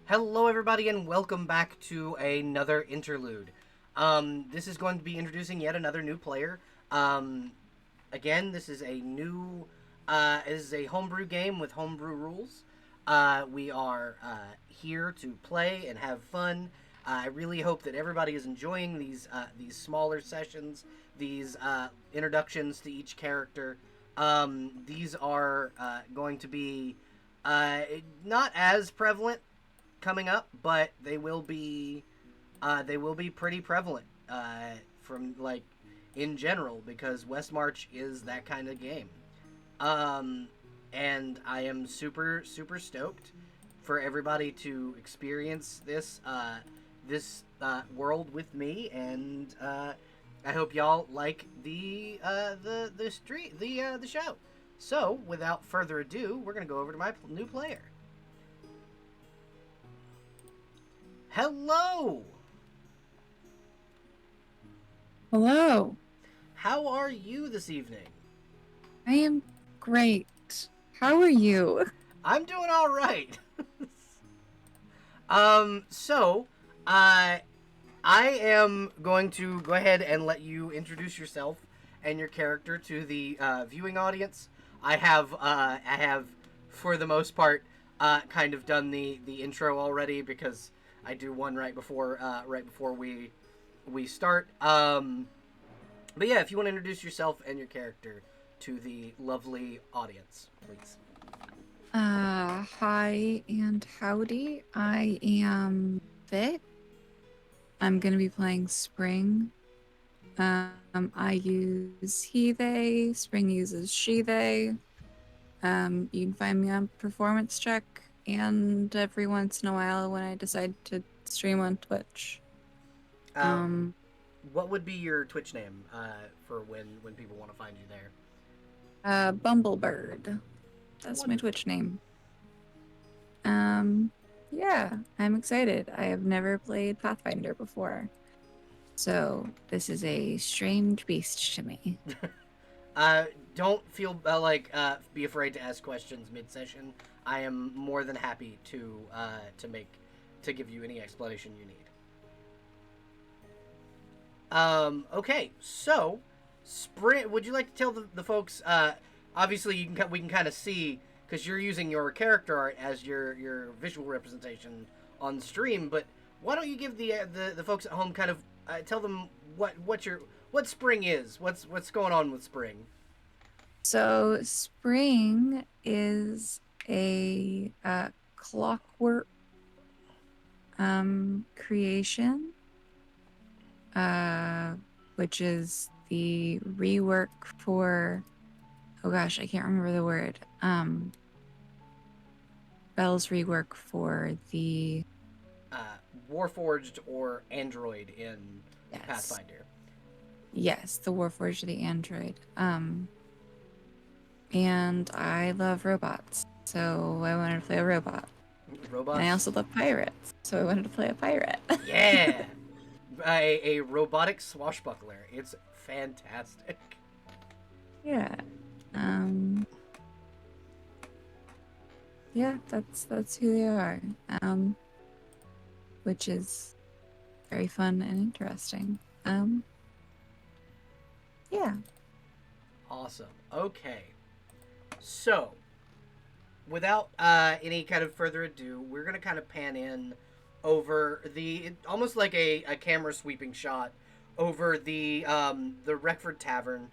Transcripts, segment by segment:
Hello, everybody, and welcome back to another interlude. This is going to be introducing yet another new player. Again, this is a homebrew game with homebrew rules. We are here to play and have fun. I really hope that everybody is enjoying these smaller sessions, these introductions to each character. These are going to be not as prevalent coming up, but they will be pretty prevalent from like in general because Westmarch is that kind of game. Um, and I am super stoked for everybody to experience this world with me, and I hope y'all like the show. So, without further ado, we're gonna go over to my new player. Hello. Hello, How are you this evening? I am great. How are you? I'm doing all right. So, uh, I am going to go ahead and let you introduce yourself and your character to the viewing audience. I have, for the most part, kind of done the intro already because I do one right before we start. But yeah, if you want to introduce yourself and your character to the lovely audience, please. Hi and howdy. I am Fit. I'm gonna be playing Spring. I use he, they. Spring uses she, they. You can find me on Performance Check and every once in a while when I decide to stream on Twitch. Uh, Um, what would be your Twitch name for when people want to find you there? Bumblebird. That's my Wonderful. Twitch name. Um, yeah, I'm excited. I have never played Pathfinder before, so this is a strange beast to me. Uh, don't feel be afraid to ask questions mid session. I am more than happy to give you any explanation you need. Okay, so Spring, would you like to tell the folks? Obviously, we can kind of see because you're using your character art as your visual representation on stream. But why don't you give the folks at home kind of tell them what Spring is? What's going on with Spring? So, Spring is a clockwork creation, uh, which is the rework for, oh gosh, I can't remember the word. Belle's rework for the, uh, Warforged or Android in yes, Pathfinder. yes, the Warforged of the android. And I love robots, so I wanted to play a robot. And I Robots, also love pirates, so I wanted to play a pirate. yeah, a robotic swashbuckler. It's fantastic. Yeah. Um, yeah, that's who they are. Um, which is very fun and interesting. Um, yeah. Awesome. Okay, so without any kind of further ado, we're gonna kind of pan in over almost like a camera sweeping shot over the Reckford Tavern.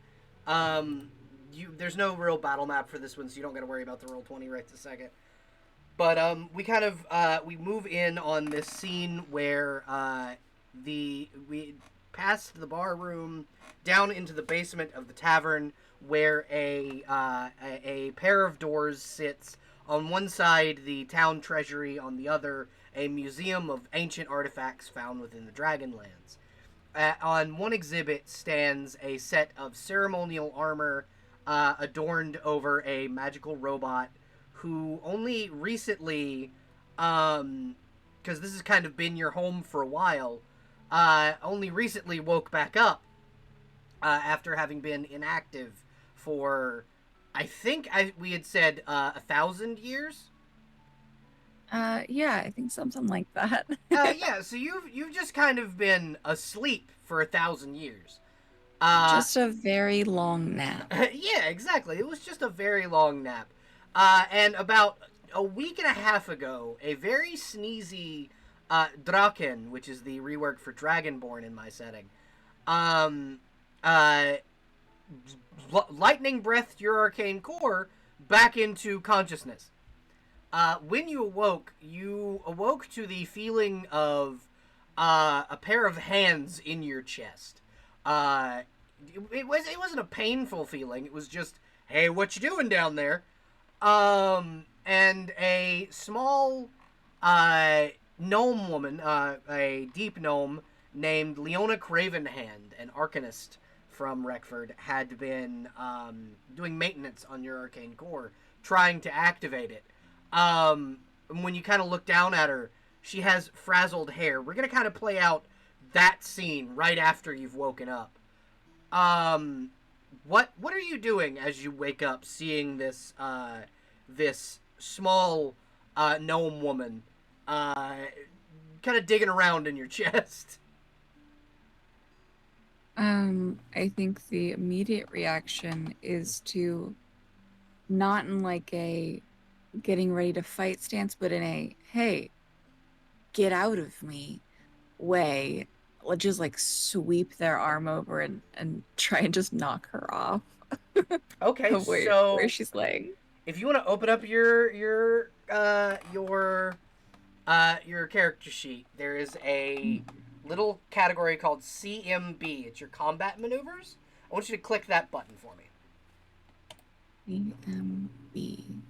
There's no real battle map for this one, so you don't got to worry about the roll 20 right this second. But we kind of we move in on this scene where the we pass the bar room down into the basement of the tavern where a pair of doors sits. On one side, the town treasury. On the other, a museum of ancient artifacts found within the Dragonlands. On one exhibit stands a set of ceremonial armor adorned over a magical robot who only recently, because this has kind of been your home for a while, only recently woke back up after having been inactive for, I think we had said 1,000 years. Yeah, I think something like that. Yeah. So you've just kind of been asleep for 1,000 years. Just a very long nap. Yeah, exactly. It was just a very long nap. And about a week and a half ago, a very sneezy Draken, which is the rework for Dragonborn in my setting, um, uh, lightning breathed your arcane core back into consciousness. When you awoke to the feeling of a pair of hands in your chest. It wasn't a painful feeling. It was just, hey, what you doing down there? And a small gnome woman, a deep gnome named Leona Cravenhand, an arcanist from Reckford, had been doing maintenance on your arcane core, trying to activate it. And when you kind of look down at her, she has frazzled hair. We're gonna kind of play out that scene right after you've woken up. Um, what are you doing as you wake up, seeing this small gnome woman uh, kind of digging around in your chest? I think the immediate reaction is to not in like a getting ready to fight stance, but in a hey, get out of me way. Let's just like sweep their arm over and try and just knock her off Okay, of where so she's laying. if you want to open up your character sheet, there is a little category called CMB. It's your combat maneuvers. I want you to click that button for me. CMB.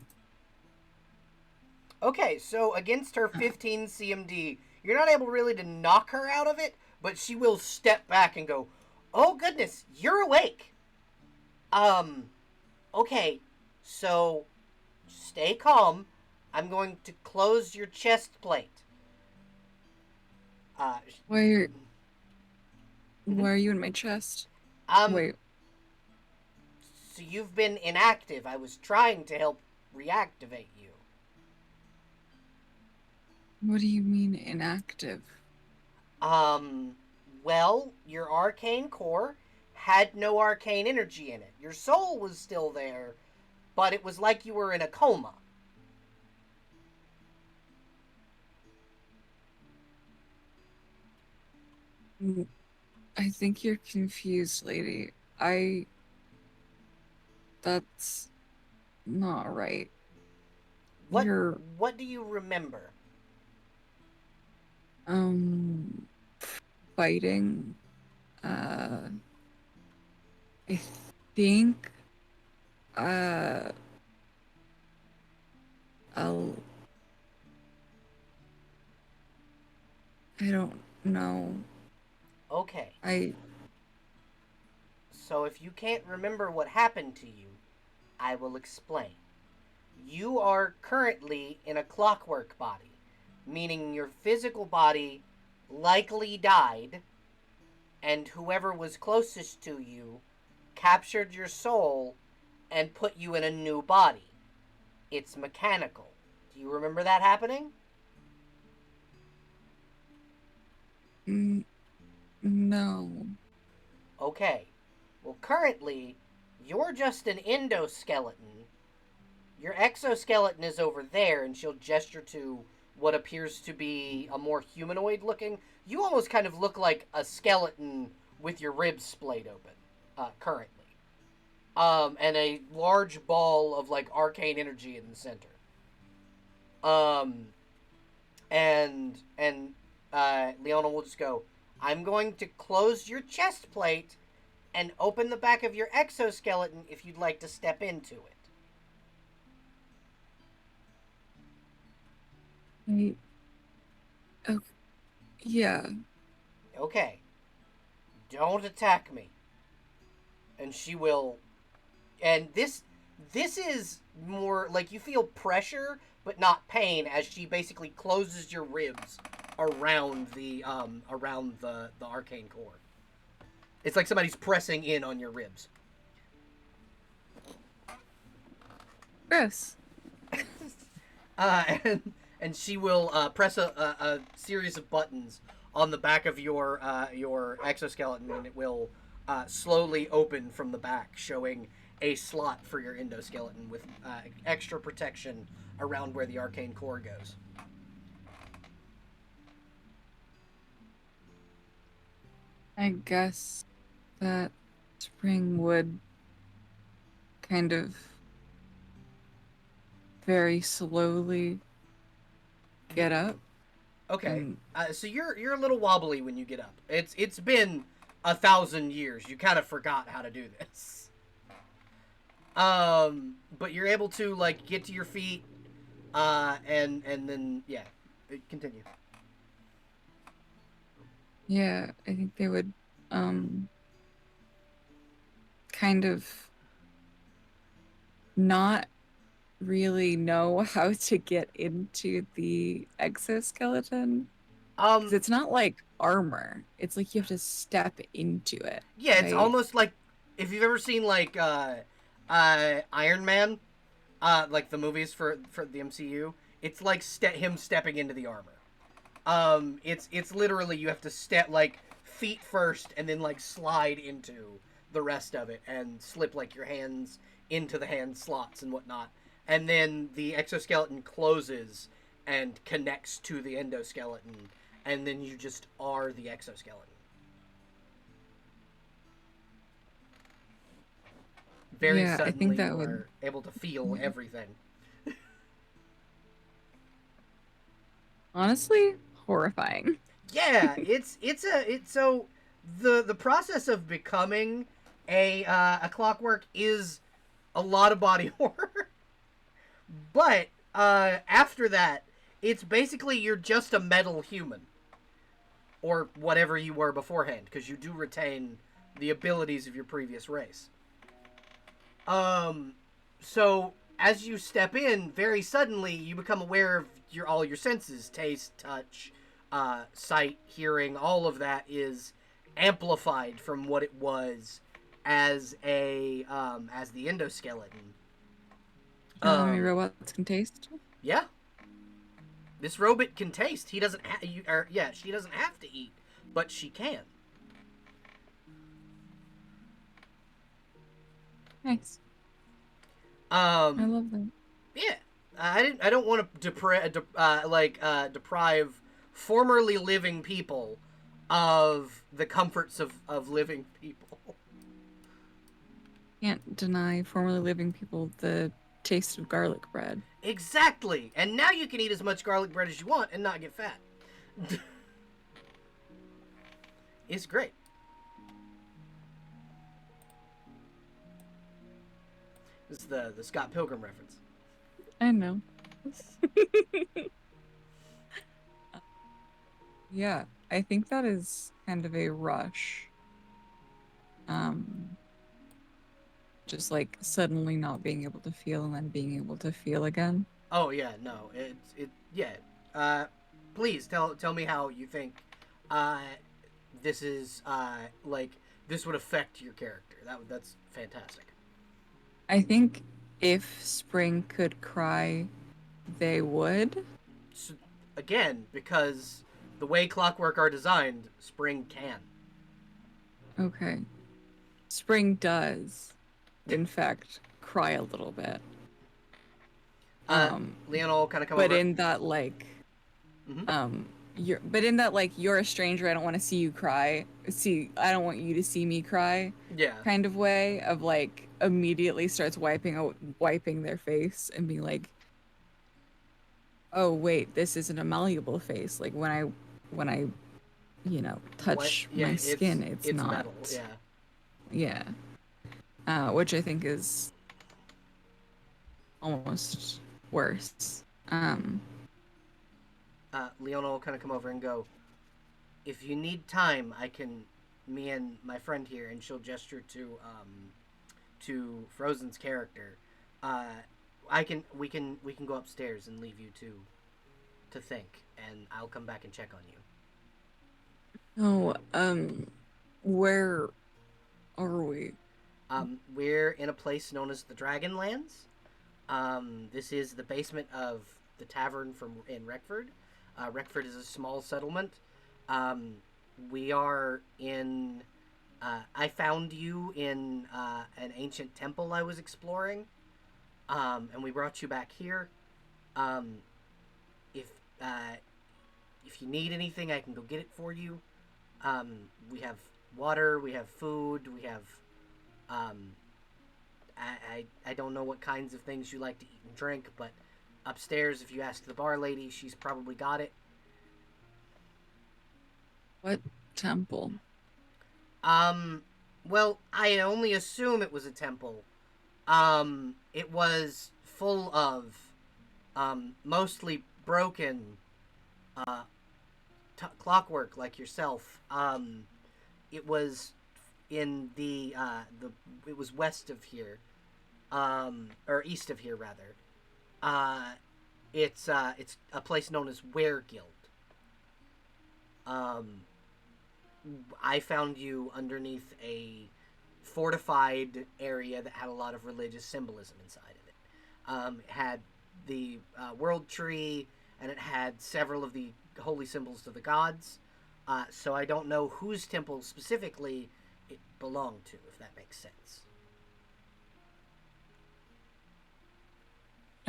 Okay, so against her 15 CMD, you're not able really to knock her out of it, but she will step back and go, "Oh goodness, you're awake." Um, okay, so stay calm. I'm going to close your chest plate. Uh, Why mhm. why are you in my chest? um, Wait, so you've been inactive. I was trying to help reactivate you. what do you mean inactive? Um, well, your arcane core had no arcane energy in it. Your soul was still there, but it was like you were in a coma. Mm, I think you're confused, lady. I That's not right. What You're what do you remember? um fighting. Uh I think uh I'll I don't know. Okay. I So if you can't remember what happened to you, I will explain. You are currently in a clockwork body, meaning your physical body likely died, and whoever was closest to you captured your soul and put you in a new body. It's mechanical. Do you remember that happening? n- no. Okay. Well, currently, you're just an endoskeleton. Your exoskeleton is over there, and she'll gesture to what appears to be a more humanoid looking. You almost kind of look like a skeleton with your ribs splayed open, currently. And a large ball of like arcane energy in the center. Um, and Leona will just go, "I'm going to close your chest plate and open the back of your exoskeleton if you'd like to step into it." I, oh, yeah. Okay, don't attack me. And she will. And this is more like you feel pressure but not pain as she basically closes your ribs around the arcane core. It's like somebody's pressing in on your ribs. Gross. And and she will press a series of buttons on the back of your exoskeleton, and it will slowly open from the back, showing a slot for your endoskeleton with extra protection around where the arcane core goes. I guess that Spring would kind of very slowly get up Okay, and so you're a little wobbly when you get up. It's been 1,000 years. You kind of forgot how to do this. But you're able to like get to your feet, and then yeah, continue. yeah, I think they would um kind of not really know how to get into the exoskeleton because Um, it's not like armor. It's like you have to step into it, yeah, it's right? almost like if you've ever seen like Iron Man, like the movies for the MCU. It's like him stepping into the armor. It's literally you have to step like feet first and then like slide into the rest of it and slip like your hands into the hand slots and whatnot. And then the exoskeleton closes and connects to the endoskeleton, and then you just are the exoskeleton. Very Yeah, I think suddenly that you would. are able to feel Yeah. everything. Honestly, horrifying. Yeah, it's so the process of becoming a clockwork is a lot of body horror. But after that, it's basically you're just a metal human or whatever you were beforehand because you do retain the abilities of your previous race. Um, so as you step in, very suddenly you become aware of all your senses: taste, touch, sight, hearing. All of that is amplified from what it was as the endoskeleton. You know how many Um, robots can taste? yeah, this robot can taste. He doesn't. Yeah, she doesn't have to eat, but she can. Nice. I Um, love that. yeah, I didn't. I don't want to deprive formerly living people of the comforts of living people. Can't deny formerly living people the taste of garlic bread. Exactly. And now you can eat as much garlic bread as you want and not get fat. It's great. This is the Scott Pilgrim reference. I know. Yeah, I think that is kind of a rush. Um, just like suddenly not being able to feel and then being able to feel again. Oh yeah, no, it yeah. Uh, please tell me how you think uh, this is like this would affect your character. That's fantastic. I think if Spring could cry, they would. So, again, because the way Clockwork are designed, Spring can. Okay. Spring does, in fact, cry a little bit. Uh, Um, Leon will kind of come but over. in that like Mm-hmm. you're a stranger, I don't want to see you cry. I don't want you to see me cry Yeah. kind of way of like immediately starts wiping their face and being like, "Oh, wait, this isn't a malleable face. Like when I What? touch Yeah. my skin, it's It's not." metal. Yeah. Yeah. Which I think is almost worse. Leona will kind of come over and go. If you need time, I can. Me and my friend here, and she'll gesture to Frozen's character. Uh, I can. We can go upstairs and leave you to think, and I'll come back and check on you. Oh, where are we? We're in a place known as the Dragonlands. This is the basement of the tavern in Reckford. Reckford is a small settlement. Um, we are in. I found you in an ancient temple I was exploring, and we brought you back here. Um, if uh, if you need anything, I can go get it for you. We have water, we have food, we have. Um, I don't know what kinds of things you like to eat and drink, but upstairs, if you ask the bar lady, she's probably got it. What temple? Um, well, I only assume it was a temple. It was full of, mostly broken, uh, clockwork like yourself. It was in the it was west of here, or east of here rather. Uh, it's a place known as Weregild. Um, I found you underneath a fortified area that had a lot of religious symbolism inside of it. It had the world tree, and it had several of the holy symbols to the gods. So I don't know whose temple specifically it belonged to, if that makes sense.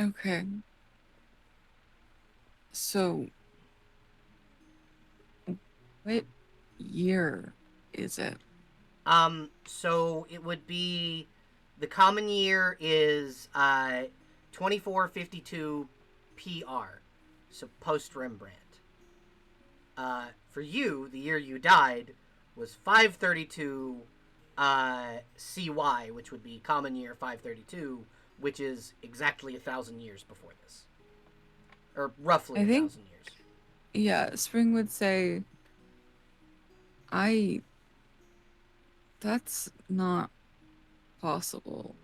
Okay. So, what year is it? So it would be the common year is 2452 PR, so post Rembrandt. For you, the year you died was 532 CY, which would be common year 532, which is exactly 1,000 years before this, or roughly I a think, thousand years. yeah, Spring would say, I. That's not possible.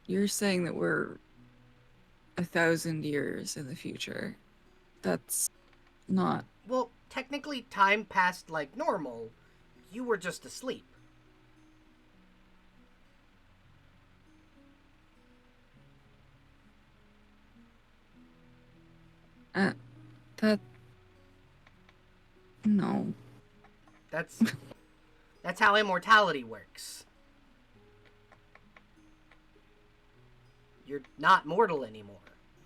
You're saying that we're 1,000 years in the future. That's not. Well, technically, time passed like normal. You were just asleep. Uh, that. No. That's that's how immortality works. You're not mortal anymore.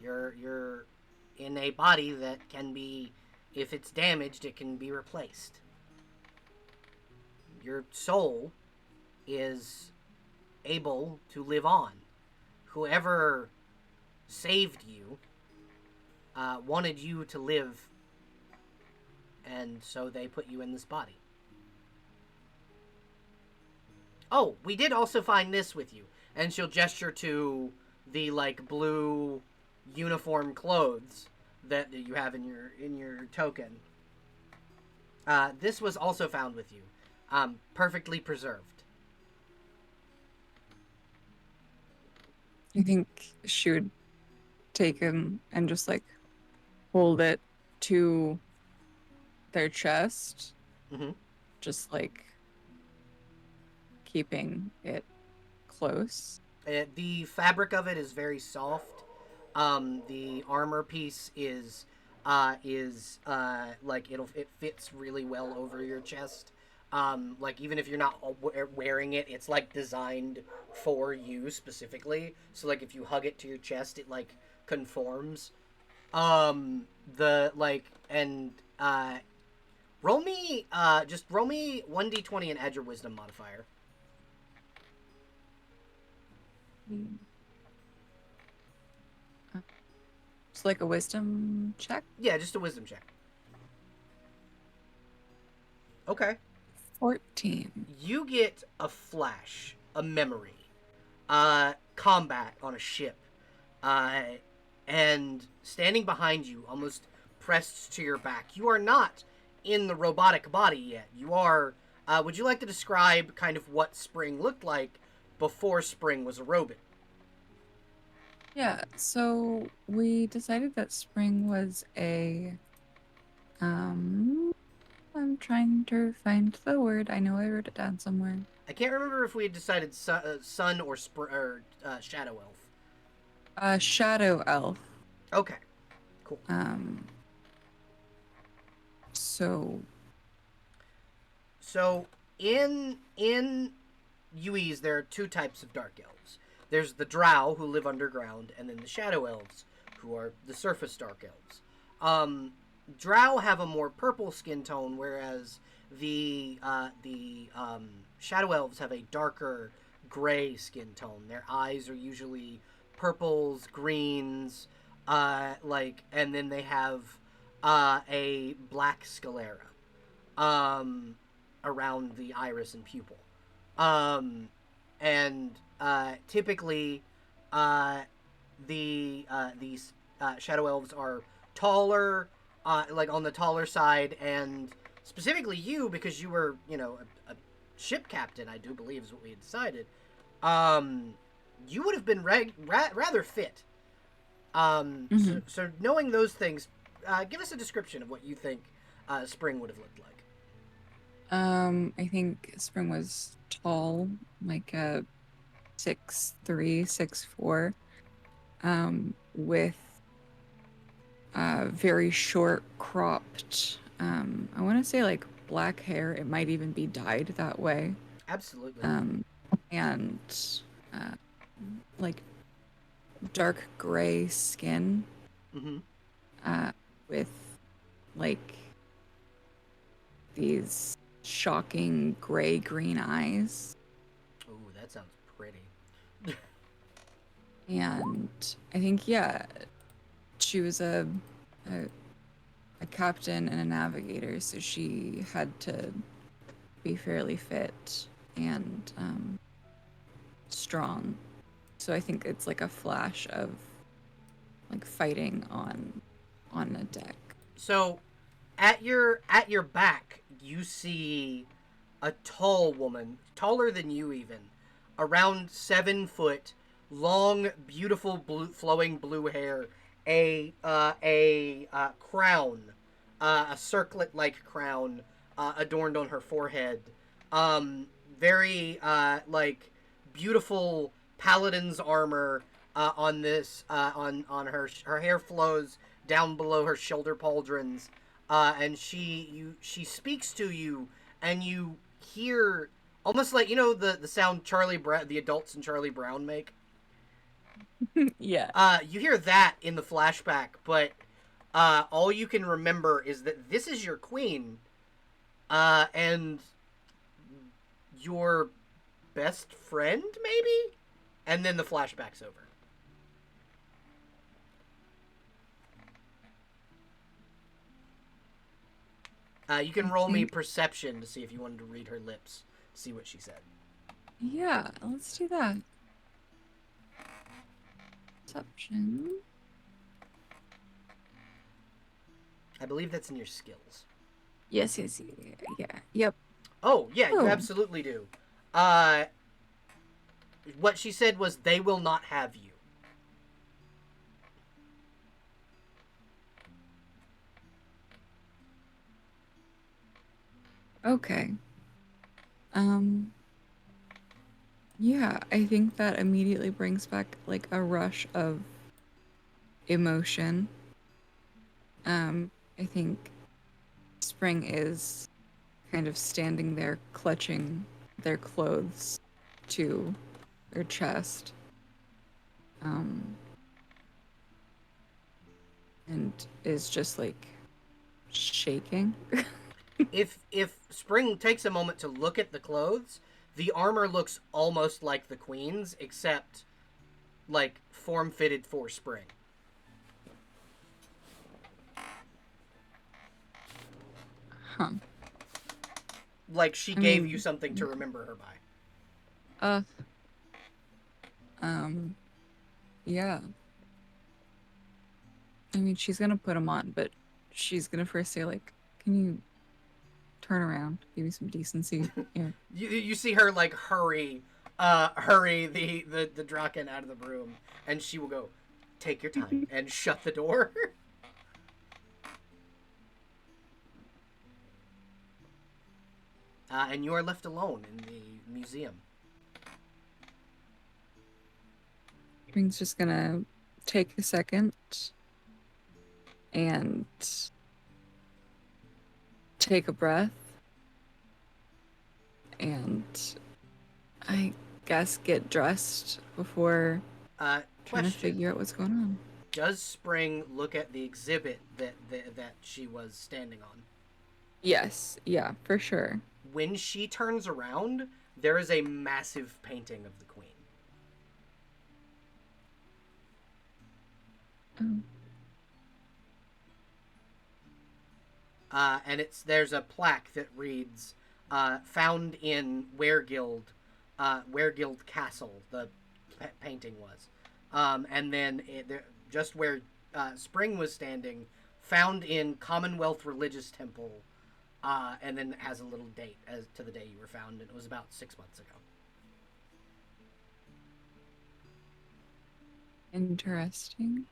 You're in a body that can be, if it's damaged, it can be replaced. Your soul is able to live on. Whoever saved you wanted you to live, and so they put you in this body. Oh, we did also find this with you, and she'll gesture to the like blue uniform clothes that you have in your token. This was also found with you, perfectly preserved. I think she would take him and just like hold it to their chest, Mm-hmm. just like keeping it close. The fabric of it is very soft. The armor piece is like it fits really well over your chest. Like even if you're not wearing it, it's like designed for you specifically. So like if you hug it to your chest, it like conforms. The like and roll me 1d20 and add your wisdom modifier. Mm. It's like a wisdom check. Yeah, just a wisdom check. Okay. 14. You get a flash, a memory, combat on a ship, uh, and standing behind you, almost pressed to your back. You are not in the robotic body yet. You are. Would you like to describe kind of what Spring looked like before Spring was a robot? Yeah, so we decided that Spring was a um I'm trying to find the word. I know I wrote it down somewhere. I can't remember if we had decided sun or shadow elf. Shadow elf. Okay. Cool. So So in UEs, there are two types of dark elves. There's the Drow, who live underground, and then the Shadow Elves, who are the surface dark elves. Drow have a more purple skin tone, whereas the Shadow Elves have a darker gray skin tone. Their eyes are usually purples, greens, and then they have a black sclera um, around the iris and pupil. And typically, uh, these shadow elves are taller, like on the taller side, and specifically you, because you were, a ship captain, I do believe is what we had decided. Um, you would have been rather fit. mhm. So knowing those things, give us a description of what you think Spring would have looked like. I think Spring was tall, like a 6'3", 6'4", with very short cropped, I want to say like black hair. It might even be dyed that way. Absolutely. Um, and uh, like dark gray skin, Mm-hmm. uh, with like these shocking gray green eyes. Ooh, that sounds pretty. And I think, yeah, she was a, a captain and a navigator, so she had to be fairly fit and strong. So I think it's like a flash of like fighting on a deck. So, at your back, you see a tall woman, taller than you even, around 7 foot, long, beautiful blue, flowing blue hair, a crown, a circlet like crown adorned on her forehead. Very like beautiful paladin's armor on this on her hair flows down below her shoulder pauldrons, and she speaks to you, and you hear almost like the sound the adults in Charlie Brown make. Yeah. You hear that in the flashback, but all you can remember is that this is your queen, and your best friend, maybe, and then the flashback's over. You can I roll me think, perception to see if you wanted to read her lips, see what she said. yeah, let's do that. Perception. I believe that's in your skills. Yes, yes, yeah, yeah. Yep. Oh, yeah, you Oh, absolutely do. Uh, what she said was, they will not have you. okay. Um, yeah, I think that immediately brings back like a rush of emotion. I think Spring is kind of standing there clutching their clothes to their chest. Um, and is just like shaking. If Spring takes a moment to look at the clothes, the armor looks almost like the Queen's, except like form fitted for Spring. Huh. Like she I gave you mean, something to remember her by. uh, um, yeah. I mean, she's gonna put them on, but she's gonna first say like, "Can you turn around? Give me some decency here." You see her like hurry the Draken out of the room, and she will go, take your time, and shut the door. And you are left alone in the museum. Spring's just gonna take a second and take a breath and I guess get dressed before trying to Question. figure out what's going on. Does Spring look at the exhibit that she was standing on? Yes, yeah, for sure. When she turns around, there is a massive painting of the queen. Oh. And there's a plaque that reads, "Found in Weregild Castle." The painting was, and then just where Spring was standing, found in Commonwealth Religious Temple, and then it has a little date as to the day you were found, and it was about 6 months ago. Interesting.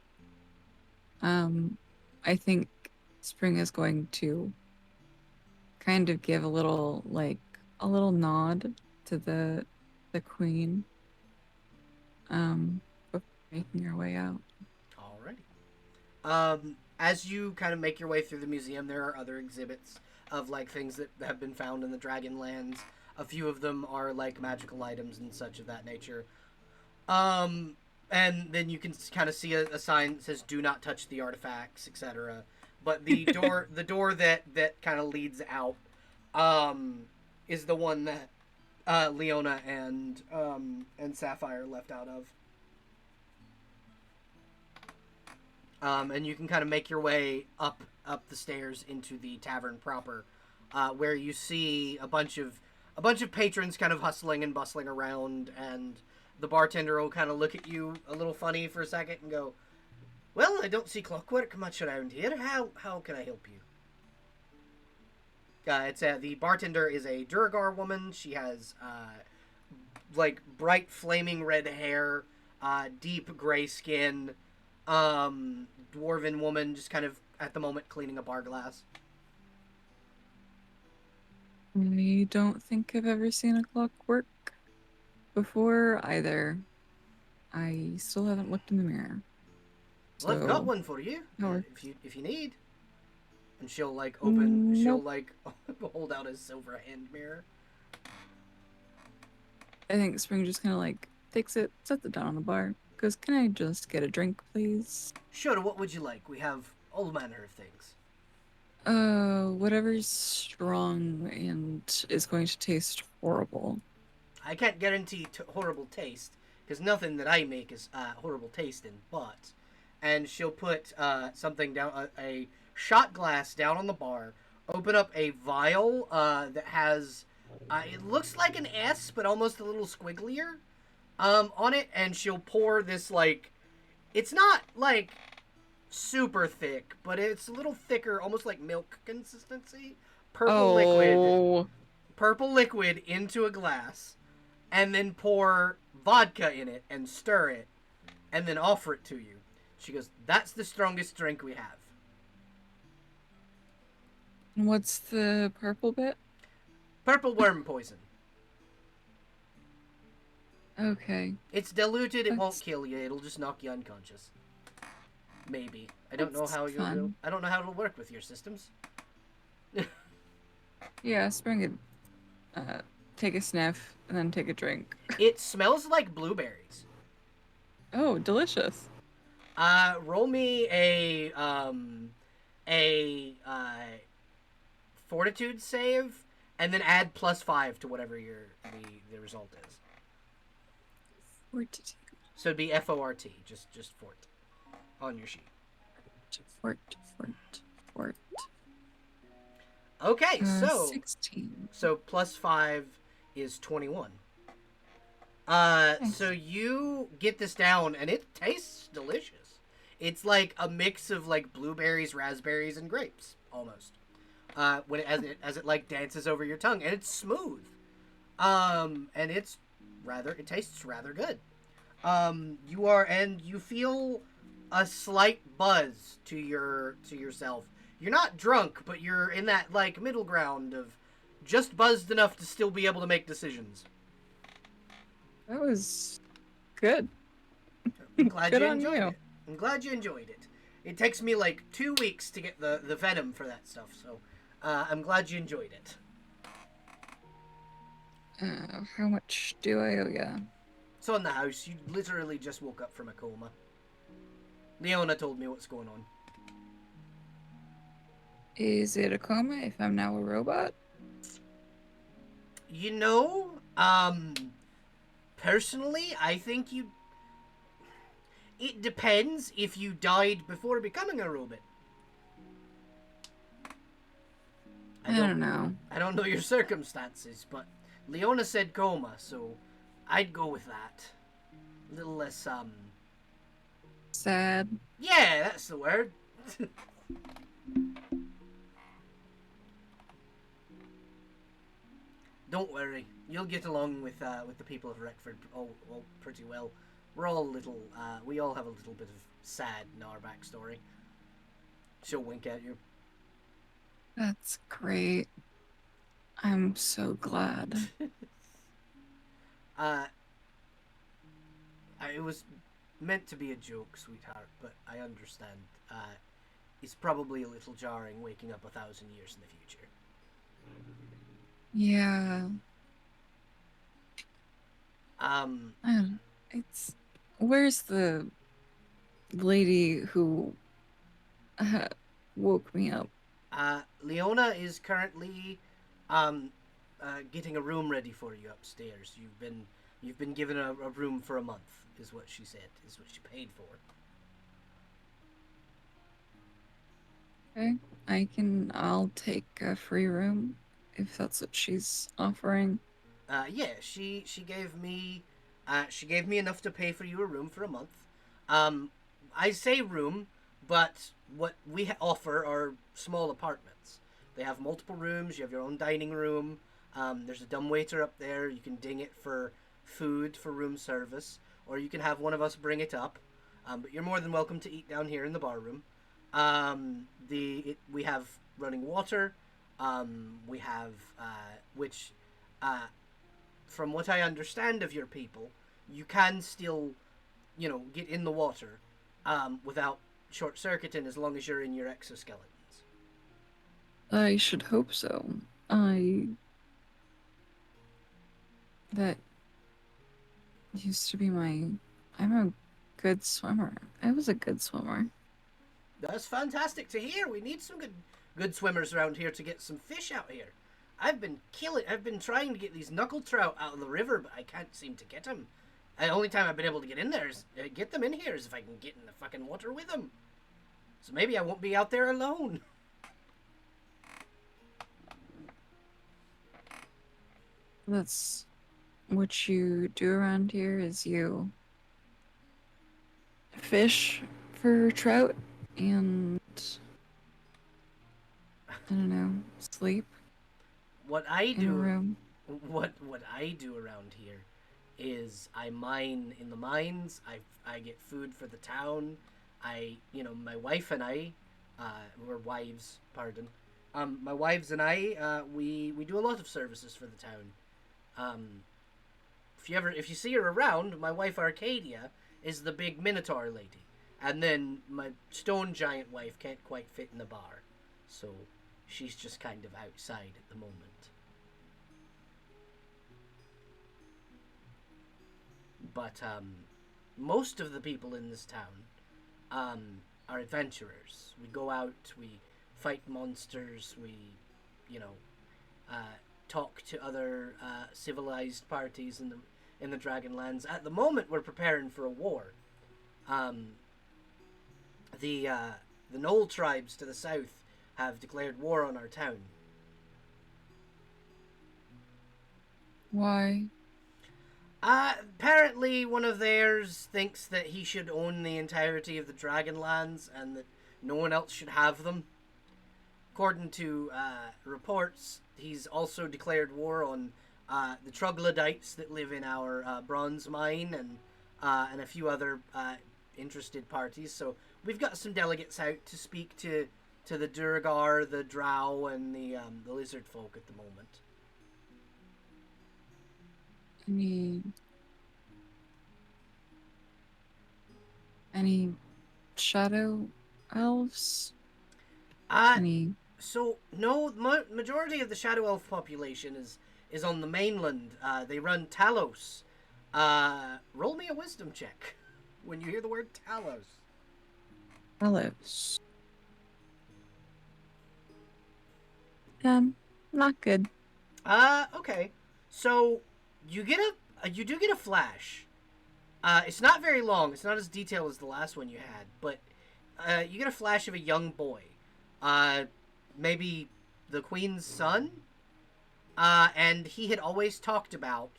I think Spring is going to kind of give a little nod to the queen before making her way out. Alrighty. As you kind of make your way through the museum, there are other exhibits of like things that have been found in the Dragonlands. A few of them are like magical items and such of that nature. And then you can kind of see a sign that says "Do not touch the artifacts," etc. But the door that kind of leads out, is the one that Leona and Sapphire left out of. And you can kind of make your way up the stairs into the tavern proper, where you see a bunch of patrons kind of hustling and bustling around, and the bartender will kind of look at you a little funny for a second and go, "Well, I don't see Clockwork much around here. How can I help you?" The bartender is a Duragar woman. She has like bright flaming red hair, deep gray skin, dwarven woman, just kind of at the moment cleaning a bar glass. I don't think I've ever seen a Clockwork before either. I still haven't looked in the mirror. Well, I've got one for you, if you need. And she'll like open. Nope. She'll like hold out a silver hand mirror. I think Spring just kind of like takes it, sets it down on the bar. Goes, "Can I just get a drink, please?" Sure. What would you like? We have all manner of things. Whatever's strong and is going to taste horrible. I can't guarantee horrible taste because nothing that I make is horrible tasting. But, and she'll put something down, a shot glass down on the bar. Open up a vial that has, it looks like an S, but almost a little squigglier on it, and she'll pour this like, it's not like super thick, but it's a little thicker, almost like milk consistency. Purple liquid into a glass, and then pour vodka in it and stir it, and then offer it to you. She goes, "That's the strongest drink we have." What's the purple bit? Purple worm poison. Okay. It's diluted. It won't kill you. It'll just knock you unconscious. Maybe. I don't know how it'll work with your systems. Yeah, Spring could take a sniff and then take a drink. It smells like blueberries. Oh, delicious. Roll me a fortitude save, and then add +5 to whatever the result is. Fortitude. So it'd be FORT, just fort on your sheet. Fort. Okay, so 16. So +5 is 21. Nice. So you get this down, and it tastes delicious. It's like a mix of like blueberries, raspberries, and grapes almost. As it like dances over your tongue, and it's smooth. And it tastes rather good. You feel a slight buzz to yourself. You're not drunk, but you're in that like middle ground of just buzzed enough to still be able to make decisions. That was good. I'm glad Good you on enjoyed you. it. I'm glad you enjoyed it. it takes me like 2 weeks to get the venom for that stuff. So I'm glad you enjoyed it. How much do I owe ya? It's on the house. You literally just woke up from a coma. Leona told me what's going on. Is it a coma if I'm now a robot? You know, personally, I think you. It depends if you died before becoming a robot. I don't know. I don't know your circumstances, but Leona said coma, so I'd go with that. A little less Sad. Yeah, that's the word. Don't worry, you'll get along with the people of Retford all pretty well. We're all little. We all have a little bit of sad in our backstory. She'll wink at you. That's great. I'm so glad. uh, it was meant to be a joke, sweetheart, but I understand. It's probably a little jarring waking up 1,000 years in the future. Yeah. It's where's the lady who woke me up? Leona is currently um, getting a room ready for you upstairs. You've been given a room for a month, is what she said. Is what she paid for. Okay, I'll take a free room if that's what she's offering. Yeah, she gave me enough to pay for you a room for a month. I say room, but what we offer are small apartments. They have multiple rooms. You have your own dining room. There's a dumbwaiter up there. You can ding it for food for room service, or you can have one of us bring it up. But you're more than welcome to eat down here in the bar room. We have running water. We have which from what I understand of your people, you can still, get in the water without short circuiting as long as you're in your exoskeletons. I should hope so. I that used to be my. I'm a good swimmer. I was a good swimmer. That's fantastic to hear. We need some good swimmers around here to get some fish out here. I've been trying to get these knuckle trout out of the river, but I can't seem to get them. The only time I've been able to get in there is get them in here is if I can get in the fucking water with them. So maybe I won't be out there alone. That's what you do around here is you fish for trout and I don't know, sleep What I in a do, room. what I do around here, is I mine in the mines. I get food for the town. My wife and I, we're wives, pardon. My wives and I, we do a lot of services for the town. Um, if you see her around, my wife Arcadia is the big Minotaur lady, and then my stone giant wife can't quite fit in the bar, so she's just kind of outside at the moment. But most of the people in this town are adventurers. We go out, we fight monsters, we, you know, uh, talk to other civilized parties in the Dragonlands. At the moment, we're preparing for a war. Um, the Knoll tribes to the south have declared war on our town. Why? Apparently, one of theirs thinks that he should own the entirety of the Dragonlands and that no one else should have them. According to reports, he's also declared war on the troglodytes that live in our bronze mine and a few other interested parties. So we've got some delegates out to speak to the Durgar, the Drow, and the lizard folk at the moment. Any any shadow elves? Uh, Any so no, majority of the Shadow Elf population is on the mainland. They run Talos. Roll me a wisdom check when you hear the word Talos. elves? Not good. Okay. So you do get a flash. It's not very long. It's not as detailed as the last one you had, but you get a flash of a young boy. Uh, Maybe the queen's son. And he had always talked about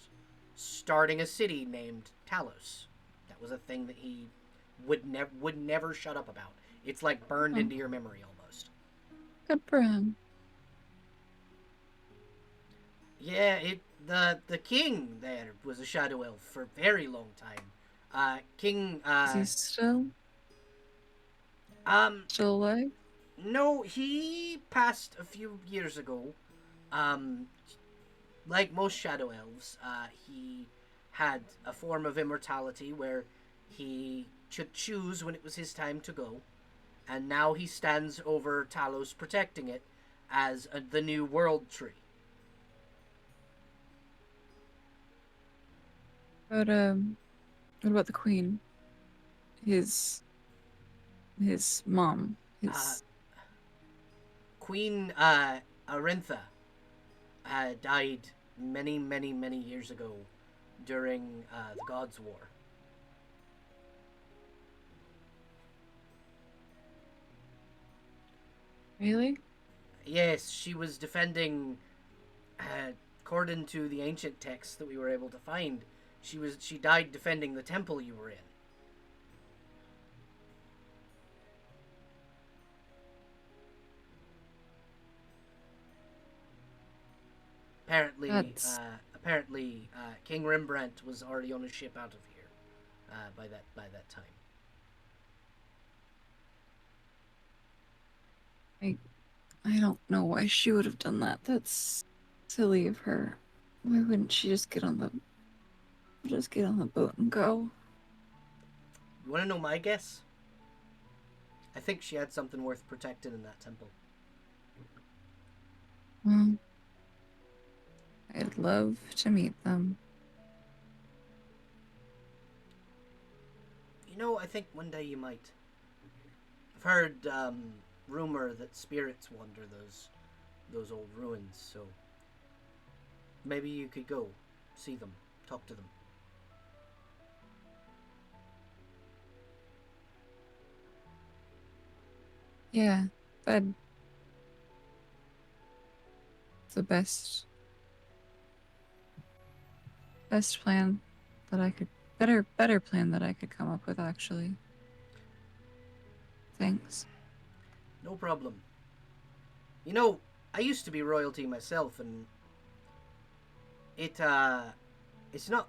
starting a city named Talos. That was a thing that he would never shut up about. It's like burned Oh, into your memory almost. good for him. Yeah, the king there was a shadow elf for a very long time. King Is he um still alive? no, he passed a few years ago. Um like most shadow elves, he had a form of immortality where he could choose when it was his time to go, and now he stands over Talos protecting it as the new world tree. But what about the queen? His mom. Uh, His Queen Arintha died many years ago during the Gods' War. really? Yes, she was defending, according to the ancient texts that we were able to find, she died defending the temple you were in. That's Apparently, King Rembrandt was already on a ship out of here by that time. I I don't know why she would have done that. That's silly of her. Why wouldn't she just get on the boat and go? You want to know my guess? I think she had something worth protecting in that temple. Well, I'd love to meet them. You know, I think one day you might. I've heard rumor that spirits wander those old ruins, so maybe you could go see them, talk to them. Yeah, that's the best plan that I could better plan that I could come up with actually. Thanks. No problem. You know, I used to be royalty myself, and it it's not.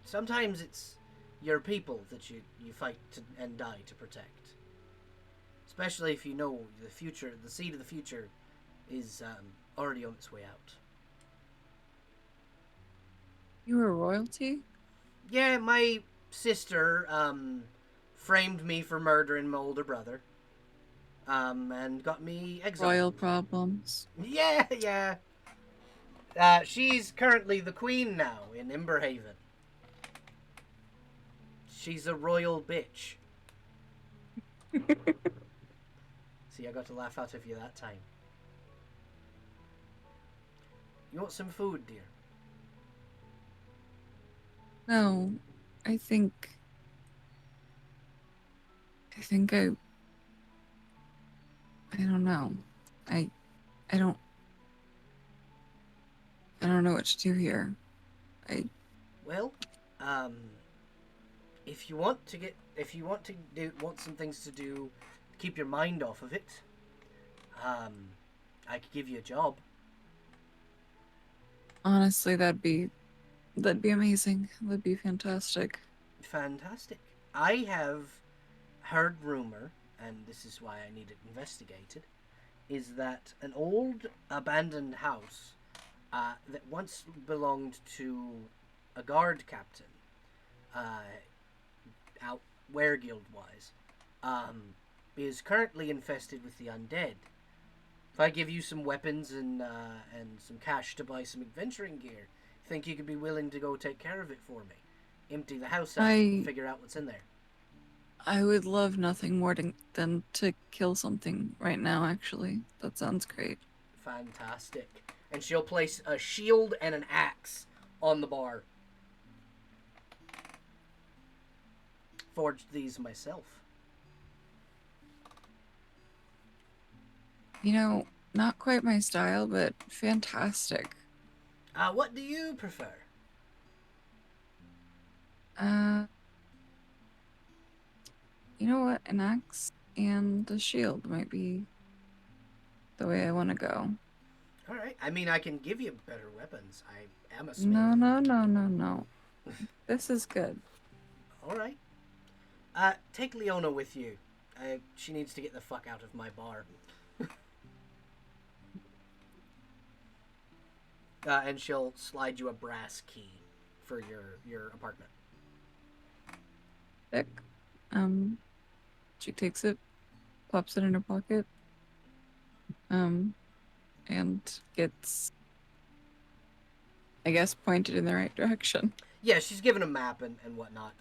Sometimes it's your people that you fight and die to protect. Especially if you know the future, the seed of the future is already on its way out. You were royalty? Yeah, my sister framed me for murdering my older brother, and got me Royal exiled. problems. Yeah, yeah. She's currently the queen now in Emberhaven. She's a royal bitch. See, I got to laugh out of you that time. You want some food, dear? No, I think I think I don't know. I I don't I don't know what to do here. I Well, um, if you want to want some things to do, keep your mind off of it. Um, I could give you a job. honestly that'd be amazing. That'd be fantastic. Fantastic. I have heard rumor, and this is why I need it investigated, is that an old abandoned house that once belonged to a guard captain, uh, out Weregild wise, um, is currently infested with the undead. If I give you some weapons and some cash to buy some adventuring gear, think you could be willing to go take care of it for me? Empty the house out and I figure out what's in there. I would love nothing more than to kill something right now, actually. That sounds great. Fantastic. And she'll place a shield and an axe on the bar. Forged these myself. You know, not quite my style, but fantastic. What do you prefer? Uh, you know what? An axe and a shield might be the way I want to go. All right. I mean, I can give you better weapons. I am a smith. No, no, no, no, no. This is good. All right. Take Leona with you. She needs to get the fuck out of my bar. And she'll slide you a brass key for your apartment. Thick. Um, she takes it, pops it in her pocket, um, and gets, I guess, pointed in the right direction. Yeah, she's given a map and whatnot.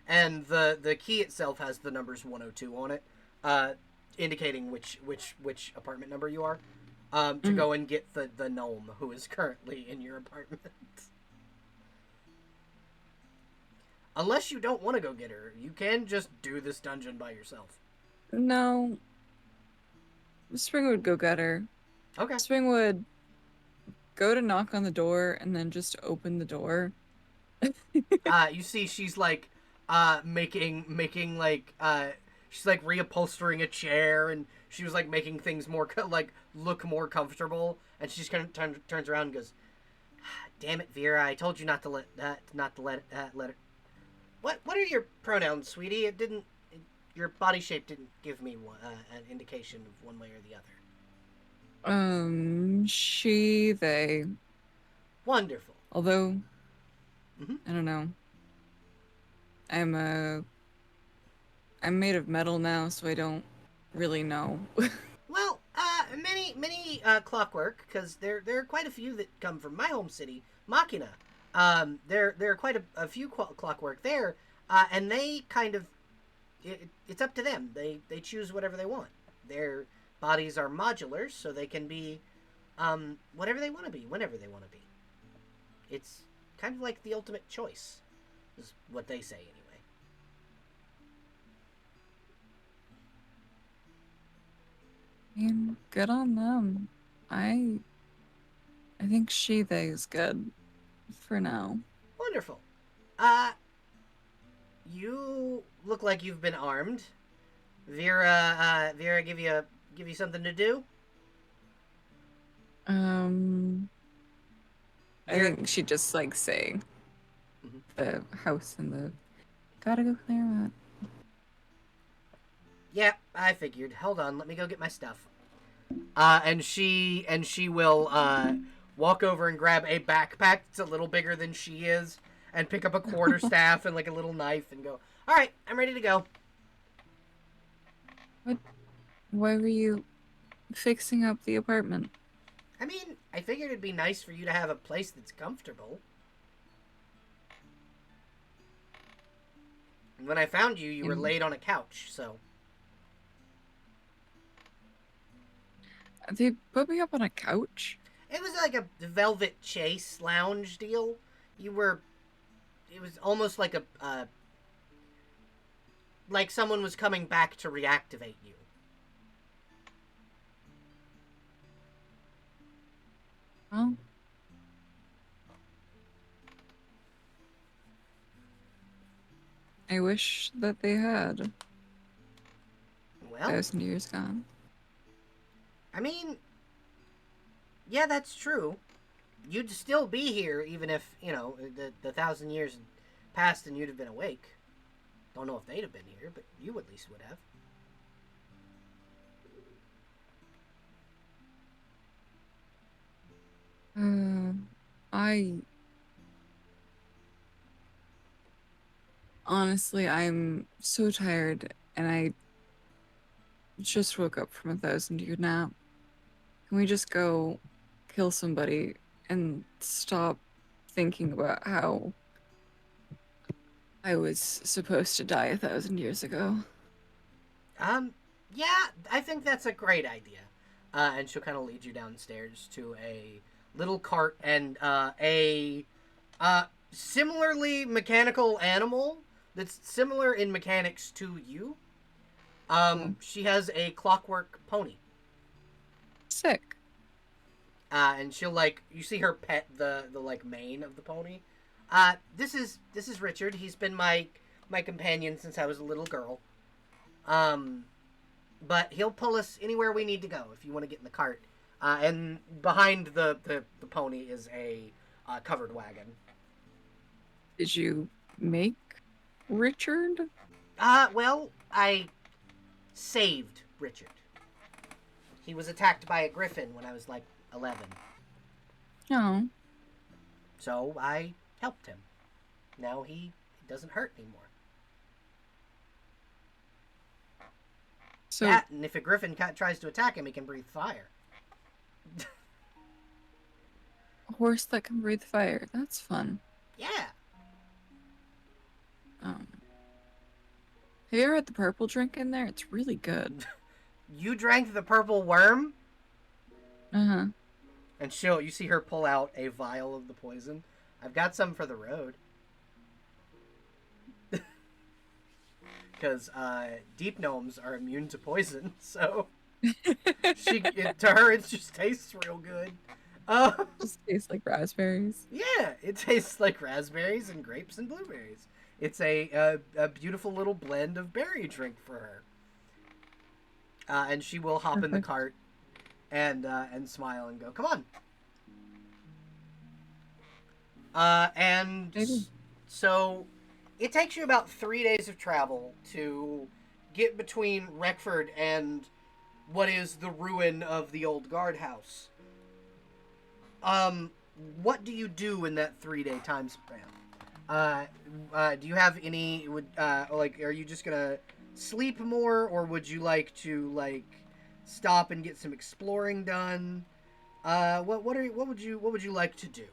And the key itself has the numbers 102 on it, indicating which apartment number you are. To go and get the gnome who is currently in your apartment. Unless you don't want to go get her, you can just do this dungeon by yourself. No, Spring would go get her. Okay. Spring would go to knock on the door and then just open the door. You see, she's like, making like, she's like reupholstering a chair, and she was like making things more like look more comfortable. And she just kind of turns around and goes, "Damn it, Vera! I told you not to let her." What are your pronouns, sweetie? It didn't. Your body shape didn't give me an indication of one way or the other. She, they. Wonderful. Although, Mm-hmm. I don't know. I'm I'm made of metal now, so I don't really know. Well, many clockwork, because there are quite a few that come from my home city, Machina. There are quite a few clockwork there, and they kind of it's up to them. They choose whatever they want. Their bodies are modular, so they can be whatever they want to be, whenever they want to be. It's kind of like the ultimate choice, is what they say anyway. And good on them. I I think she, they is good for now. Wonderful. You look like you've been armed. Vera, give you something to do. Um, I Vera. think she just like say Mhm. the house and the gotta go clear that. Yeah, I figured. Hold on, let me go get my stuff. And she will walk over and grab a backpack that's a little bigger than she is, and pick up a quarterstaff and like a little knife and go. All right, I'm ready to go. What? Why were you fixing up the apartment? I mean, I figured it'd be nice for you to have a place that's comfortable. And when I found you, you were And laid on a couch, so. they put me up on a couch. It was like a velvet chase lounge deal. You were. It was almost like like someone was coming back to reactivate you. Well, I wish that they had. Well, 1,000 years gone. I mean, yeah, that's true. You'd still be here even if, the 1,000 years had passed and you'd have been awake. Don't know if they'd have been here, but you at least would have. I honestly, I'm so tired, and just woke up from a 1,000-year nap. Can we just go kill somebody and stop thinking about how I was supposed to die 1,000 years ago? Um, yeah, I think that's a great idea. And she'll kind of lead you downstairs to a little cart and a similarly mechanical animal that's similar in mechanics to you. Oh, She has a clockwork pony. sick. And she'll like you see her pet the like mane of the pony. This is Richard. He's been my companion since I was a little girl. Um, but he'll pull us anywhere we need to go if you want to get in the cart. And behind the pony is a covered wagon. Did you make Richard? Well, I saved Richard. He was attacked by a griffin when I was like 11. No. So I helped him. Now he doesn't hurt anymore. So, Yeah, and if a griffin tries to attack him, he can breathe fire. a horse that can breathe fire. That's fun. Yeah. Um, have you ever had the purple drink in there? It's really good. You drank the purple worm? Uh-huh. And you see her pull out a vial of the poison. I've got some for the road. Because deep gnomes are immune to poison, so to her it just tastes real good. Just tastes like raspberries. Yeah, it tastes like raspberries and grapes and blueberries. It's a beautiful little blend of berry drink for her. And she will hop in the Perfect. cart and smile and go, "Come on." And Maybe. so it takes you about 3 days of travel to get between Reckford and what is the ruin of the old guardhouse. Um, what do you do in that 3 day time span? Do you have any? Are you just gonna sleep more, or would you like to stop and get some exploring done? What would you like to do?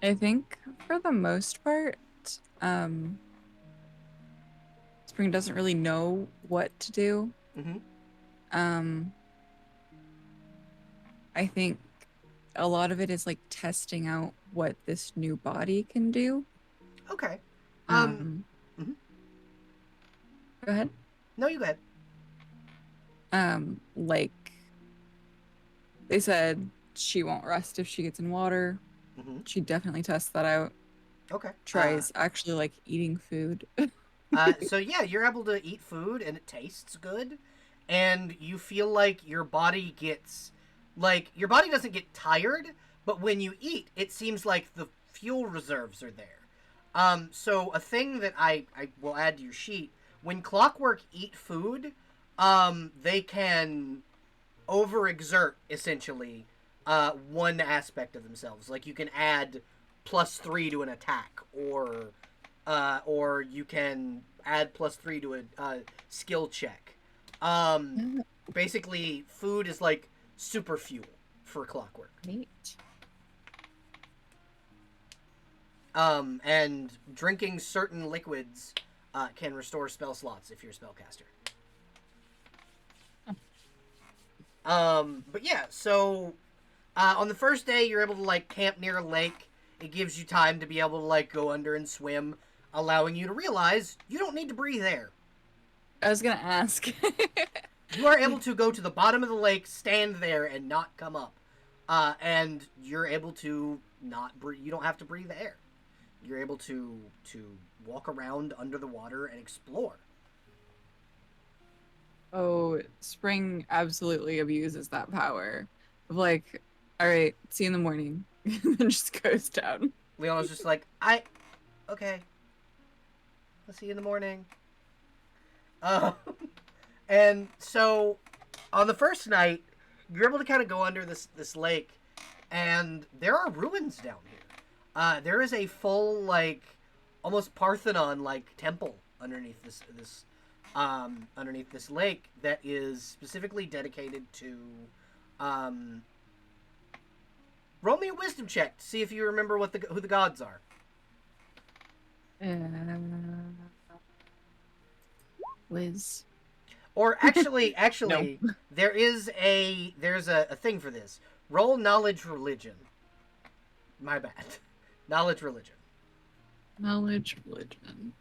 I think for the most part, um, Spring doesn't really know what to do. Mm-hmm. Um, I think a lot of it is like testing out what this new body can do. Okay. Um. Um, Mhm. go ahead. No, you go ahead. Like they said she won't rest if she gets in water. Mm-hmm. She definitely tests that out. Okay. Tries actually like eating food. So yeah, you're able to eat food and it tastes good, and you feel like your body gets, your body doesn't get tired, but when you eat, it seems like the fuel reserves are there. So a thing that I will add to your sheet: when Clockwork eat food, they can overexert essentially one aspect of themselves. Like you can add +3 to an attack, or you can add +3 to a skill check. Um, Oh, Basically, food is like super fuel for Clockwork. neat. And drinking certain liquids can restore spell slots if you're a spellcaster. But yeah, so on the first day, you're able to camp near a lake. It gives you time to be able to go under and swim, allowing you to realize you don't need to breathe air. I was gonna ask. You are able to go to the bottom of the lake, stand there, and not come up. And you're able to not breathe. You don't have to breathe air. You're able to walk around under the water and explore. Oh, Spring absolutely abuses that power. Of like, all right, see you in the morning. And then just goes down. Leona's just okay. I'll see you in the morning. Uh, and so, on the first night, you're able to kind of go under this lake, and there are ruins down here. There is a full almost Parthenon temple underneath underneath this lake that is specifically dedicated to. Um, roll me a wisdom check to see if you remember who the gods are. Wiz. Or actually, No. there's a thing for this. Roll knowledge religion. My bad. Knowledge religion. Knowledge religion.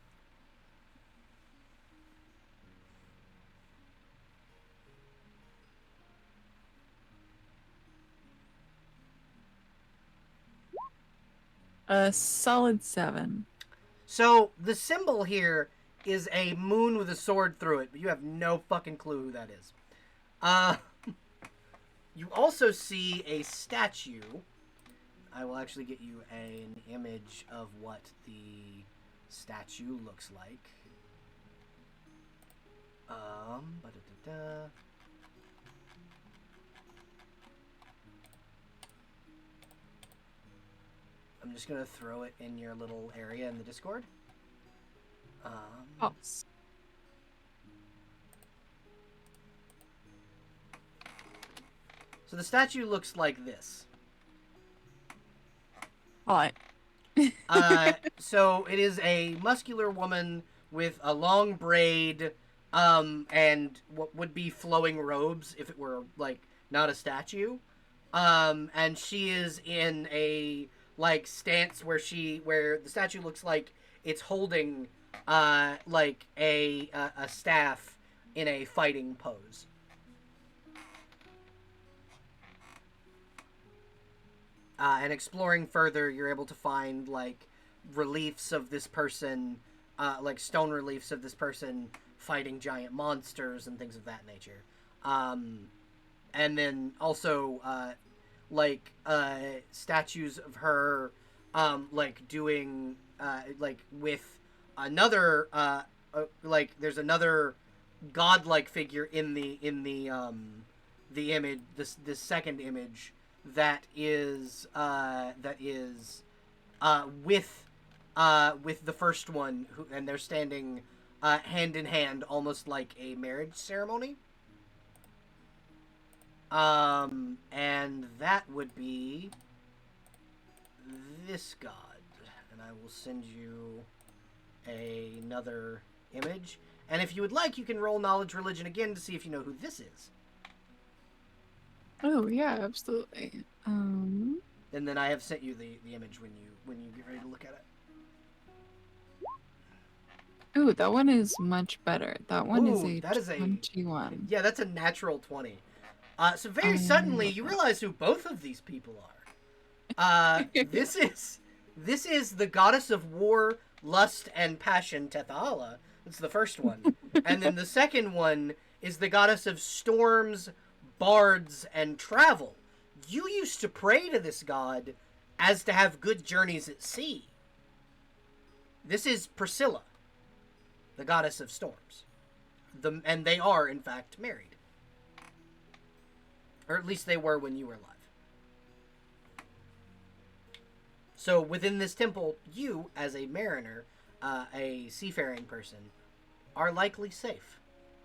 A solid 7. So the symbol here is a moon with a sword through it, but you have no fucking clue who that is. Uh, you also see a statue. I will actually get you an image of what the statue looks like. Ba-da-da-da. I'm just gonna throw it in your little area in the Discord. Oh. So the statue looks like this. Hot. So it is a muscular woman with a long braid, and what would be flowing robes if it were like not a statue. And she is in a like stance where the statue looks like it's holding like a staff in a fighting pose. And exploring further, you're able to find like reliefs of this person, like stone reliefs of this person fighting giant monsters and things of that nature. And then also statues of her, like doing like with another like there's another godlike figure in the image, this second image that is with the first one, and they're standing hand in hand, almost like a marriage ceremony. And that would be this god, and I will send you another image. And if you would like, you can roll knowledge religion again to see if you know who this is. Oh yeah, absolutely. And then I have sent you the image when you get ready to look at it. Oh, that one is much better. That one is Ooh, a that is 21. Yeah, that's a natural 20. So very suddenly you realize who both of these people are. This is the goddess of war, lust, and passion, Tethala. That's the first one. And then the second one is the goddess of storms, bards, and travel. You used to pray to this god as to have good journeys at sea. This is Priscilla, the goddess of storms. And they are, in fact, married. Or at least they were when you were alive. So within this temple, you, as a mariner, a seafaring person, are likely safe.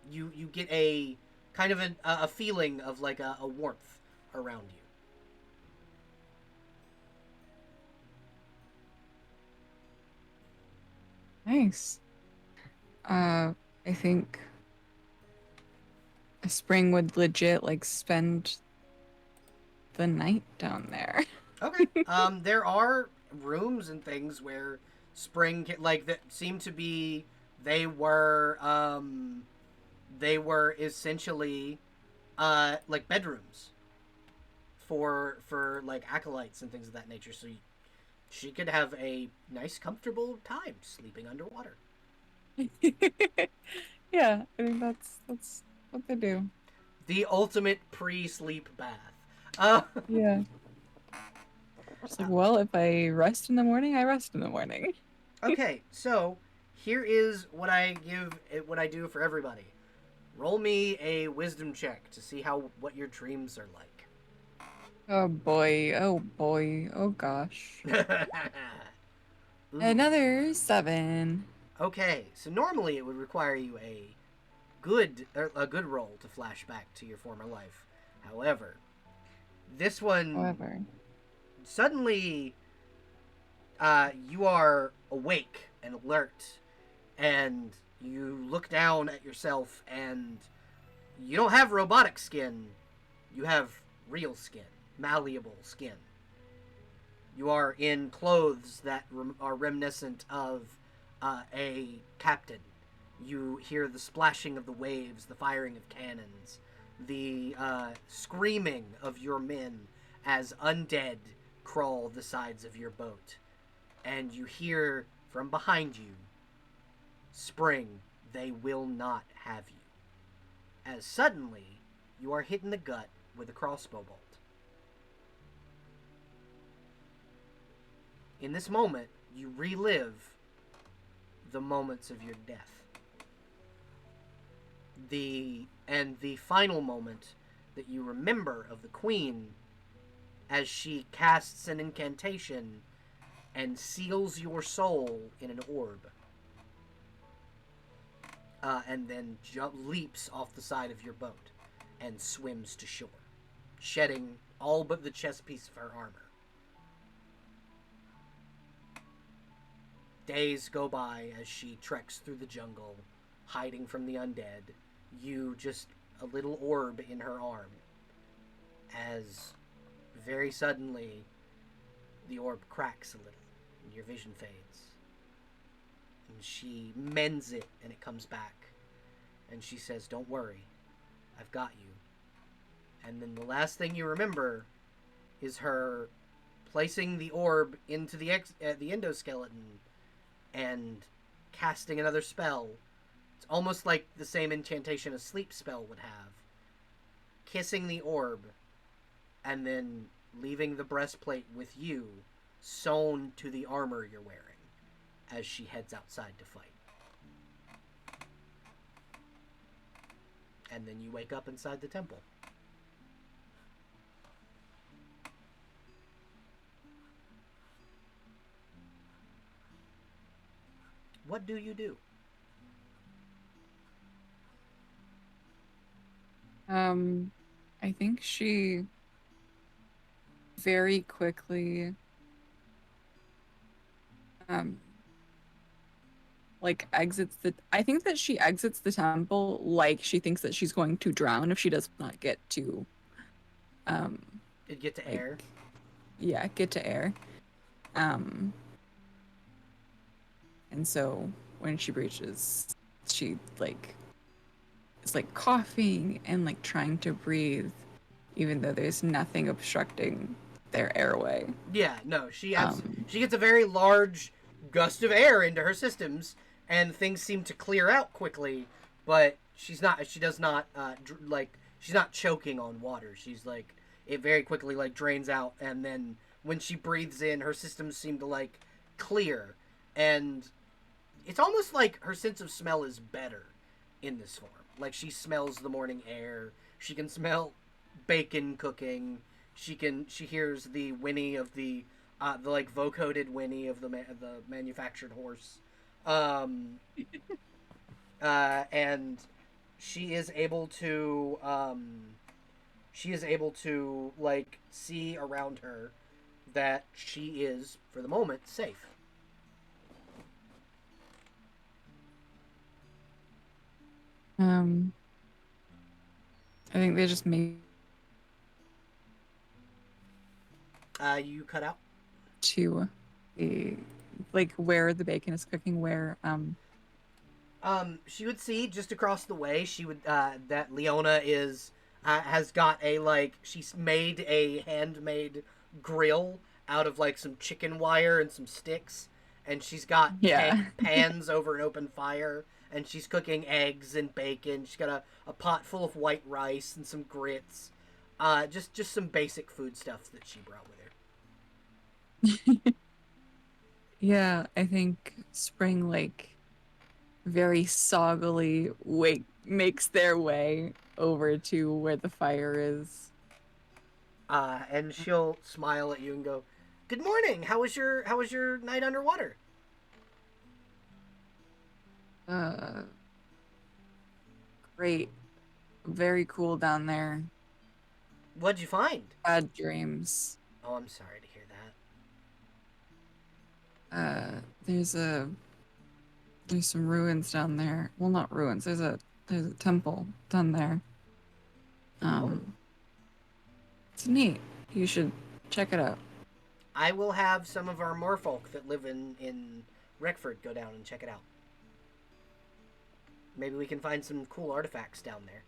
You get a kind of a feeling of like a warmth around you. Nice. I think a Spring would legit like spend the night down there. Okay. There are rooms and things where Spring like that seem to be they were essentially like bedrooms for like acolytes and things of that nature. So she could have a nice, comfortable time sleeping underwater. Yeah, I mean that's what they do. The ultimate pre-sleep bath. Uh, Yeah. It's like, well, if I rest in the morning, I rest in the morning. okay, so here is what I do for everybody. Roll me a wisdom check to see what your dreams are like. Oh boy, oh boy, oh gosh. Ooh. Another 7. Okay, so normally it would require you a good roll to flash back to your former life. However, this one However, suddenly you are awake and alert, and you look down at yourself, and you don't have robotic skin. You have real skin, malleable skin. You are in clothes that are reminiscent of a captain. You hear the splashing of the waves, the firing of cannons, the screaming of your men as undead crawl the sides of your boat. And you hear from behind you, Spring, they will not have you. As suddenly, you are hit in the gut with a crossbow bolt. In this moment, you relive the moments of your death. The final moment that you remember of the queen as she casts an incantation and seals your soul in an orb, and then leaps off the side of your boat and swims to shore, shedding all but the chest piece of her armor. Days go by as she treks through the jungle, hiding from the undead. You just a little orb in her arm. As very suddenly, the orb cracks a little, and your vision fades. And she mends it, and it comes back. And she says, "Don't worry, I've got you." And then the last thing you remember is her placing the orb into the endoskeleton and casting another spell. It's almost like the same incantation a sleep spell would have. Kissing the orb, and then leaving the breastplate with you sewn to the armor you're wearing as she heads outside to fight. And then you wake up inside the temple. What do you do? I think she very quickly um like exits the I think that she exits the temple like she thinks that she's going to drown if she does not get to um Did get to like air? yeah, get to air. Um and so when she breaches, she like is like coughing and like trying to breathe even though there's nothing obstructing their airway. Yeah, no, Um she gets a very large gust of air into her systems, and things seem to clear out quickly. But she does not she's not choking on water. She's like it very quickly like drains out, and then when she breathes in, her systems seem to like clear, and it's almost like her sense of smell is better in this form. Like she smells the morning air. She can smell bacon cooking. She hears the whinny of the like vocoded whinny of the manufactured horse, um, and she is able to like see around her that she is for the moment safe. um I think they just made You cut out. to the like where the bacon is cooking where She would see just across the way. She would that Leona is has got a like she's made a handmade grill out of like some chicken wire and some sticks, and she's got yeah. pans over an open fire, and she's cooking eggs and bacon. She's got a pot full of white rice and some grits, just some basic food stuff that she brought with her. Yeah, I think Spring like very soggily wake makes their way over to where the fire is. And she'll smile at you and go, "Good morning. How was your night underwater?" great. Very cool down there. What'd you find? Bad dreams. Oh, I'm sorry to hear that. There's some ruins down there. Well, not ruins. There's a temple down there. Oh. It's neat. You should check it out. I will have some of our merfolk that live in Reckford go down and check it out. Maybe we can find some cool artifacts down there.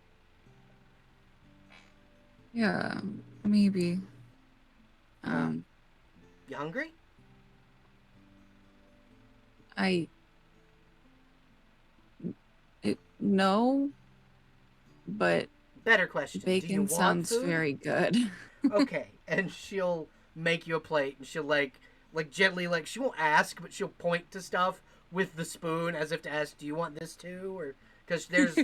Yeah, maybe. You hungry? No, but Better question. Do you bacon want sounds food? very good. Okay, and she'll make you a plate, and she'll like gently she won't ask, but she'll point to stuff with the spoon as if to ask, "Do you want this too?" Or because there's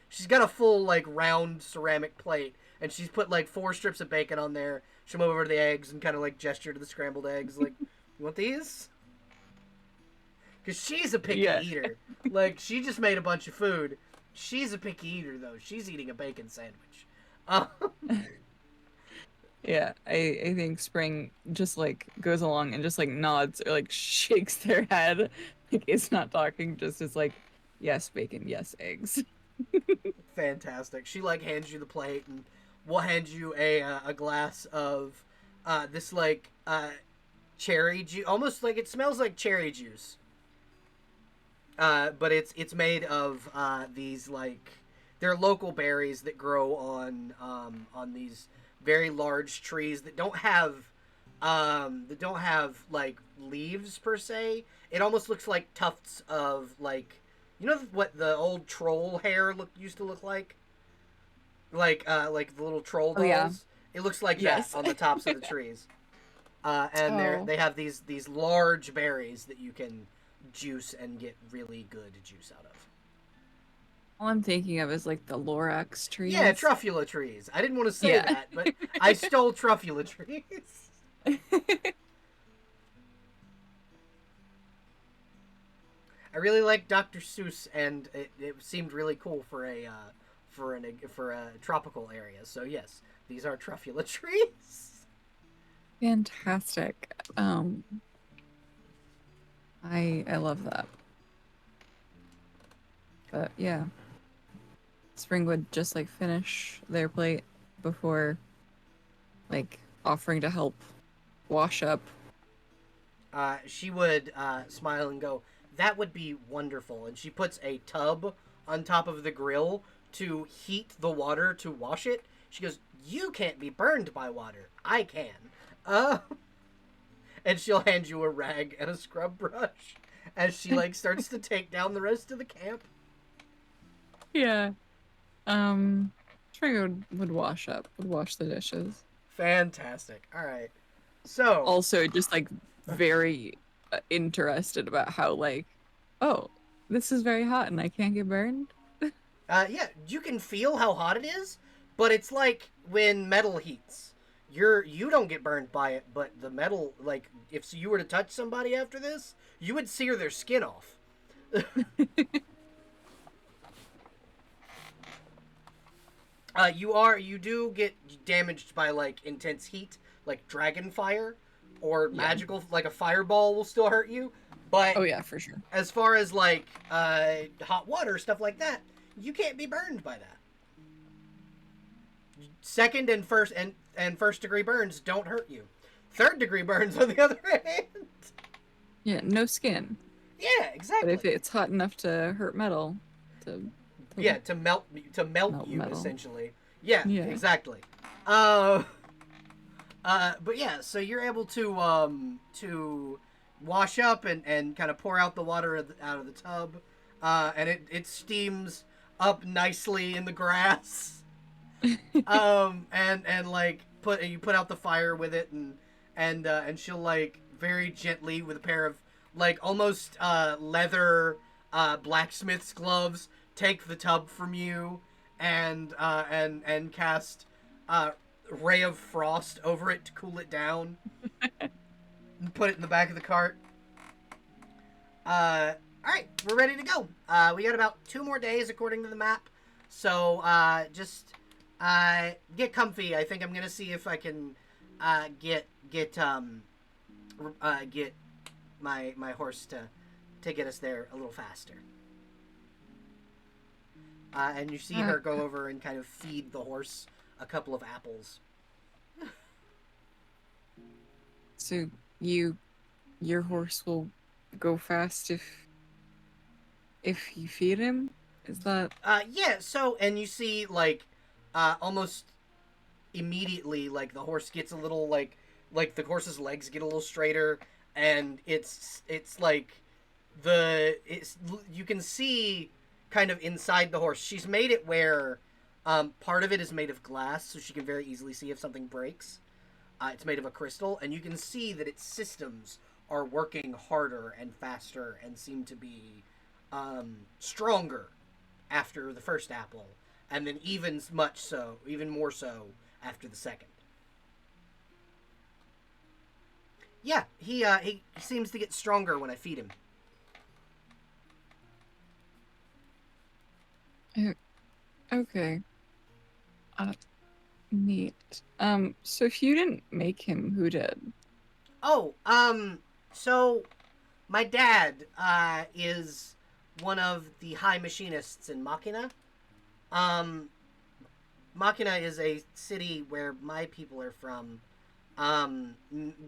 she's got a full round ceramic plate, and she's put 4 strips of bacon on there. She'll move over to the eggs and kind of gesture to the scrambled eggs, like, "You want these?" Because she's a picky eater. She just made a bunch of food. She's a picky eater, though. She's eating a bacon sandwich. Yeah, I think Spring just goes along and just nods or shakes their head. It's not talking, just is yes, bacon, yes, eggs. Fantastic. She hands you the plate, and we'll hand you a glass of this cherry juice. Almost it smells like cherry juice. But it's made of these they're local berries that grow on these very large trees that don't have leaves per se. It almost looks like tufts of what the old troll hair used to look like the little troll dolls. Oh, yeah. It looks like Yes. that on the tops of the trees. And they have these large berries that you can juice and get really good juice out of. All I'm thinking of is the Lorax trees. Yeah, truffula trees. I didn't want to say that, but I stole truffula trees. I really like Dr. Seuss, and it seemed really cool for a tropical area. So yes, these are truffula trees. Fantastic. I love that. But yeah. Spring would just finish their plate before offering to help wash up. She would smile and go, "That would be wonderful." And she puts a tub on top of the grill to heat the water to wash it. She goes, "You can't be burned by water. I can." And she'll hand you a rag and a scrub brush as she starts to take down the rest of the camp. Yeah. Spring would wash up, would wash the dishes. Fantastic. All right. So also just very interested about how oh, this is very hot and I can't get burned. yeah, you can feel how hot it is, but it's like when metal heats. You don't get burned by it, but the metal, if you were to touch somebody after this, you would sear their skin off. You do get damaged by intense heat, like dragon fire, or magical, a fireball will still hurt you. But oh yeah, for sure. As far as hot water, stuff like that, you can't be burned by that. Second and first degree burns don't hurt you. Third degree burns, on the other hand. Yeah, no skin. Yeah, exactly. But if it's hot enough to hurt metal, to melt you metal. Essentially. Yeah, exactly. But yeah, so you're able to wash up and kind of pour out the water out of the tub, and it steams up nicely in the grass. And you put out the fire with it, and she'll very gently with a pair of almost leather blacksmith's gloves take the tub from you and cast ray of frost over it to cool it down and put it in the back of the cart. All right, we're ready to go. We got about 2 more days according to the map, so just get comfy. I think I'm gonna see if I can get my horse to get us there a little faster. And you see Uh, her go over and kind of feed the horse a couple of apples. so your horse will go fast if you feed him? Is that Yeah. So, and you see like, almost immediately, like the horse gets a little like the horse's legs get a little straighter, and it's like it's you can see kind of inside the horse. She's made it where part of it is made of glass, so she can very easily see if something breaks. It's made of a crystal, and you can see that its systems are working harder and faster and seem to be stronger after the first apple, and then even more so after the second. Yeah, he seems to get stronger when I feed him. uh, okay? Uh, Neat. So if you didn't make him, who did? Oh, so my dad is one of the high machinists in Machina. Um, Machina is a city where my people are from.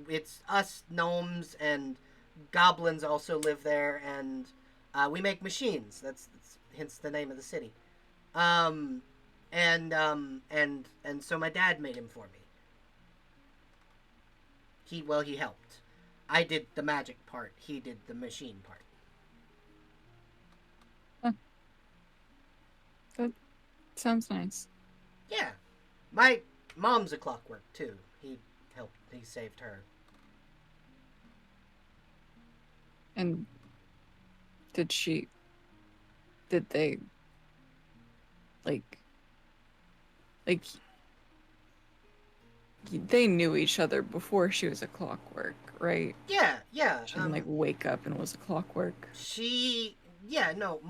It's us gnomes and goblins also live there, and we make machines. That's hence the name of the city. Um, and so my dad made him for me. He helped. I did the magic part. He did the machine part. Huh, that sounds nice. Yeah, my mom's a clockwork too. He helped. He saved her. And did she? Did they like like they knew each other before she was a clockwork, right? Yeah, yeah. She didn't like wake up and was a clockwork. She. Yeah, no.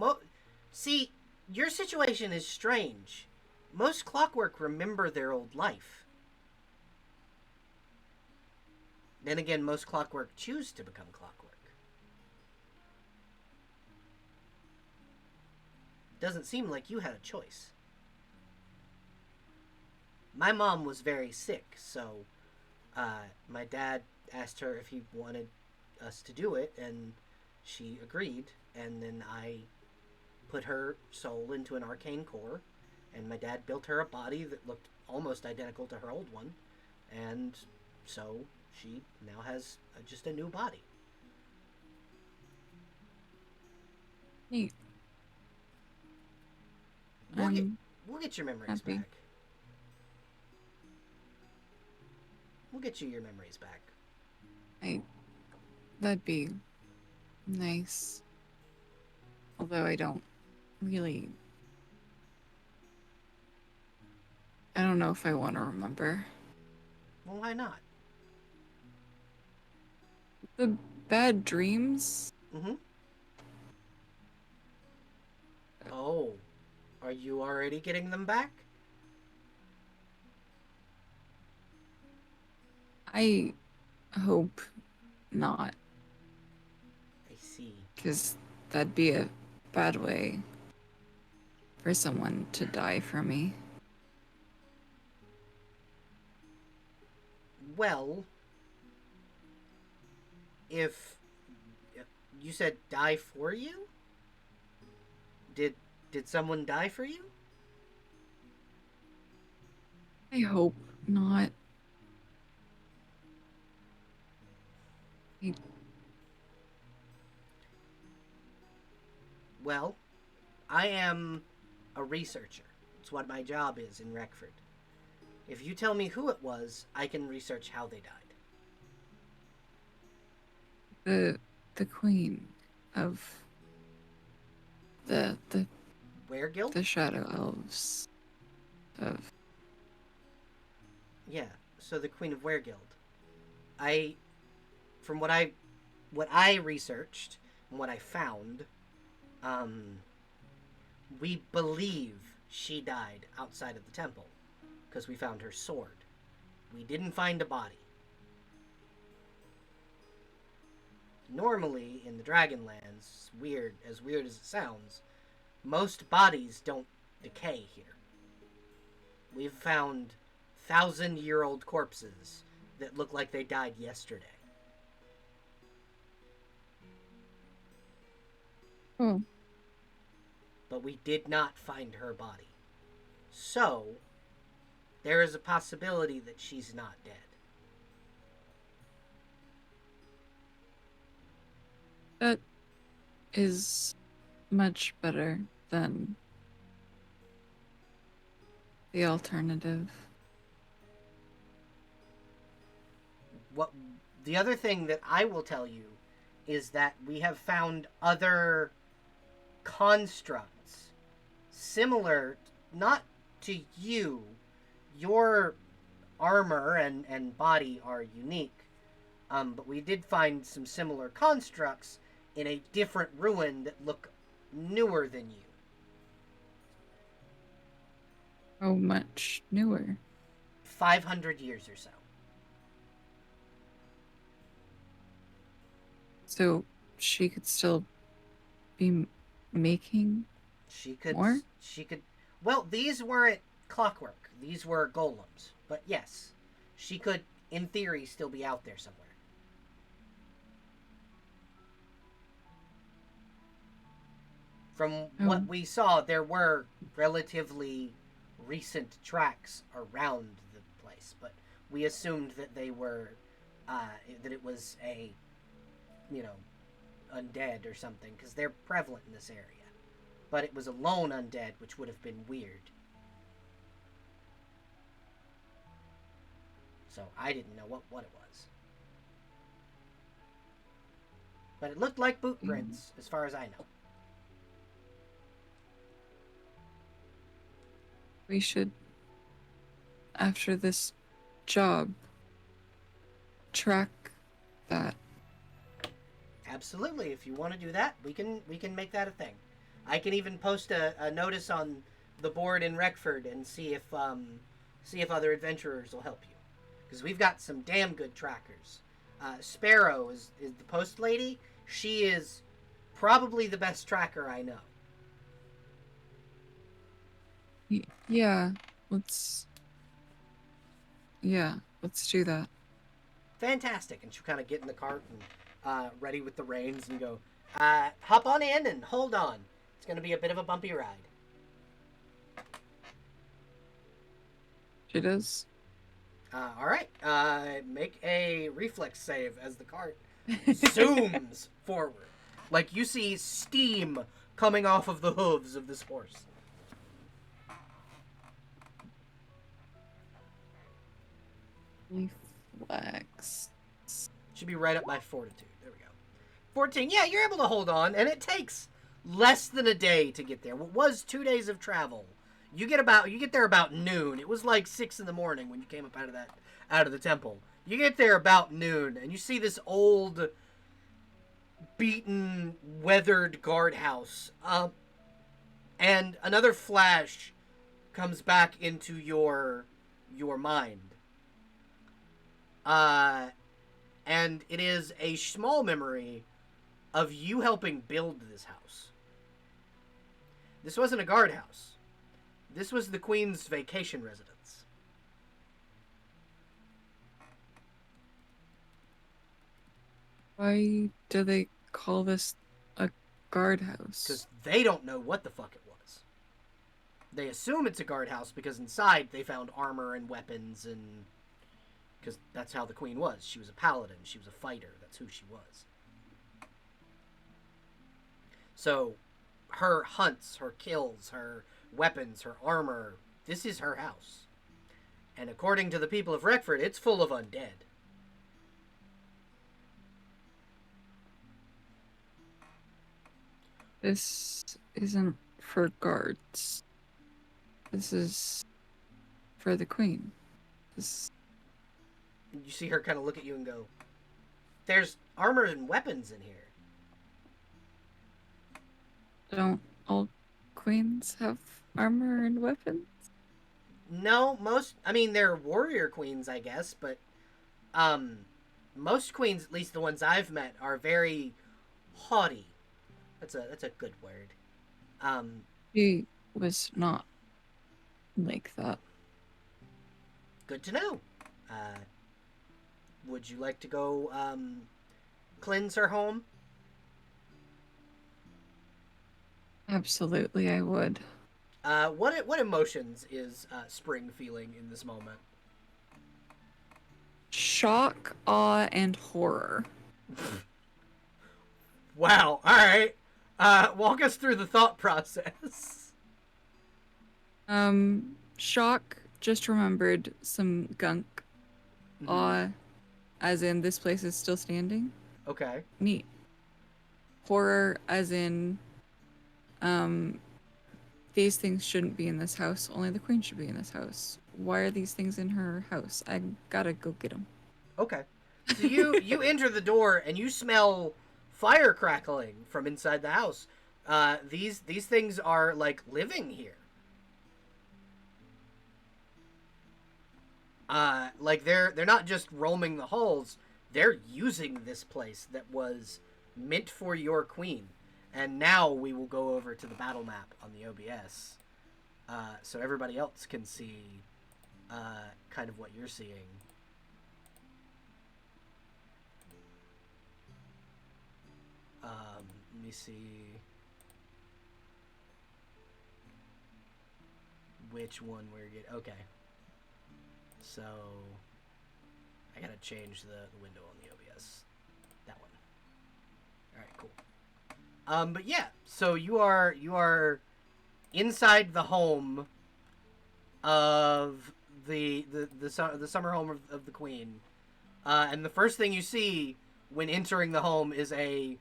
See, your situation is strange. Most clockwork remember their old life. Then again, most clockwork choose to become clockwork. Doesn't seem like you had a choice. My mom was very sick, so my dad asked her if he wanted us to do it, and she agreed. And then I put her soul into an arcane core, and my dad built her a body that looked almost identical to her old one, and so she now has just a new body. Neat. We'll get I'm we'll get your memories happy. back. We'll get you your memories back. I That'd be nice. Although I don't really I don't know if I want to remember. Well, why not? The bad dreams? Mm-hmm. Oh, are you already getting them back? I hope not, I see. because that'd be a bad way for someone to die for me. Well, if you said die for you, did did someone die for you? I hope not. I, Well, I am a researcher. It's what my job is in Reckford. If you tell me who it was, I can research how they died. the queen of the the Where guild? the shadow elves of Yeah. So the Queen of Guild. I, from what I researched, what I found, um, we believe she died outside of the temple because we found her sword. We didn't find a body. Normally, in the Dragonlands, as weird as it sounds, most bodies don't decay here. We've found 1,000-year-old corpses that look like they died yesterday. Oh. But we did not find her body. So, there is a possibility that she's not dead. That is much better than the alternative. What the other thing that I will tell you is that we have found other constructs similar, not to you. Your armor and body are unique, but we did find some similar constructs in a different ruin that look newer than you. How much newer? 500 years or so. So she could still be making She could. more? She could. Well, these weren't clockwork. These were golems. But yes, she could, in theory, still be out there somewhere. From what we saw, there were relatively recent tracks around the place, but we assumed that they were, that it was a, undead or something, because they're prevalent in this area. But it was a lone undead, which would have been weird. So I didn't know what it was. But it looked like boot prints, as far as I know. We should, after this job, track that. Absolutely. If you want to do that, we can make that a thing. I can even post a notice on the board in Reckford and see if other adventurers will help you, because we've got some damn good trackers. Sparrow is the post lady. She is probably the best tracker I know. Yeah, let's do that. Fantastic. And she'll kind of get in the cart and ready with the reins and go, hop on in and hold on. It's going to be a bit of a bumpy ride. She does. All right. Make a reflex save as the cart zooms forward. Like you see steam coming off of the hooves of this horse. Reflex. Should be right up by fortitude. There we go. 14. Yeah, you're able to hold on, and it takes less than a day to get there. What was 2 days of travel? You get there about noon. It was like 6 in the morning when you came up out of the temple. You get there about noon, and you see this old, beaten, weathered guardhouse. And another flash comes back into your mind. And it is a small memory of you helping build this house. This wasn't a guardhouse. This was the Queen's vacation residence. Why do they call this a guardhouse? Because they don't know what the fuck it was. They assume it's a guardhouse because inside they found armor and weapons, and because that's how the Queen was. She was a paladin. She was a fighter. That's who she was. So her hunts, her kills, her weapons, her armor, this is her house. And according to the people of Reckford, it's full of undead. This isn't for guards. This is for the Queen. This... You see her kind of look at you and go, there's armor and weapons in here. Don't all queens have armor and weapons? No, most. I mean, they're warrior queens, I guess, but um, most queens, at least the ones I've met, are very haughty. That's a good word. Um, She was not like that. Good to know. Uh, would you like to go cleanse her home? Absolutely, I would. What emotions is Spring feeling in this moment? Shock, awe, and horror. Wow. All right. Walk us through the thought process. Shock, just remembered some gunk. Mm-hmm. Awe, as in this place is still standing. Okay. Neat. Horror, as in, um, these things shouldn't be in this house. Only the queen should be in this house. Why are these things in her house? I gotta go get them. Okay. So you enter the door and you smell fire crackling from inside the house. These things are like living here. Like they're not just roaming the halls. They're using this place that was meant for your queen. And now we will go over to the battle map on the OBS, so everybody else can see kind of what you're seeing. Let me see which one we're getting. Okay, so I gotta change the window on the OBS. That one. All right, cool. But yeah, so you are inside the home of the summer home of the queen, and the first thing you see when entering the home is a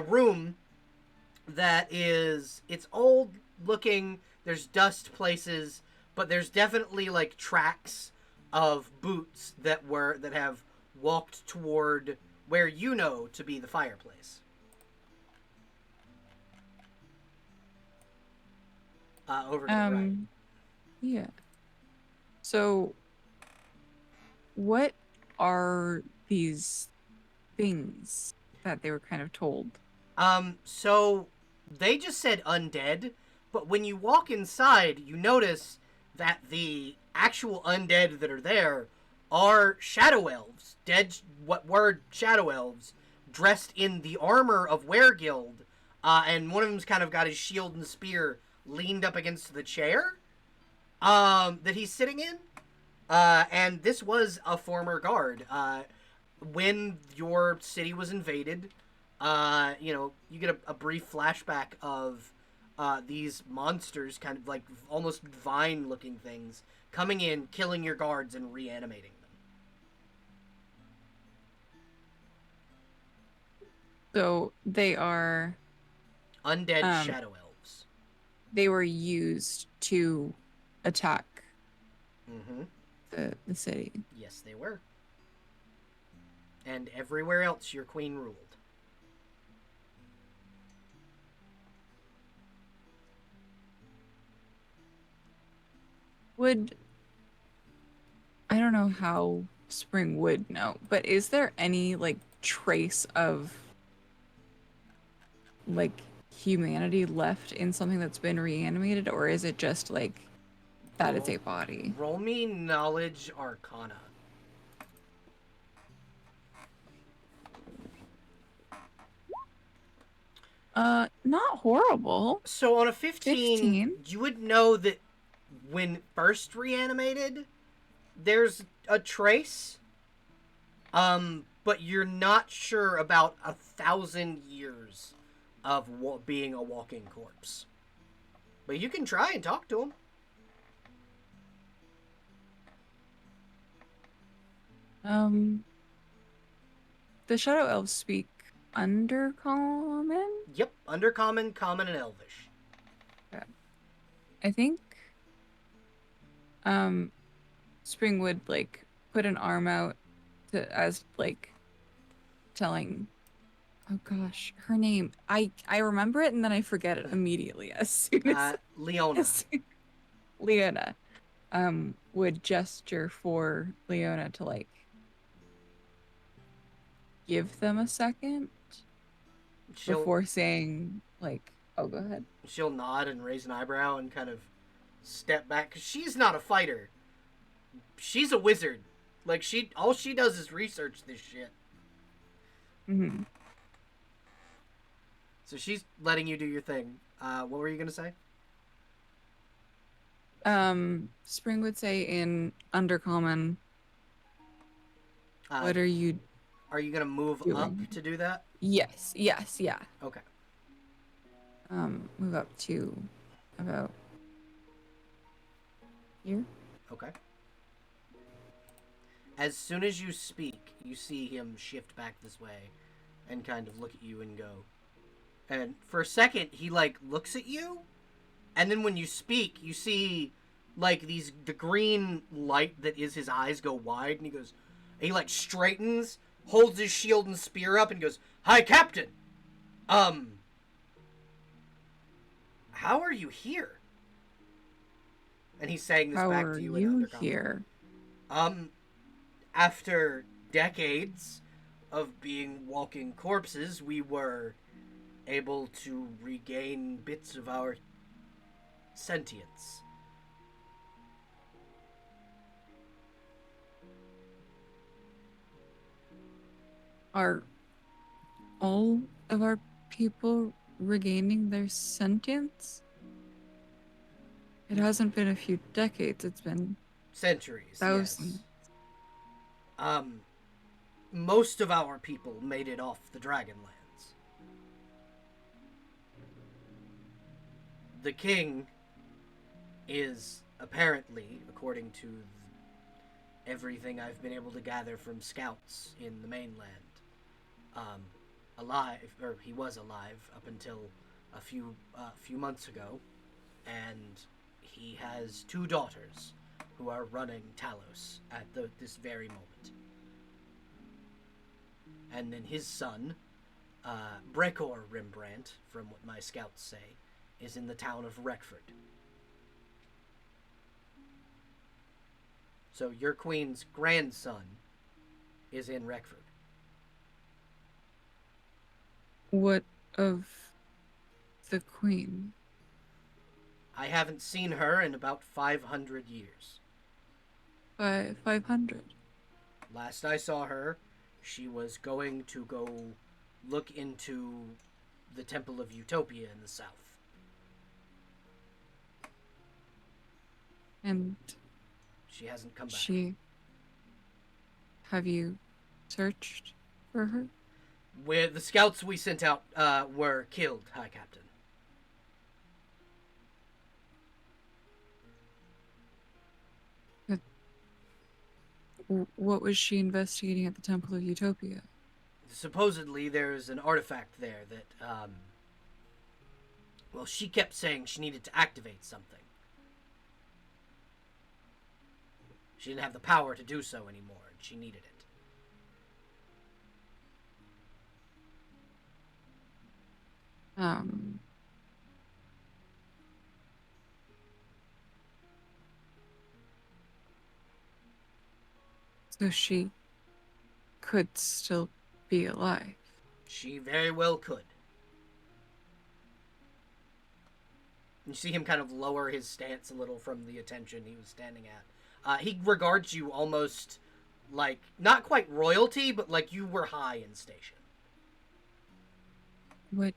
room that is it's old looking. There's dust places, but there's definitely like tracks of boots that have walked toward where you know to be the fireplace. Over to the right. Um, yeah. So, what are these things that they were kind of told? So they just said undead, but when you walk inside, you notice that the actual undead that are there are shadow elves, dead what were shadow elves, dressed in the armor of Weregild, and one of them's kind of got his shield and spear leaned up against the chair that he's sitting in. And this was a former guard. When your city was invaded, you get a brief flashback of these monsters, kind of like almost vine-looking things, coming in, killing your guards, and reanimating them. So they are Undead um shadow elves. they were used to attack Mm-hmm. the city. Yes, they were. And everywhere else, your queen ruled. Would I don't know how Spring would know, but is there any like trace of like humanity left in something that's been reanimated, or is it just like that is Roll, a body? roll me knowledge arcana. Not horrible. So on a 15, 15. you would know that when first reanimated, there's a trace, but you're not sure about 1,000 years of being a walking corpse. But you can try and talk to him. Um, the Shadow Elves speak Undercommon? Yep, Undercommon, Common, and Elvish. Yeah. I think um Spring would like put an arm out to as like telling Oh gosh, her name. I remember it and then I forget it immediately as soon as Leona. soon, Leona would gesture for Leona to like give them a second She'll before saying like, "Oh, go ahead." she'll nod and raise an eyebrow and kind of step back because she's not a fighter. She's a wizard. Like all she does is research this shit. Hmm. So she's letting you do your thing. What were you gonna say? Spring would say in Undercommon, Uh, "What are you are you gonna move up doing?" to do that? Yes, yes, yeah. Okay. Move up to about here. Okay. As soon as you speak, you see him shift back this way and kind of look at you and go. And for a second, he like looks at you, and then when you speak, you see like the green light that is his eyes go wide, and he goes. He like straightens, holds his shield and spear up, and goes, "Hi, Captain. Um, how are you here?" And he's saying this How back are to you in you Undercommon. here? Um, after decades of being walking corpses, we were able to regain bits of our sentience. Are all of our people regaining their sentience? It hasn't been a few decades, it's been Centuries, yes. thousands. Um, most of our people made it off the Dragonlands. The king is apparently, according to everything I've been able to gather from scouts in the mainland, um, alive, or he was alive up until a few months ago, and he has two daughters who are running Talos at this very moment. And then his son, Brekor Rembrandt, from what my scouts say, is in the town of Reckford. So your queen's grandson is in Reckford. What of the queen? I haven't seen her in about 500 years. 500. Last I saw her, she was going to go look into the Temple of Utopia in the south. And She hasn't come back. have you searched for her? Where the scouts we sent out were killed, High Captain. What was she investigating at the Temple of Utopia? Supposedly there's an artifact there that, well, she kept saying she needed to activate something. She didn't have the power to do so anymore, and she needed it. Um, so she could still be alive. She very well could. You see him kind of lower his stance a little from the attention he was standing at. He regards you almost like, not quite royalty, but like you were high in station. What?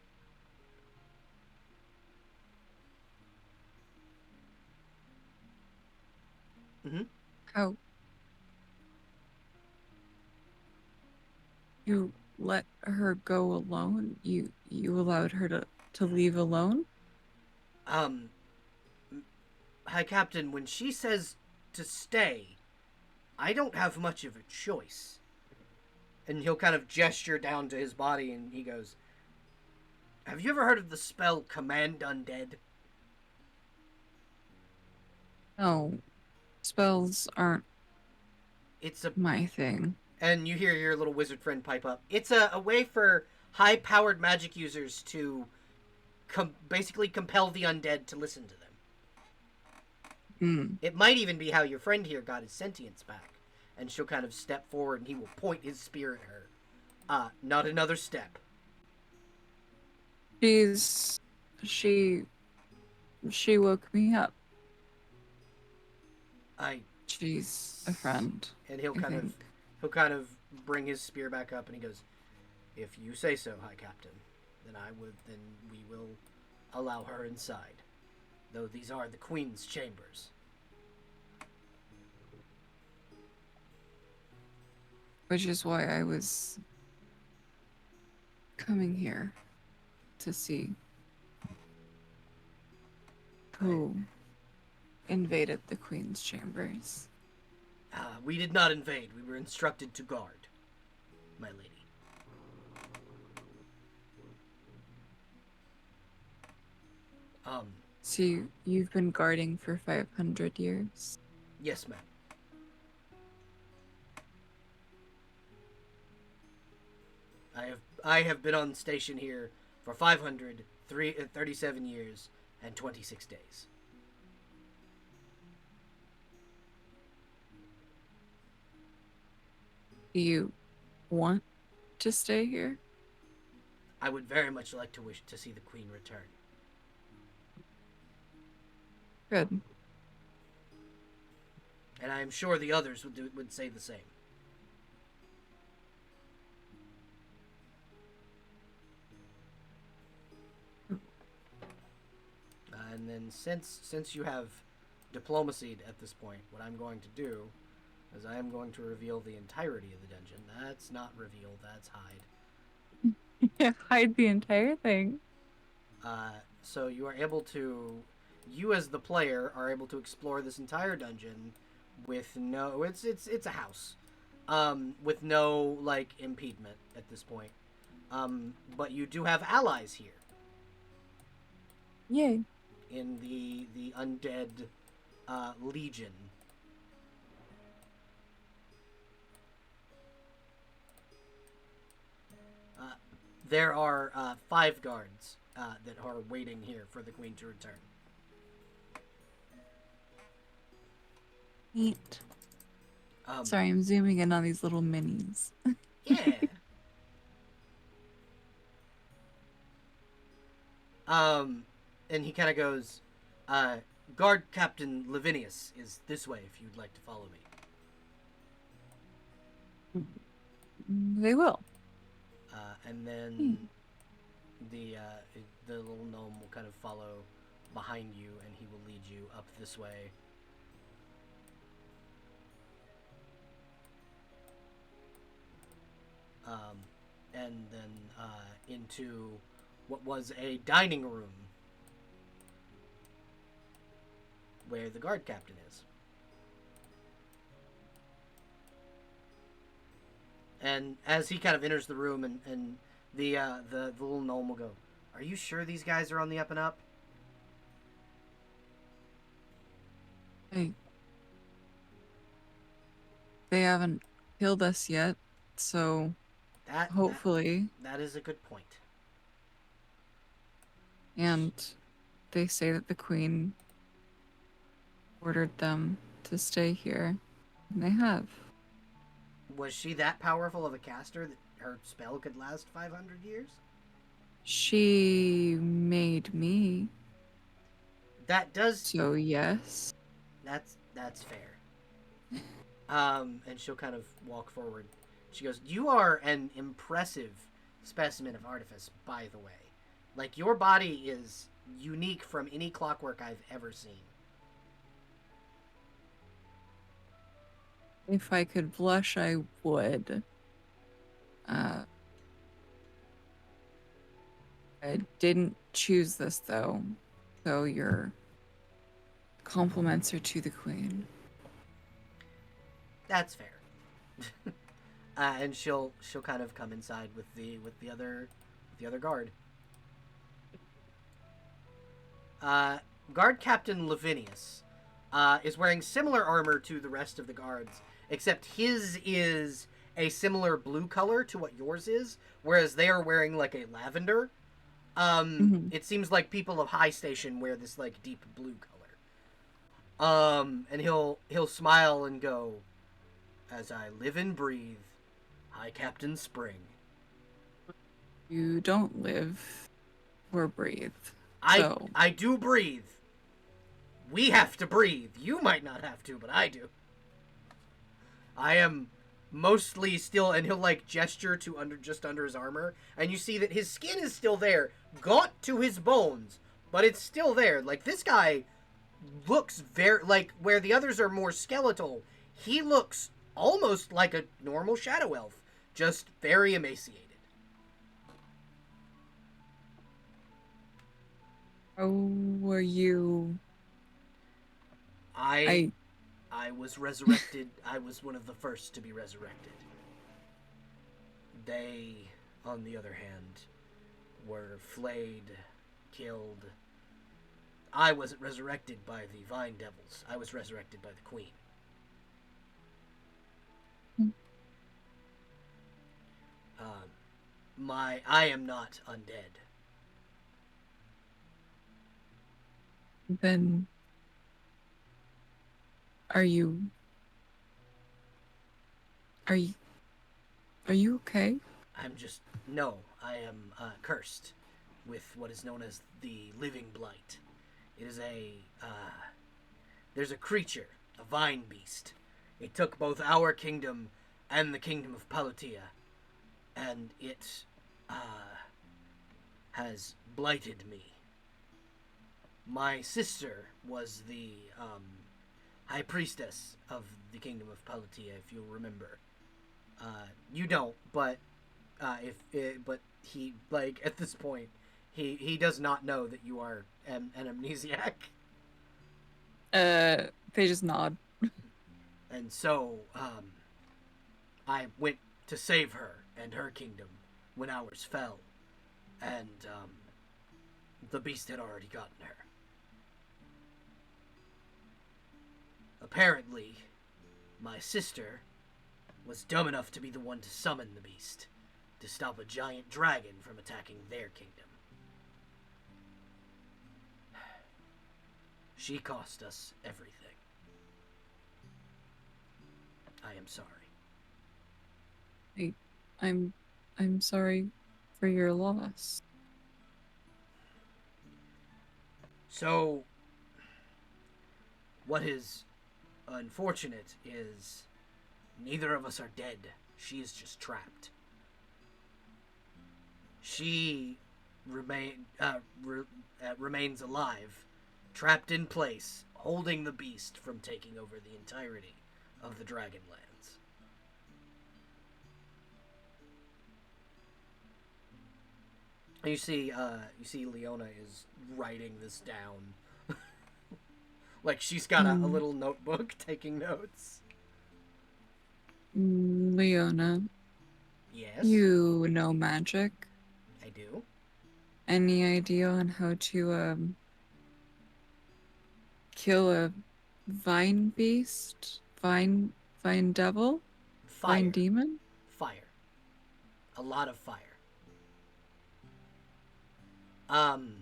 Mm-hmm. How? You let her go alone? You allowed her to leave alone? Um, High Captain, when she says to stay, I don't have much of a choice. And he'll kind of gesture down to his body and he goes, have you ever heard of the spell Command Undead? No, spells aren't It's a my thing. and you hear your little wizard friend pipe up. It's a way for high-powered magic users to basically compel the undead to listen to them. Mm. It might even be how your friend here got his sentience back. And she'll kind of step forward and he will point his spear at her. Not another step. She woke me up. She's a friend. And he'll I kind of bring his spear back up and he goes, "If you say so, High Captain, then we will allow her inside. Though these are the Queen's chambers." Which is why I was coming here to see who invaded the Queen's chambers. We did not invade. We were instructed to guard, my lady. So you've been guarding for 500 years? Yes, ma'am. I have been on station here for 537 years and 26 days. Do you want to stay here? I would very much like to wish to see the Queen return. Good. And I am sure the others would say the same. And then since you have diplomacied at this point, what I'm going to do is I am going to reveal the entirety of the dungeon. That's not reveal, that's hide. Yeah, hide the entire thing. So you are able to, you as the player are able to explore this entire dungeon with no, it's a house, with no like impediment at this point. But you do have allies here. Yay. In the undead legion. There are 5 guards that are waiting here for the Queen to return. Neat. Sorry, I'm zooming in on these little minis. Yeah. And he kind of goes, Guard Captain Lavinius is this way if you'd like to follow me. They will. And then the little gnome will kind of follow behind you, and he will lead you up this way. And then into what was a dining room where the guard captain is. And as he kind of enters the room, and the little gnome will go, "Are you sure these guys are on the up and up?" They haven't killed us yet, so hopefully. That is a good point. And they say that the Queen ordered them to stay here, and they have. Was she that powerful of a caster that her spell could last 500 years? She made me. That does. So yes. That's fair. And she'll kind of walk forward. She goes, "You are an impressive specimen of artifice, by the way. Like, your body is unique from any clockwork I've ever seen." If I could blush, I would. I didn't choose this, though. So your compliments are to the Queen. That's fair. And she'll kind of come inside with the other guard. Guard Captain Lavinius is wearing similar armor to the rest of the guards, except his is a similar blue color to what yours is, whereas they are wearing like a lavender. Hmm. It seems like people of high station wear this like deep blue color. And he'll smile and go, "As I live and breathe, High Captain Spring. You don't live or breathe. I So, I do breathe. We have to breathe. You might not have to, but I do. I am mostly still," and he'll like gesture to just under his armor, and you see that his skin is still there, gaunt to his bones, but it's still there. Like this guy looks very like where the others are more skeletal. He looks almost like a normal shadow elf, just very emaciated. how were you? I I I was resurrected. I was one of the first to be resurrected. They, on the other hand, were flayed, killed. I wasn't resurrected by the Vine Devils. I was resurrected by the Queen. I am not undead. then are you are you are you okay? I'm just no. I am cursed with what is known as the Living Blight. It is there's a creature, a vine beast. It took both our kingdom and the kingdom of Palutia, and it has blighted me. My sister was the high priestess of the kingdom of Palutia, if you'll remember. You don't, but but he like at this point he does not know that you are an amnesiac, They just nod. and so I went to save her and her kingdom when ours fell, and the beast had already gotten her. Apparently, my sister was dumb enough to be the one to summon the beast to stop a giant dragon from attacking their kingdom. She cost us everything. I am sorry. I, I'm I'm sorry for your loss. So, what is unfortunate is neither of us are dead. She is just trapped. She remains alive, trapped in place, holding the beast from taking over the entirety of the Dragonlands. You see, Leona is writing this down. Like she's got a Mm, little notebook taking notes. Leona, Yes, you know magic. I do. Any idea on how to kill a vine beast? Vine devil? Vine Fire. demon? Fire. A lot of fire. Um,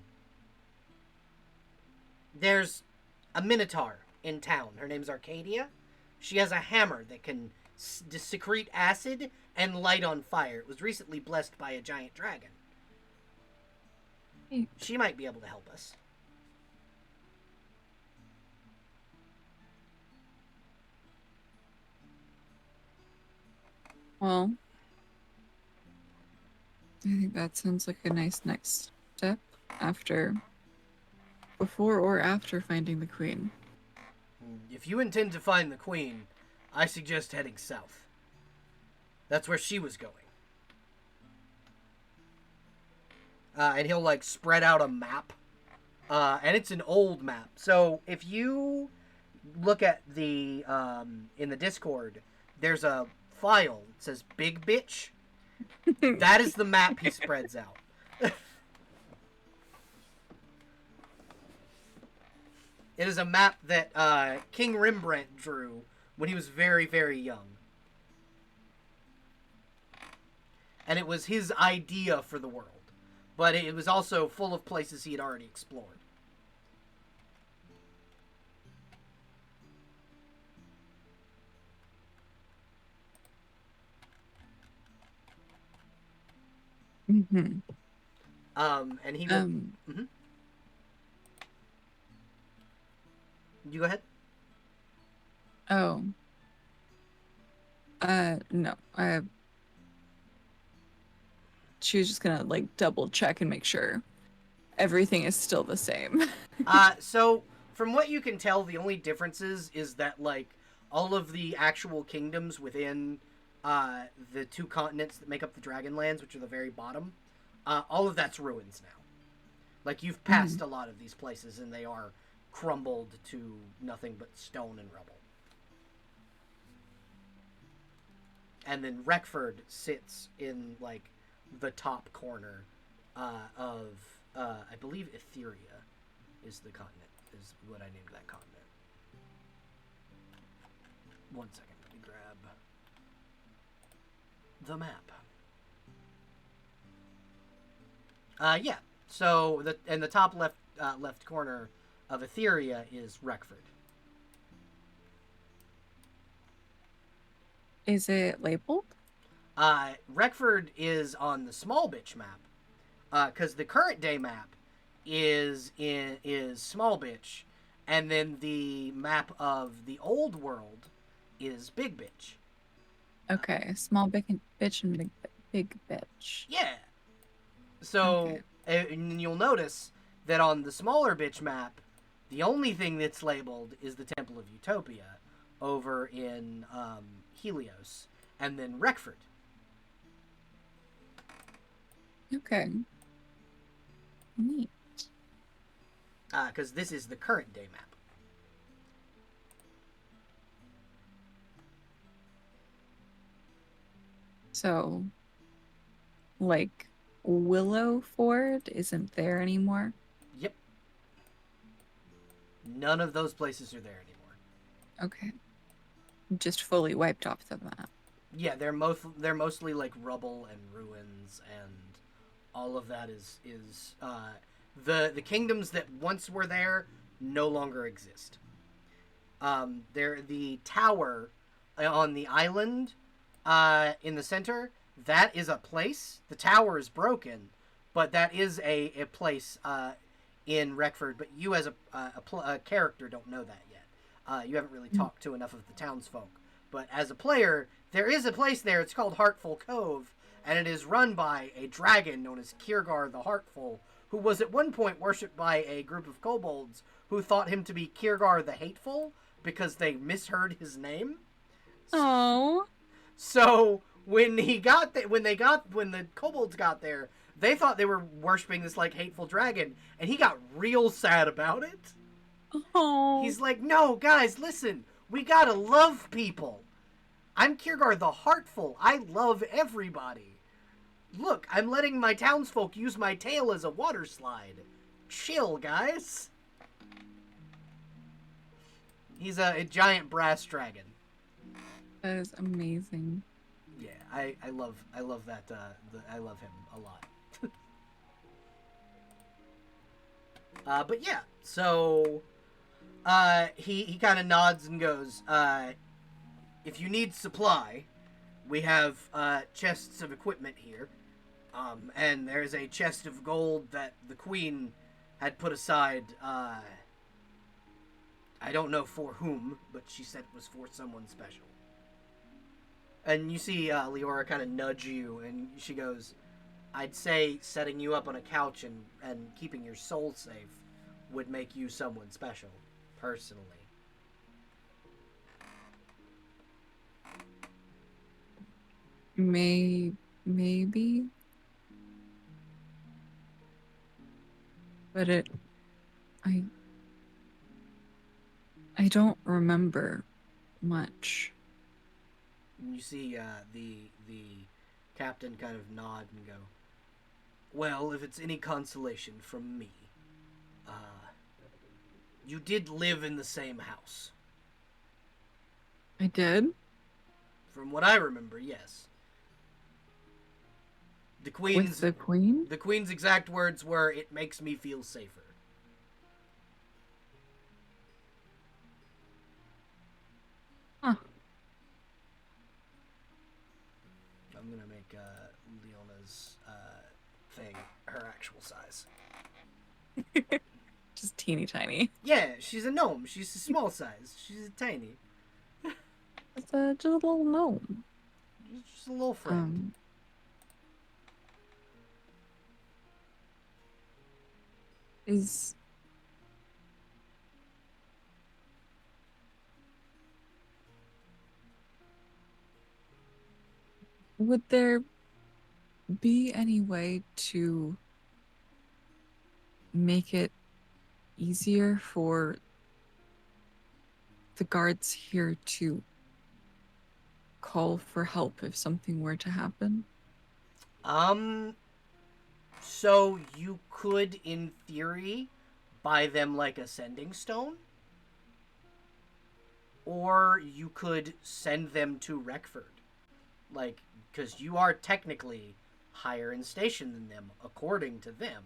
there's a minotaur in town. Her name's Arcadia. She has a hammer that can secrete acid and light on fire. It was recently blessed by a giant dragon. Hey, She might be able to help us. well, I think that sounds like a nice next step after, before or after finding the queen. If you intend to find the queen, I suggest heading south. That's where she was going. And he'll like spread out a map. And it's an old map. So if you look at the in the Discord, there's a file that says "Big Bitch." That is the map he spreads out. It is a map that King Rembrandt drew when he was very, very young. and it was his idea for the world, but it was also full of places he had already explored. Mm-hmm. And he will. Um. Mm-hmm. You go ahead. Oh. No. She was just gonna like double check and make sure everything is still the same. So from what you can tell, the only differences is that like all of the actual kingdoms within the two continents that make up the Dragonlands, which are the very bottom, all of that's ruins now. Like you've passed Mhm. a lot of these places, and they are crumbled to nothing but stone and rubble. And then Reckford sits in like the top corner of I believe Etheria is the continent, is what I named that continent. One second, let me grab the map. Yeah. So the top left corner of Etheria is Reckford. Is it labeled? Reckford is on the small bitch map, because the current day map is small bitch, and then the map of the old world is big bitch. Okay. Small bitch and big bitch. Yeah. So Okay. and you'll notice that on the smaller bitch map, the only thing that's labeled is the Temple of Utopia over in Helios, and then Reckford. Okay. Neat. Because this is the current day map. So, like, Willow Ford isn't there anymore. Yep. None of those places are there anymore. Okay. Just fully wiped off the map. Yeah, they're mostly like rubble and ruins, and all of that is the kingdoms that once were there no longer exist. There the tower on the island in the center, that is a place. The tower is broken, but that is a place in Reckford. But you as a character don't know that yet. You haven't really Mm. talked to enough of the townsfolk. But as a player, there is a place there. It's called Heartful Cove, and it is run by a dragon known as Kiergar the Heartful, who was at one point worshipped by a group of kobolds who thought him to be Kiergar the Hateful because they misheard his name. Oh. So when the kobolds got there, they thought they were worshiping this like hateful dragon, and he got real sad about it. Oh. He's like, "No, guys, listen. We gotta love people. I'm Kiergar the Heartful. I love everybody. Look, I'm letting my townsfolk use my tail as a water slide. Chill, guys." He's a giant brass dragon. That is amazing. Yeah, I love that. I love him a lot. But yeah, so he kind of nods and goes, "If you need supply, we have chests of equipment here, and there's a chest of gold that the queen had put aside. I don't know for whom, but she said it was for someone special." And you see Leora kind of nudge you, and she goes, "I'd say setting you up on a couch and keeping your soul safe would make you someone special, personally." Maybe, but I I don't remember much. And you see the captain kind of nod and go, "Well, if it's any consolation from me, you did live in the same house. I did? From what I remember, yes. The With queen's the queen? the queen's exact words were, "It makes me feel safer." Huh. I'm gonna make Leona's thing her actual size. Just teeny tiny. Yeah, she's a gnome. She's a small size. She's a tiny. It's just a little gnome. Just a little friend. Is would there be any way to make it easier for the guards here to call for help if something were to happen? So you could, in theory, buy them like a sending stone, or you could send them to Reckford, like, because you are technically higher in station than them, according to them.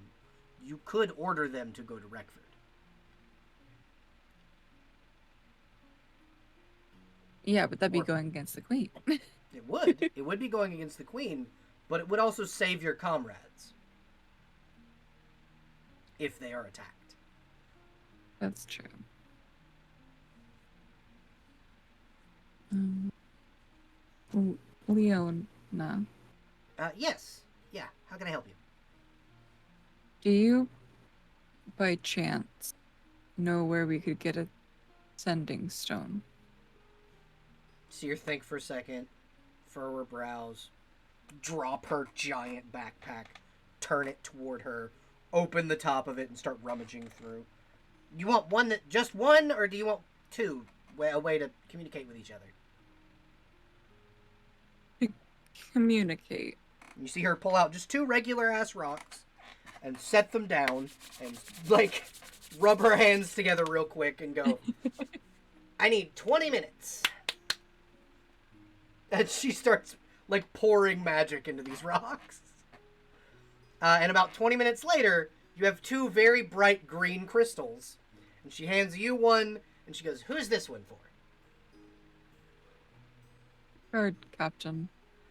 You could order them to go to Reckford. Yeah, but that'd be Or going against the queen. it would. It would be going against the queen, but it would also save your comrades if they are attacked. That's true. Leona, Yes. Yeah. How can I help you? do you, by chance, know where we could get a sending stone? See her think for a second, furrow her brows, drop her giant backpack, turn it toward her, open the top of it, and start rummaging through. You want just one, or do you want two? A way to communicate with each other. To communicate. You see her pull out just two regular ass rocks and set them down and, like, rub her hands together real quick and go, "I need 20 minutes." And she starts, like, pouring magic into these rocks. And about 20 minutes later, you have two very bright green crystals. And she hands you one, and she goes, "Who's this one for?" Guard captain.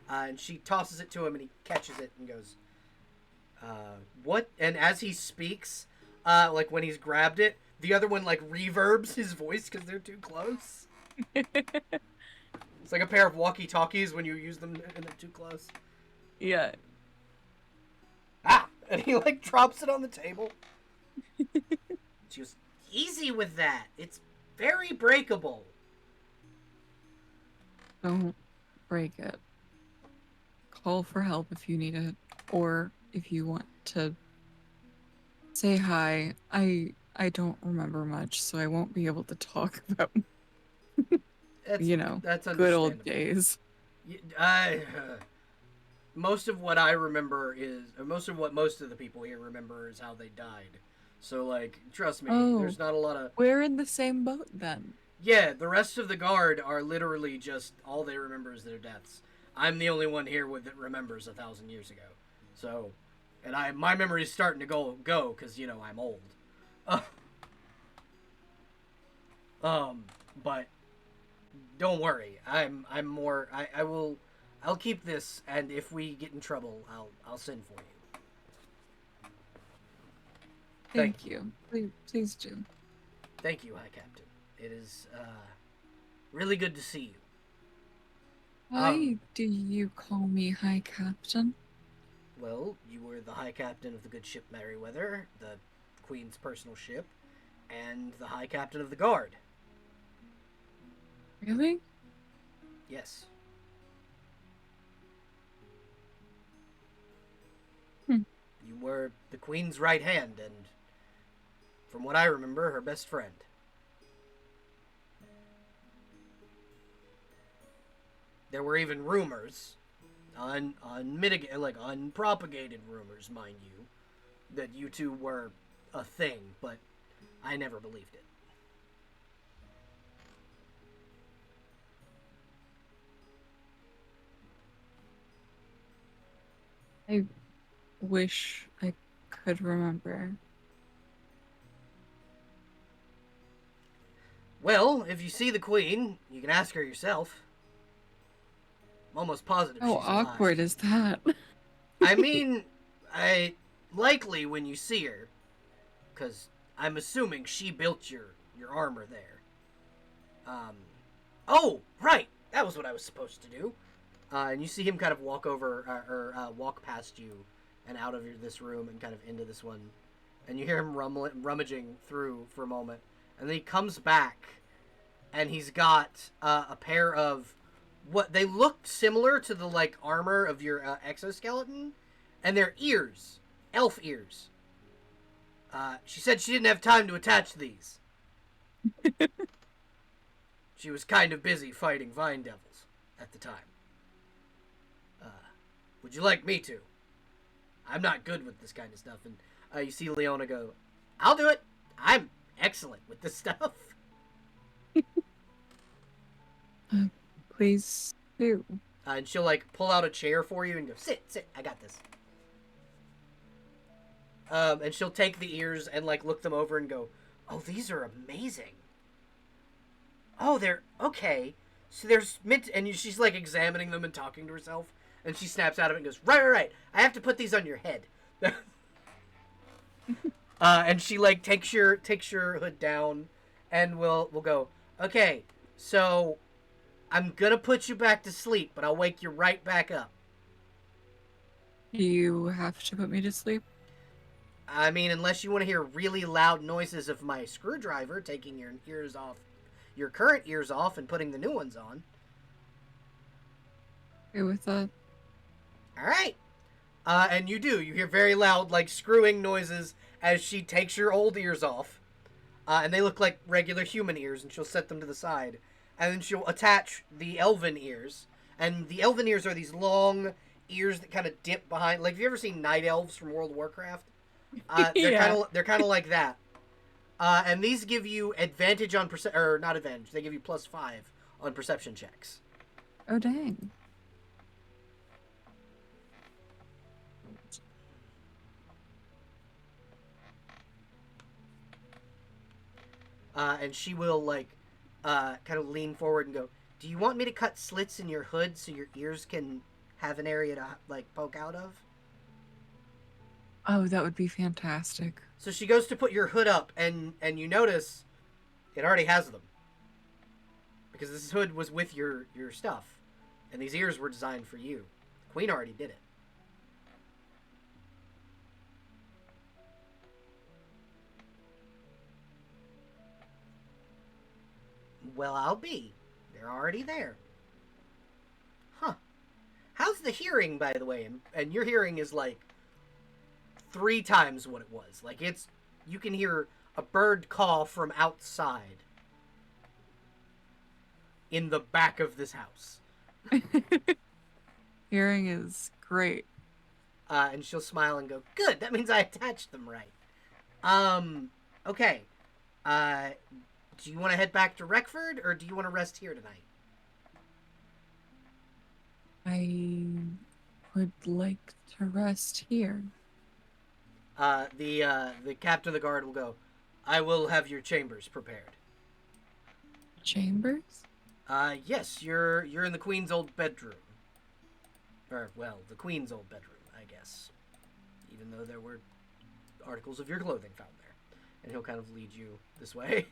And she tosses it to him, and he catches it and goes, "What?" And as he speaks, like, when he's grabbed it, the other one, like, reverbs his voice because they're too close. It's like a pair of walkie-talkies when you use them and they're too close. Yeah. Ah! And he, like, drops it on the table. She goes, "Easy with that. It's very breakable." Don't break it. Call for help if you need it, or if you want to say hi. I don't remember much, so I won't be able to talk about That's good old understandable. days. Most of what I remember most of what most of the people here remember is how they died. So, like, trust me, Oh, there's not a lot of... we're in the same boat then. Yeah, the rest of the guard are literally just, all they remember is their deaths. I'm the only one here that remembers 1,000 years ago. So, and my memory's starting to go, because, I'm old. But don't worry. I'll keep this, and if we get in trouble, I'll send for you. Thank you. Please do. Thank you, High Captain. It is really good to see you. Why do you call me High Captain? Well, you were the High Captain of the good ship Merryweather, the Queen's personal ship, and the High Captain of the Guard. Really? Yes. You were the Queen's right hand, and from what I remember, her best friend. There were even rumors, unpropagated rumors, mind you, that you two were a thing, but I never believed it. I wish I could remember. Well, if you see the queen, you can ask her yourself. I'm almost positive How she's alive. awkward is that? I mean, I likely when you see her, because I'm assuming she built your armor there. Um, oh, right, that was what I was supposed to do. And you see him kind of walk over walk past you and out of this room and kind of into this one, and you hear him rummaging through for a moment, and then he comes back, and he's got a pair of what they look similar to the like armor of your exoskeleton, and they're ears, elf ears. She said she didn't have time to attach these. She was kind of busy fighting vine devils at the time. Would you like me to? I'm not good with this kind of stuff. And you see Leona go, I'll do it. I'm excellent with this stuff. Please do. And she'll like pull out a chair for you and go, sit, I got this. And she'll take the ears and like look them over and go, oh, these are amazing. Oh, they're okay. So there's mint, and she's like examining them and talking to herself. And she snaps out of it and goes, right. I have to put these on your head. And she like takes your hood down, and we'll go. Okay, so I'm gonna put you back to sleep, but I'll wake you right back up. You have to put me to sleep? I mean, unless you want to hear really loud noises of my screwdriver taking your ears off, your current ears off, and putting the new ones on. Okay with that? All right. And you do. You hear very loud, like, screwing noises as she takes your old ears off. And they look like regular human ears, and she'll set them to the side. And then she'll attach the elven ears. And the elven ears are these long ears that kind of dip behind. Like, have you ever seen night elves from World of Warcraft? They're kind of like that. And these give you advantage on or not advantage. They give you +5 on perception checks. Oh, dang. And she will like kind of lean forward and go, do you want me to cut slits in your hood so your ears can have an area to like poke out of? Oh, that would be fantastic. So she goes to put your hood up, and you notice it already has them, because this hood was with your stuff, and these ears were designed for you. The queen already did it. Well, I'll be. They're already there. Huh. How's the hearing, by the way? And your hearing is like 3 times what it was. Like, it's, you can hear a bird call from outside in the back of this house. Hearing is great. And she'll smile and go, good, that means I attached them right. Okay. Do you want to head back to Reckford, or do you want to rest here tonight? I would like to rest here. The captain of the guard will go, I will have your chambers prepared. Chambers? Yes, you're in the queen's old bedroom. Or, well, the queen's old bedroom, I guess. Even though there were articles of your clothing found there. And he'll kind of lead you this way.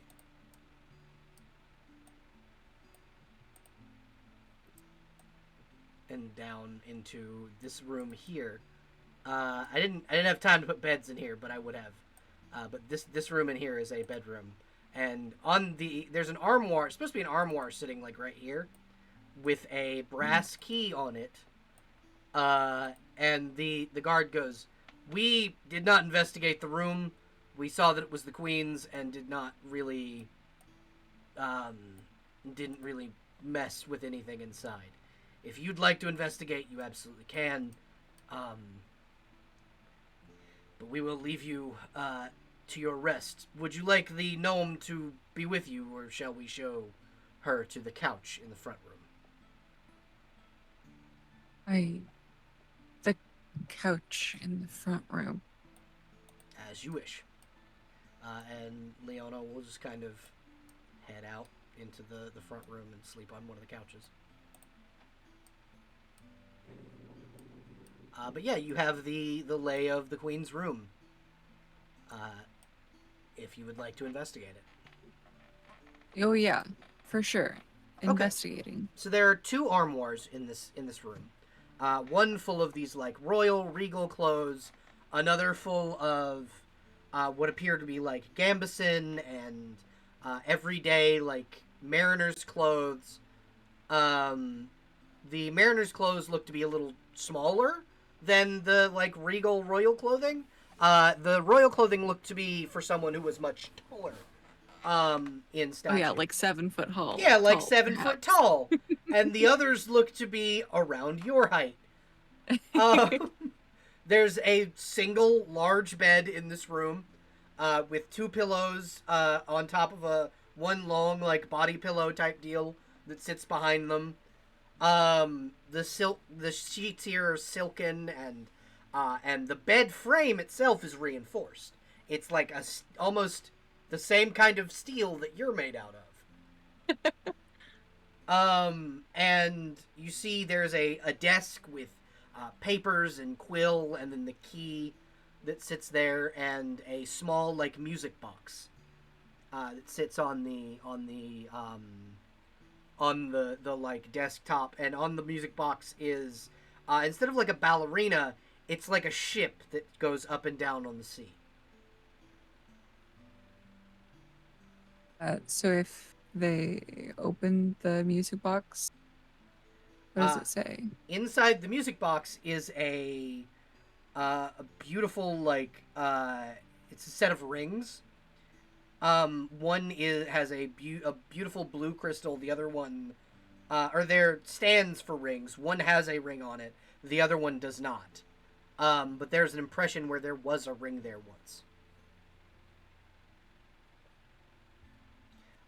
And down into this room here. I didn't have time to put beds in here, but I would have. But this room in here is a bedroom, and on there's an armoire. It's supposed to be an armoire sitting like right here, with a brass key on it. And the guard goes, we did not investigate the room. We saw that it was the queen's and did not really, didn't really mess with anything inside. If you'd like to investigate, you absolutely can. But we will leave you to your rest. Would you like the gnome to be with you, or shall we show her to the couch in the front room? The couch in the front room. As you wish. And Leona will just kind of head out into the front room and sleep on one of the couches. But yeah, you have the lay of the Queen's room. If you would like to investigate it. Oh yeah, for sure. Okay. Investigating. So there are two armoires in this room. One full of these like royal regal clothes, another full of what appear to be like gambeson and everyday like mariner's clothes. The mariner's clothes look to be a little smaller than the like regal royal clothing. The royal clothing looked to be for someone who was much taller. In stature. Oh yeah, like 7 foot tall. Yeah, like tall, 7 foot tall. And the others look to be around your height. There's a single large bed in this room, with 2 pillows on top of one long like body pillow type deal that sits behind them. The sheets here are silken, and the bed frame itself is reinforced. It's like almost the same kind of steel that you're made out of. And you see there's a desk with papers and quill, and then the key that sits there, and a small like music box that sits on the like desktop, and on the music box is instead of like a ballerina, it's like a ship that goes up and down on the sea. So if they open the music box, what does it say? Inside the music box is a beautiful like it's a set of rings. One has a beautiful blue crystal. The other one, or they're stands for rings. One has a ring on it. The other one does not. But there's an impression where there was a ring there once.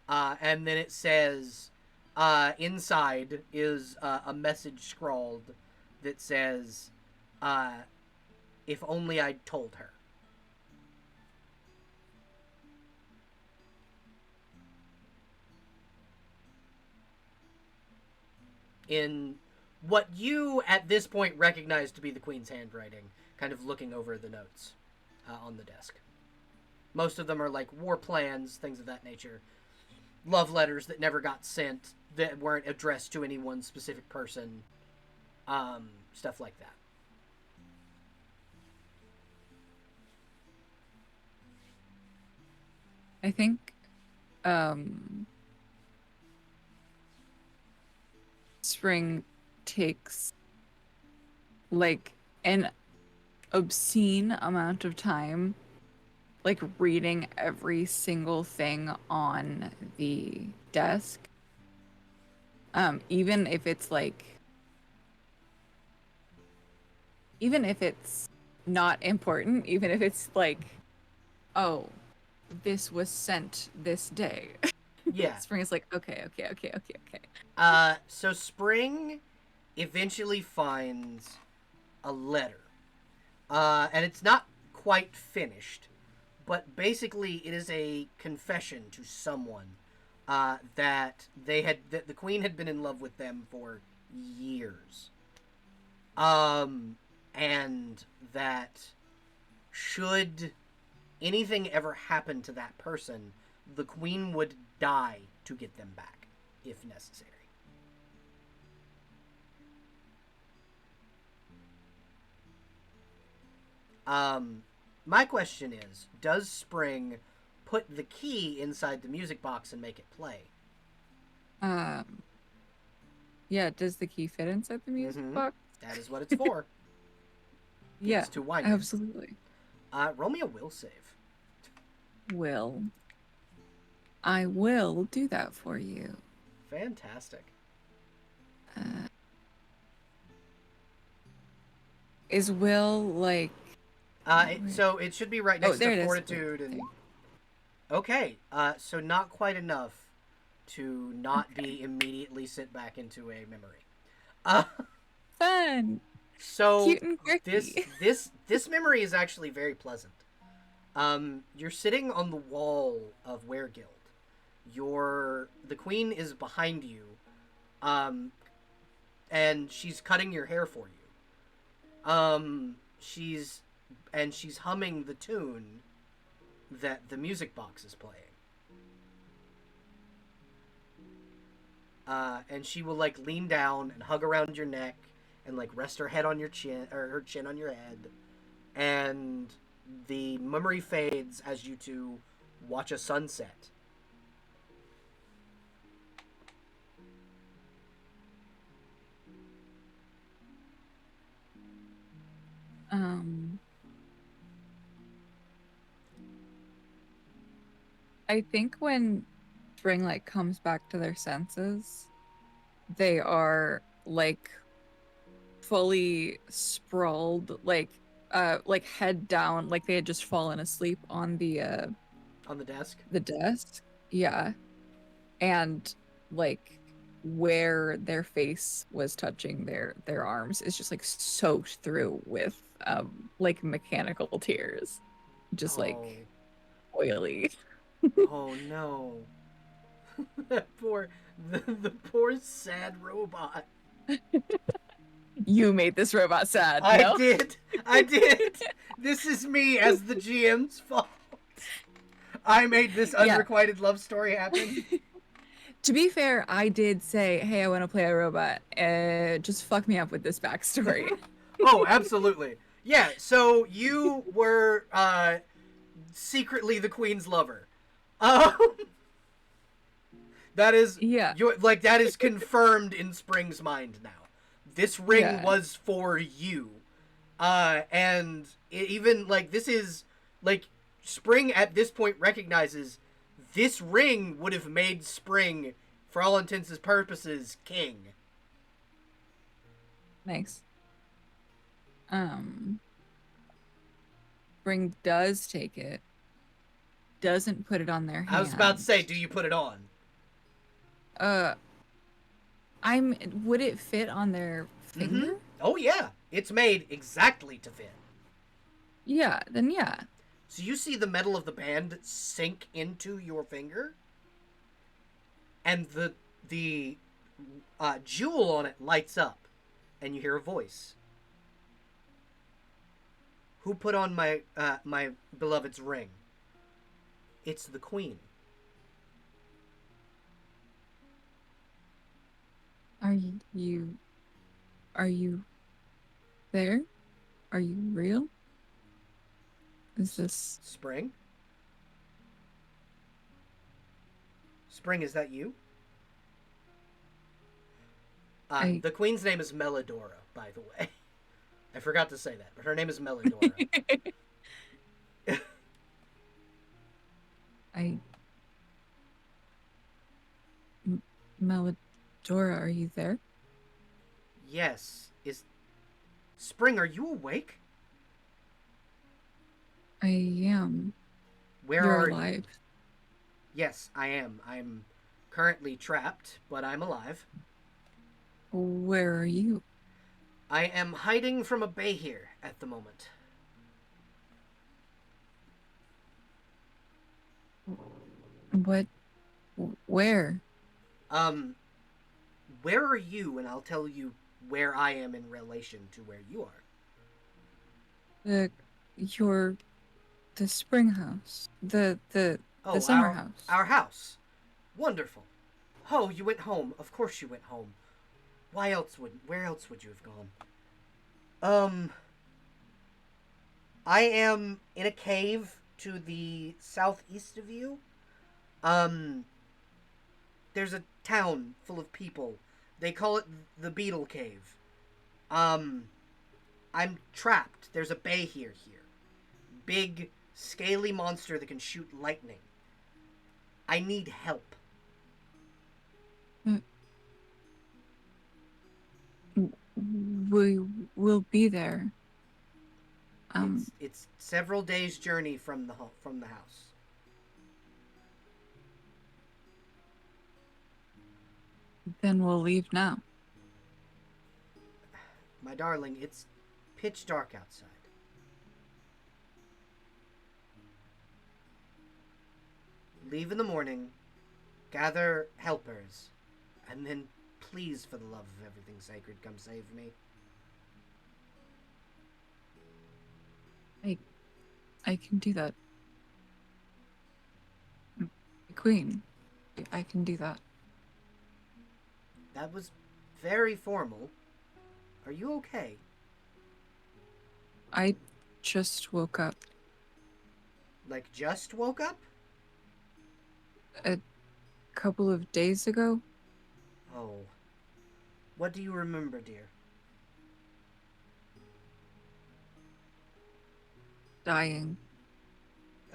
And then it says, inside is a message scrawled that says, if only I'd told her. In what you, at this point, recognize to be the Queen's handwriting, kind of looking over the notes on the desk. Most of them are like war plans, things of that nature. Love letters that never got sent, that weren't addressed to any one specific person. Stuff like that. I think Spring takes like an obscene amount of time like reading every single thing on the desk. Even if it's not important, even if it's like, oh, this was sent this day. Yeah. Spring is like, okay. So Spring eventually finds a letter. And it's not quite finished, but basically it is a confession to someone that the Queen had been in love with them for years. And that should anything ever happen to that person, the Queen would die to get them back, if necessary. My question is, does Spring put the key inside the music box and make it play? Yeah, does the key fit inside the music box? That is what it's for. Yeah, it's to wind absolutely. Roll me a will save. I will do that for you. Fantastic. Is will like... So it should be right next to fortitude and... Okay. Okay, so not quite enough to not be immediately sent back into a memory. Fun! So Cute and this quirky. this this memory is actually very pleasant. You're sitting on the wall of Weregild. The queen is behind you, um, and she's cutting your hair for you. She's humming the tune that the music box is playing. And she will like lean down and hug around your neck and like rest her head on your chin or her chin on your head, and the memory fades as you two watch a sunset. Um, I think when Spring like comes back to their senses, they are like fully sprawled, like head down, like they had just fallen asleep on On the desk. the desk. Yeah. And like where their face was touching their arms is just like soaked through with like mechanical tears. Just Oh, like oily. oh no. That poor, the poor sad robot. You made this robot sad, I no? did. I did. This is me as the GM's fault. I made this Yeah. unrequited love story happen. To be fair, I did say, "Hey, I want to play a robot. Just fuck me up with this backstory." Oh, absolutely. Yeah, so you were secretly the queen's lover. Um, that is Yeah, that is confirmed in Spring's mind now. This ring yeah. was for you. And even like this is like Spring at this point recognizes this ring would have made Spring, for all intents and purposes, king. Nice. Um, Spring does take it, doesn't put it on their I was about to say, hand. do you put it on? Uh, I'm. Would it fit on their Mm-hmm. finger? Oh yeah, it's made exactly to fit. Yeah, then yeah. So you see the metal of the band sink into your finger, and the jewel on it lights up, and you hear a voice. Who put on my beloved's ring? It's the queen. Are you? Are you there? Are you real? Is this? Spring? Spring, is that you? I. The queen's name is Melodora, by the way. I forgot to say that, but her name is Melodora. I. Melodora, are you there? Yes. Is Spring, are you awake? I am. Where You're are you? alive. Yes, I am. I'm currently trapped, but I'm alive. Where are you? I am hiding from a bay here at the moment. What? Where? Um, where are you? And I'll tell you where I am in relation to where you are. The your the spring house. The Oh, summer our house. our house. Wonderful. Oh, you went home. Of course you went home. Where else would you have gone? Um, I am in a cave to the southeast of you. Um, there's a town full of people. They call it the Beetle Cave. Um, I'm trapped. There's a bay here. Big, scaly monster that can shoot lightning. I need help. Uh, We will be there. It's several days' journey from the house. Then we'll leave now. My darling, it's pitch dark outside. Leave in the morning, gather helpers, and then please, for the love of everything sacred, come save me. I can do that. Queen, I can do that. That was very formal. Are you okay? I just woke up Like, just woke up? a couple of days ago. Oh. What do you remember, dear? Dying.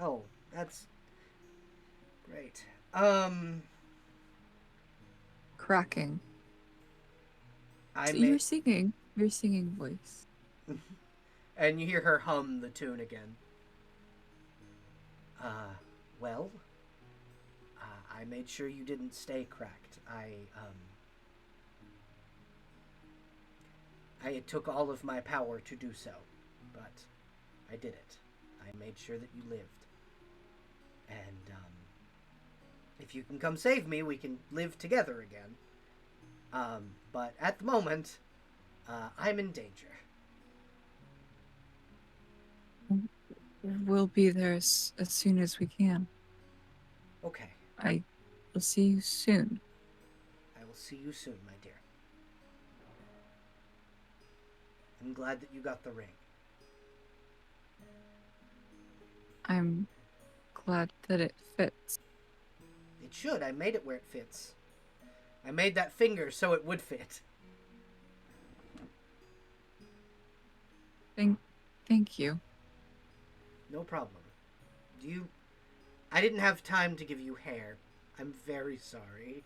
Oh, that's great. Cracking. I So may. Your singing voice. And you hear her hum the tune again. Well, I made sure you didn't stay cracked. It took all of my power to do so, but I did it. I made sure that you lived. And, if you can come save me, we can live together again. But at the moment, I'm in danger. We'll be there as soon as we can. Okay. I will see you soon. I will see you soon, my dear. I'm glad that you got the ring. I'm glad that it fits. It should. I made it where it fits. I made that finger so it would fit. Thank you. No problem. I didn't have time to give you hair. I'm very sorry.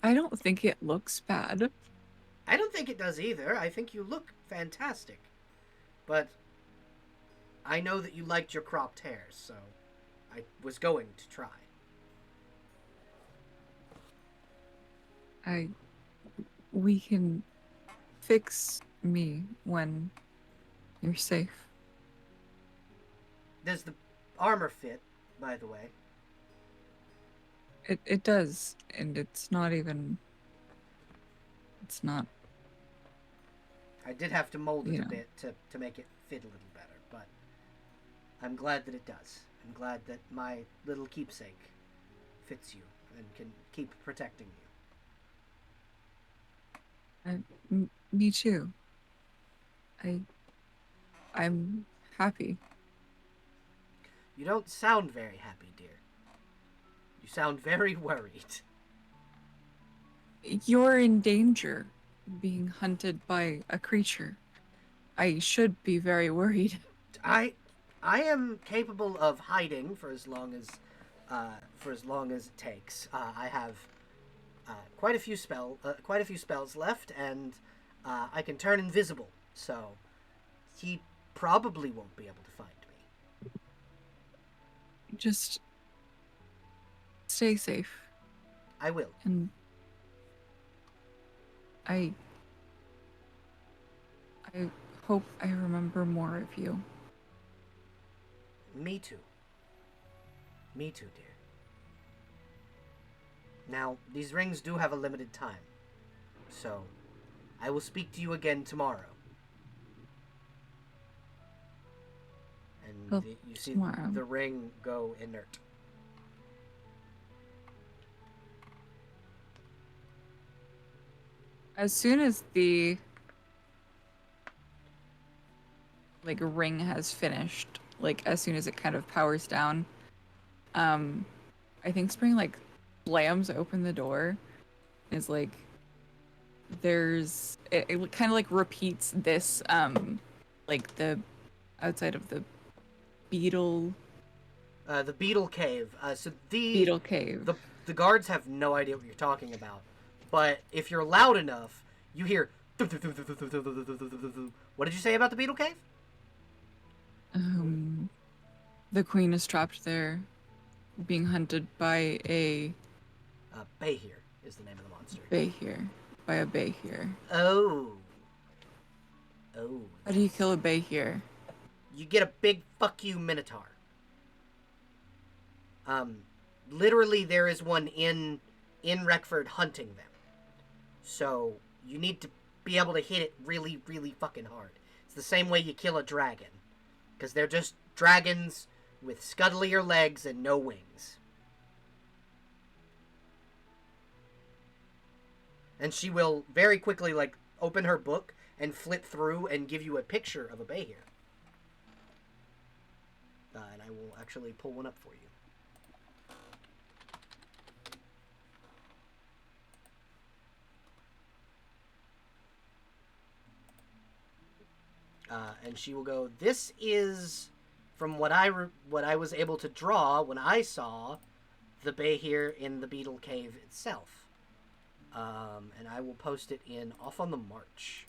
I don't think it looks bad. I don't think it does either. I think you look fantastic. But I know that you liked your cropped hair, so I was going to try. We can fix me when you're safe. Does the armor fit, by the way? It does, and it's not. I did have to mold it You a know. bit to make it fit a little better, but I'm glad that it does. I'm glad that my little keepsake fits you and can keep protecting you. Me too. I'm happy. You don't sound very happy, dear. You sound very worried. You're in danger, being hunted by a creature. I should be very worried. I am capable of hiding for as long as it takes. I have quite a few spells left, and I can turn invisible. So he probably won't be able to find me. Just stay safe. I will. And I hope I remember more of you. Me too. Me too, dear. Now, these rings do have a limited time, so I will speak to you again tomorrow. And you see tomorrow. the ring go inert. As soon as the ring has finished, as soon as it kind of powers down, I think Spring slams open the door. Is there's it kind of repeats this the outside of the beetle The beetle cave. beetle cave. The guards have no idea what you're talking about, but if you're loud enough, you hear. What did you say about the beetle cave? The queen is trapped there, being hunted by a Behir is the name of the monster. Behir. By a Behir. Oh. Oh. How do you kill a Behir? You get a big fuck you minotaur. Literally there is one in Reckford hunting them. So you need to be able to hit it really, really fucking hard. It's the same way you kill a dragon. Because they're just dragons with scuttlelier legs and no wings. And she will very quickly, like, open her book and flip through and give you a picture of a Behir. And I will actually pull one up for you. And she will go, this is from what I was able to draw when I saw the Behir in the Beetle Cave itself. And I will post it in Off on the March.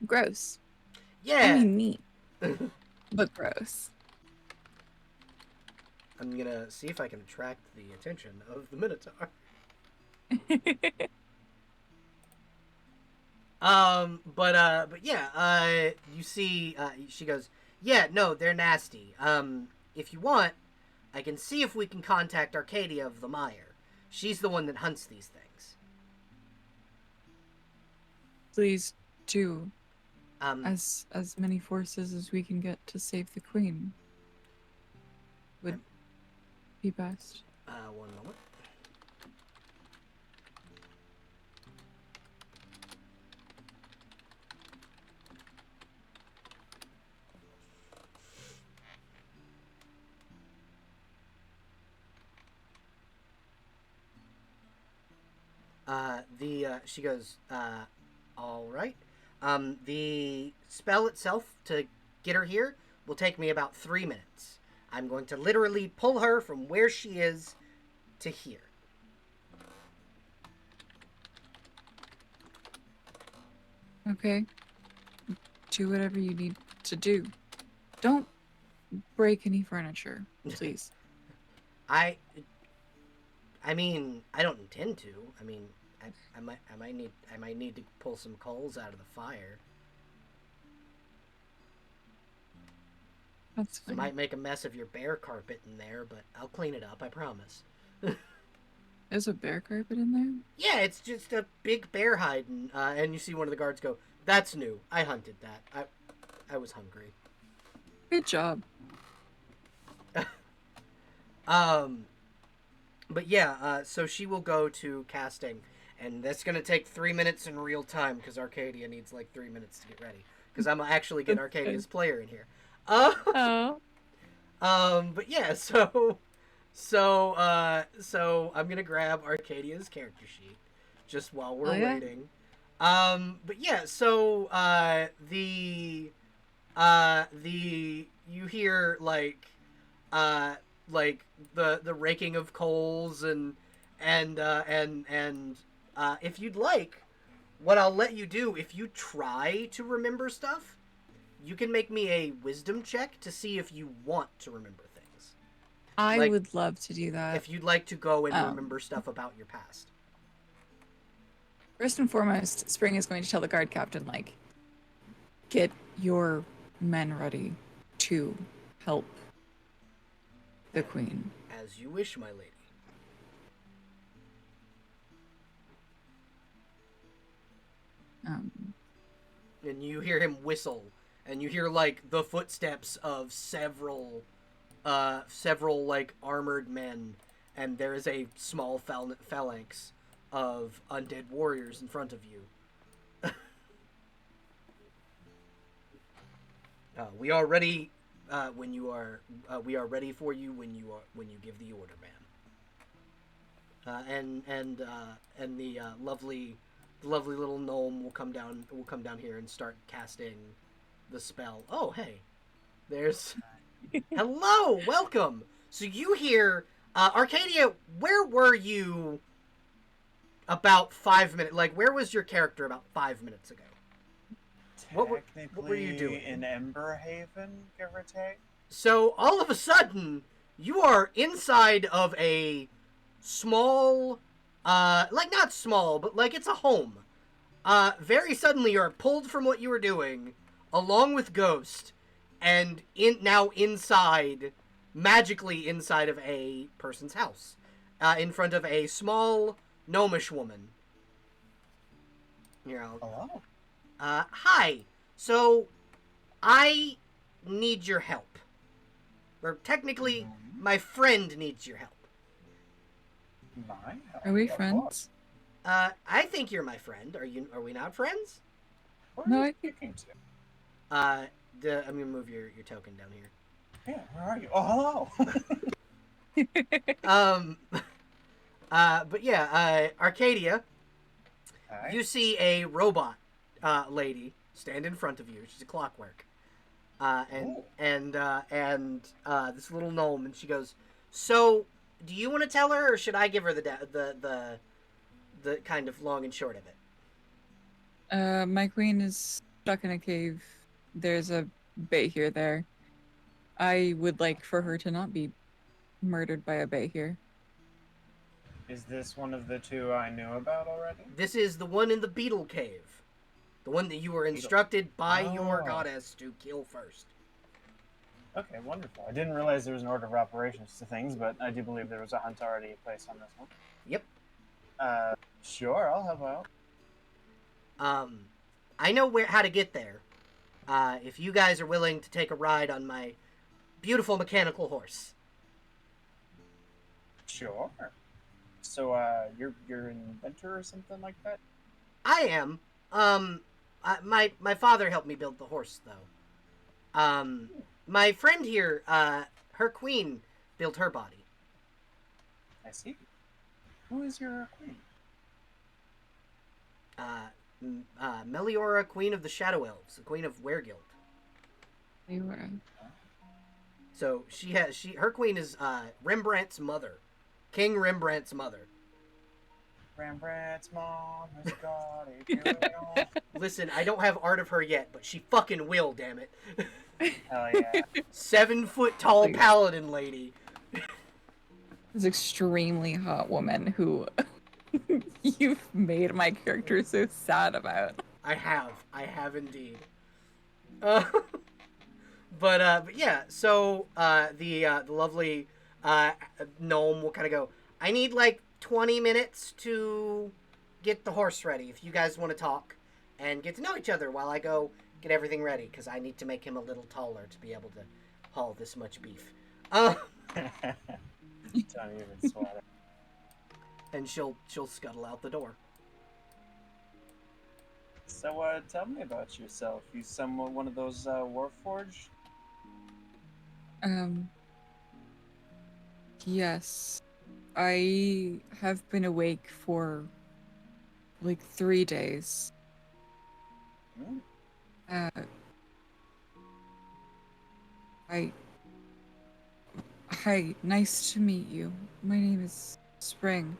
Gross. Yeah. I mean, neat. But gross. I'm gonna see if I can attract the attention of the Minotaur. But yeah, you see, she goes, yeah, no, they're nasty. If you want, I can see if we can contact Arcadia of the Mire. She's the one that hunts these things. Please do. As many forces as we can get to save the queen would be best. One moment. She goes, all right. The spell itself to get her here will take me about 3 minutes. I'm going to literally pull her from where she is to here. Okay. Do whatever you need to do. Don't break any furniture, please. I mean, I don't intend to. I mean, I might need to pull some coals out of the fire. That's fine. I might make a mess of your bear carpet in there, but I'll clean it up, I promise. There's a bear carpet in there? Yeah, it's just a big bear hide, and you see one of the guards go, that's new. I hunted that. I was hungry. Good job. But yeah, so she will go to casting, and that's going to take 3 minutes in real time, because Arcadia needs like 3 minutes to get ready. Because I'm actually getting Arcadia's player in here. Oh. But yeah, so I'm going to grab Arcadia's character sheet, just while we're waiting. But yeah, so, you hear, like the raking of coals and if you'd like, what I'll let you do, if you try to remember stuff, you can make me a wisdom check to see if you want to remember things. I would love to do that. If you'd like to go and remember stuff about your past. First and foremost, Spring is going to tell the guard captain, like, get your men ready to help the queen. As you wish, my lady. And you hear him whistle, and you hear, like, the footsteps of several like, armored men, and there is a small phalanx of undead warriors in front of you. We are ready when you are. We are ready for you when you give the order, man. And the lovely little gnome will come down here and start casting the spell. Oh, hey, there's. Hello, welcome. So you hear, Arcadia. Where were you? About 5 minutes. Like, where was your character about 5 minutes ago? What were you doing? In Emberhaven, give or take. So all of a sudden, you are inside of a small, like not small, but like it's a home. Very suddenly, you're pulled from what you were doing, along with Ghost, and now inside, magically inside of a person's house, in front of a small gnomish woman. You know, Hello. hi. So, I need your help. Or technically, my friend needs your help. My help, Are we of course. friends? I think you're my friend. Are we not friends? Where No, are you I think. speaking to? I'm gonna move your token down here. Yeah, where are you? Oh, hello. Um, but yeah, Arcadia, Hi. you see a robot lady stand in front of you. She's a Clockwork, Ooh. and this little gnome, and she goes, "So, do you want to tell her, or should I give her the kind of long and short of it?" My queen is stuck in a cave. There's a bay here there. I would like for her to not be murdered by a bay here. Is this one of the two I knew about already? This is the one in the Beetle Cave, the one that you were instructed by your Oh. goddess to kill first. Okay, wonderful. I didn't realize there was an order of operations to things, but I do believe there was a hunt already in place on this one. Yep. Sure, I'll help out. I know how to get there. If you guys are willing to take a ride on my beautiful mechanical horse. Sure. So, you're an inventor or something like that? I am. My father helped me build the horse, though. My friend here, her queen built her body. I see. Who is your queen? Meliora, queen of the Shadow Elves, the queen of Weregild. They were. So her queen is Rembrandt's mother, King Rembrandt's mother. Rembrandt's mom has got a funeral. Listen, I don't have art of her yet, but she fucking will, damn it. Hell yeah. 7 foot tall paladin lady. This extremely hot woman who you've made my character so sad about. I have indeed. But yeah, so the lovely gnome will kind of go. I need like 20 minutes to get the horse ready. If you guys want to talk and get to know each other while I go get everything ready, because I need to make him a little taller to be able to haul this much beef. Don't even sweat it. And she'll scuttle out the door. So, tell me about yourself. You one of those Warforged? Yes. I have been awake for like 3 days. Hmm? Hi, nice to meet you. My name is Spring.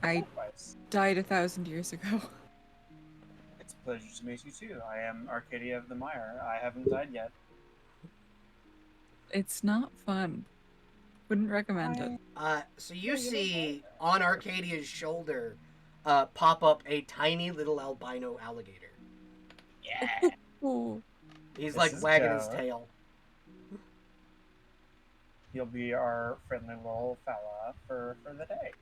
I Likewise. died 1,000 years ago. It's a pleasure to meet you too. I am Arcadia of the Mire. I haven't died yet. It's not fun. Wouldn't recommend it. So you see on Arcadia's shoulder pop up a tiny little albino alligator. Yeah. Oh, He's This like is wagging his Joe. tail. He'll be our friendly little fella for the day.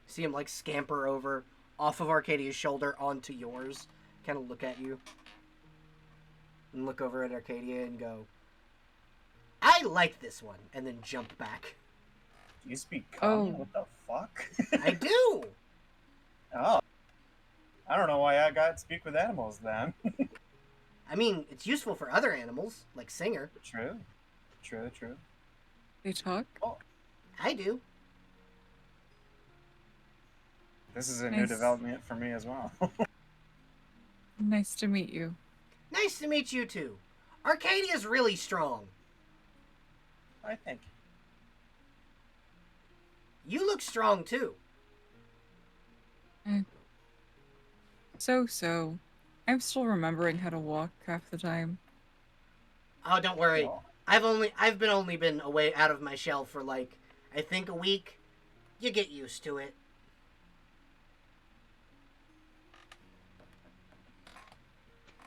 See him like scamper over off of Arcadia's shoulder onto yours, kind of look at you, and look over at Arcadia and go, I like this one, and then jump back. Do you speak common? Oh. What the fuck? I do! Oh. I don't know why I got speak with animals then. I mean, it's useful for other animals, like Singer. True. True. they talk? Oh, I do. this is a new Nice. development for me as well. Nice to meet you. Nice to meet you too. Arcadia's really strong. I think. You look strong too. So. I'm still remembering how to walk half the time. Oh, don't worry. Well, I've been only been away out of my shell for like I think a week. You get used to it.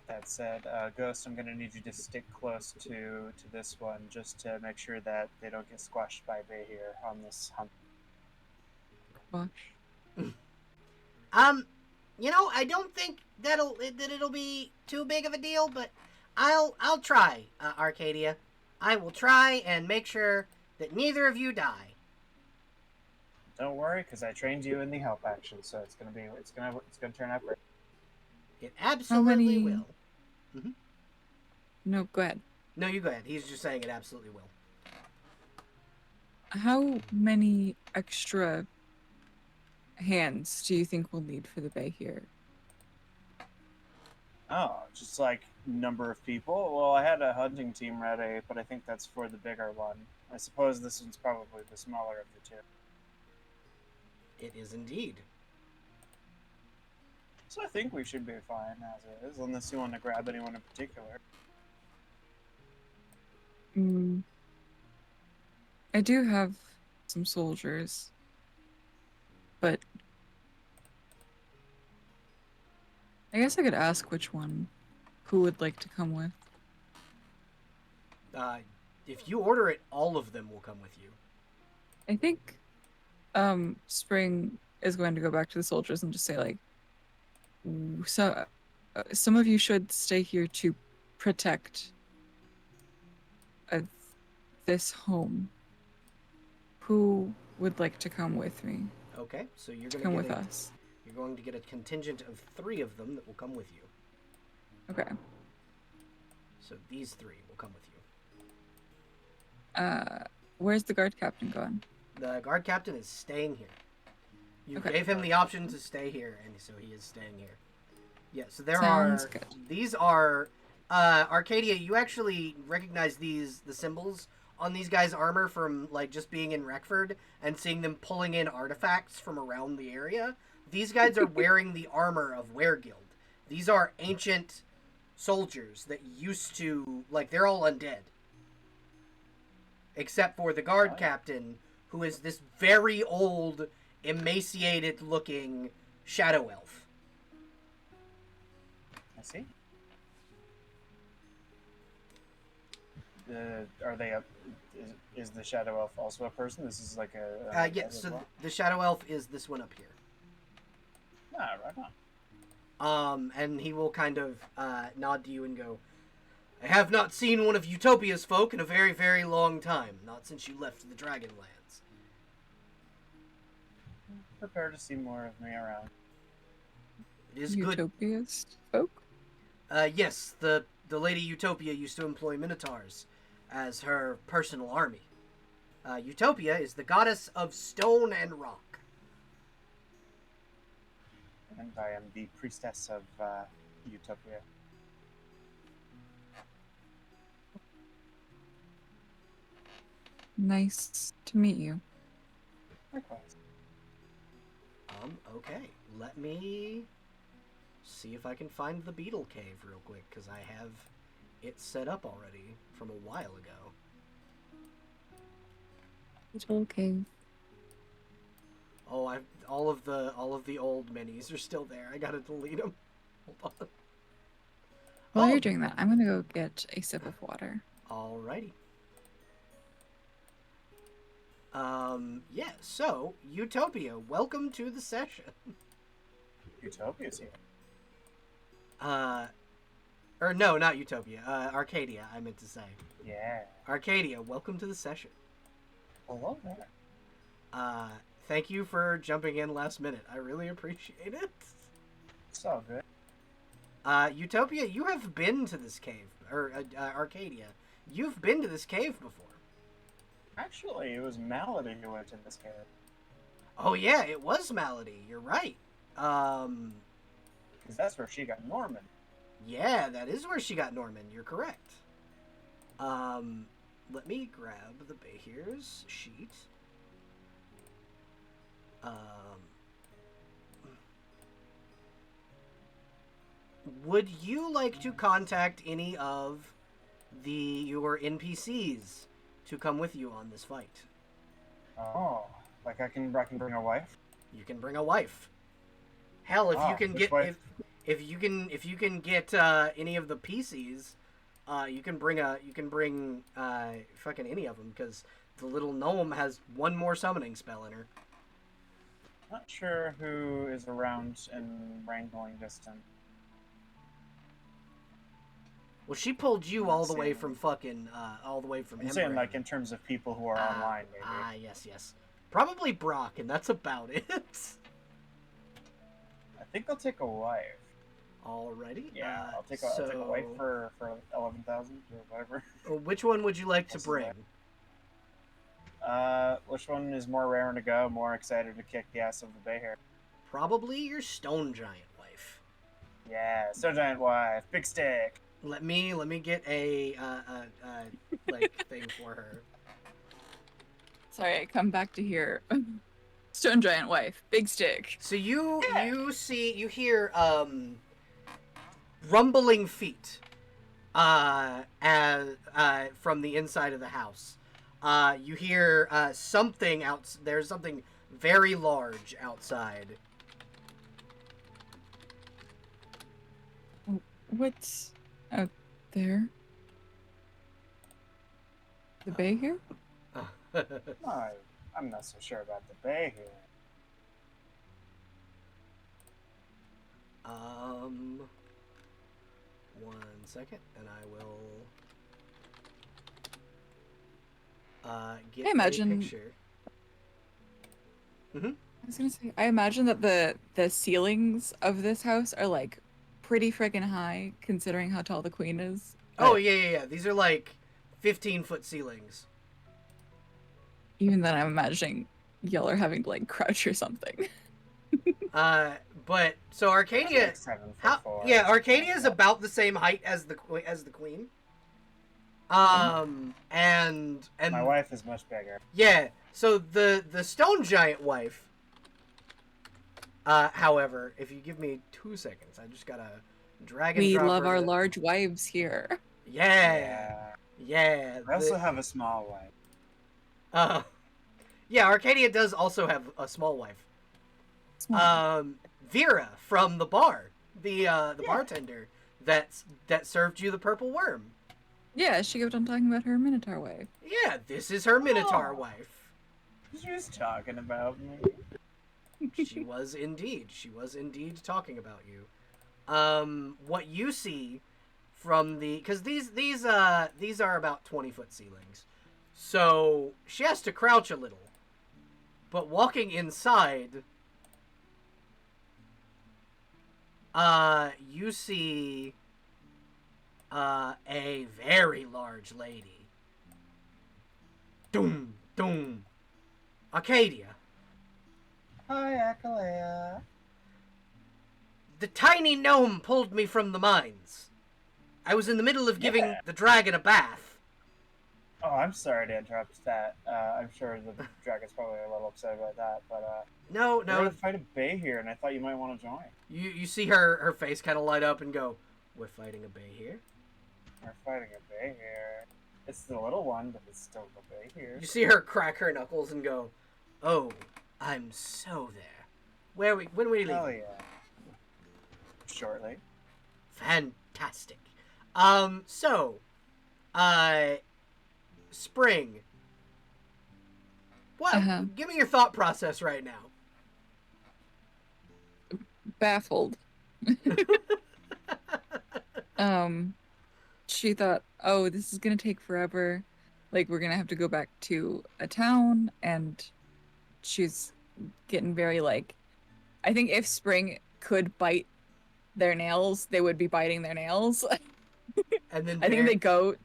That said, Ghost, I'm gonna need you to stick close to this one just to make sure that they don't get squashed by Bay here on this hunt. Gosh. I don't think that it'll be too big of a deal, but I'll try, Arcadia. I will try and make sure that neither of you die. Don't worry, because I trained you in the help action, so it's gonna turn out great. It How absolutely many? will. No, go ahead. No, you go ahead. He's just saying it absolutely will. How many extra hands do you think we'll need for the bay here? Oh, just like number of people. Well, I had a hunting team ready, but I think that's for the bigger one. I suppose this one's probably the smaller of the two. It is indeed. So I think we should be fine as it is, unless you want to grab anyone in particular. I do have some soldiers, but I guess I could ask which one who would like to come with. If you order it, all of them will come with you. I think Spring is going to go back to the soldiers and just say like, so some of you should stay here to protect this home. Who would like to come with me? Okay, so you're To going come to with get us. You're going to get a contingent of 3 of them that will come with you. Okay. So these 3 will come with you. Where's the guard captain gone? The guard captain is staying here. You Okay. gave him the option to stay here, and so he is staying here. Yeah, so there Sounds are... good. These are... Arcadia, you actually recognize the symbols on these guys' armor from, like, just being in Reckford and seeing them pulling in artifacts from around the area. These guys are wearing the armor of Weregild. These are ancient soldiers that used to... Like, they're all undead. Except for the guard captain, who is this very old, emaciated-looking shadow elf. I see. Are they up? Is the shadow elf also a person? This is like a Yes, so the shadow elf is this one up here. Ah, right on. And he will kind of nod to you and go, I have not seen one of Utopia's folk in a very, very long time. Not since you left the Dragonlands. Prepare to see more of me around. It is good. Utopia's folk? Yes, the Lady Utopia used to employ Minotaurs as her personal army. Utopia is the goddess of stone and rock. And I am the priestess of Utopia. Nice to meet you. Likewise. Okay. Let me see if I can find the Beetle Cave real quick, because I have it set up already from a while ago. It's okay. Oh, all of the old minis are still there. I gotta delete them. Hold on. While you're doing that, I'm gonna go get a sip of water. Alrighty. Yeah, so, Utopia, welcome to the session. Utopia's here. Or no, not Utopia. Arcadia, I meant to say. Yeah. Arcadia, welcome to the session. Hello there. Thank you for jumping in last minute. I really appreciate it. It's all good. Utopia, you have been to this cave. Or, Arcadia, you've been to this cave before. Actually, it was Malady who went in this cave. Oh yeah, it was Malady. You're right. Because that's where she got Norman. Yeah, that is where she got Norman. You're correct. Let me grab the Behir's sheet. Would you like to contact any of your NPCs to come with you on this fight. Oh, like I can bring a wife. You can bring a wife. Hell, if you can which get wife? if you can get any of the PCs, you can bring fucking any of them, because the little gnome has one more summoning spell in her. Not sure who is around in wrangling distance. Well, she pulled you I'm all not the way seeing- from fucking all the way from. I'm saying Emberhaven. like in terms of people who are online, maybe. Yes. Probably Brock, and that's about it. I think I'll take a wife. Alrighty. Yeah, I'll take a wife for 11,000 or whatever. Which one would you like to What's bring? Which one is more raring to go? More excited to kick the ass of the bay here? Probably your stone giant wife. Yeah, Stone Giant wife, big stick. Let me get a like thing for her. Sorry, I come back to hear Stone Giant Wife, big stick. So you hear rumbling feet as from the inside of the house. You hear something out. There's something very large outside. What's out there? The bay here? I'm not so sure about the bay here. One second, and I will get I imagine- a picture. I was gonna say, I imagine that the ceilings of this house are like pretty freaking high, considering how tall the queen is. Oh But yeah. These are like 15-foot ceilings. even then, I'm imagining y'all are having to like crouch or something. But so Arcadia, Like 7'4". Arcadia is about the same height as the queen. And My wife is much bigger. yeah. So the stone giant wife. However, if you give me 2 seconds, I just gotta drag and We drop love her our to- large wives here. Yeah. I also have a small wife. Yeah. Arcadia does also have a small wife. Small. Vera from the bar, the bartender that served you the purple worm. Yeah, she kept on talking about her Minotaur wife. Yeah, this is her Minotaur Oh. wife. She was talking about me. She was indeed talking about you. What you see from because these are about 20-foot ceilings, so she has to crouch a little. But walking inside, you see a very large lady. Doom, doom. Arcadia. Hi, Akalea. The tiny gnome pulled me from the mines. I was in the middle of giving Yeah. the dragon a bath. Oh, I'm sorry to interrupt that. I'm sure the dragon's probably a little upset about that, but No, we're gonna no. fight a bay here, and I thought you might want to join. You see her face kind of light up and go, "We're fighting a bay here." We're fighting a bay here. It's the little one, but it's still the bay here. You see her crack her knuckles and go, "Oh, I'm so there. When we leave?" Hell yeah. Shortly. Fantastic. So, Spring. What? Uh-huh. Give me your thought process right now. Baffled. She thought, oh, this is gonna take forever. Like, we're gonna have to go back to a town, and she's getting very like, I think if Spring could bite their nails, they would be biting their nails. And then I think they go,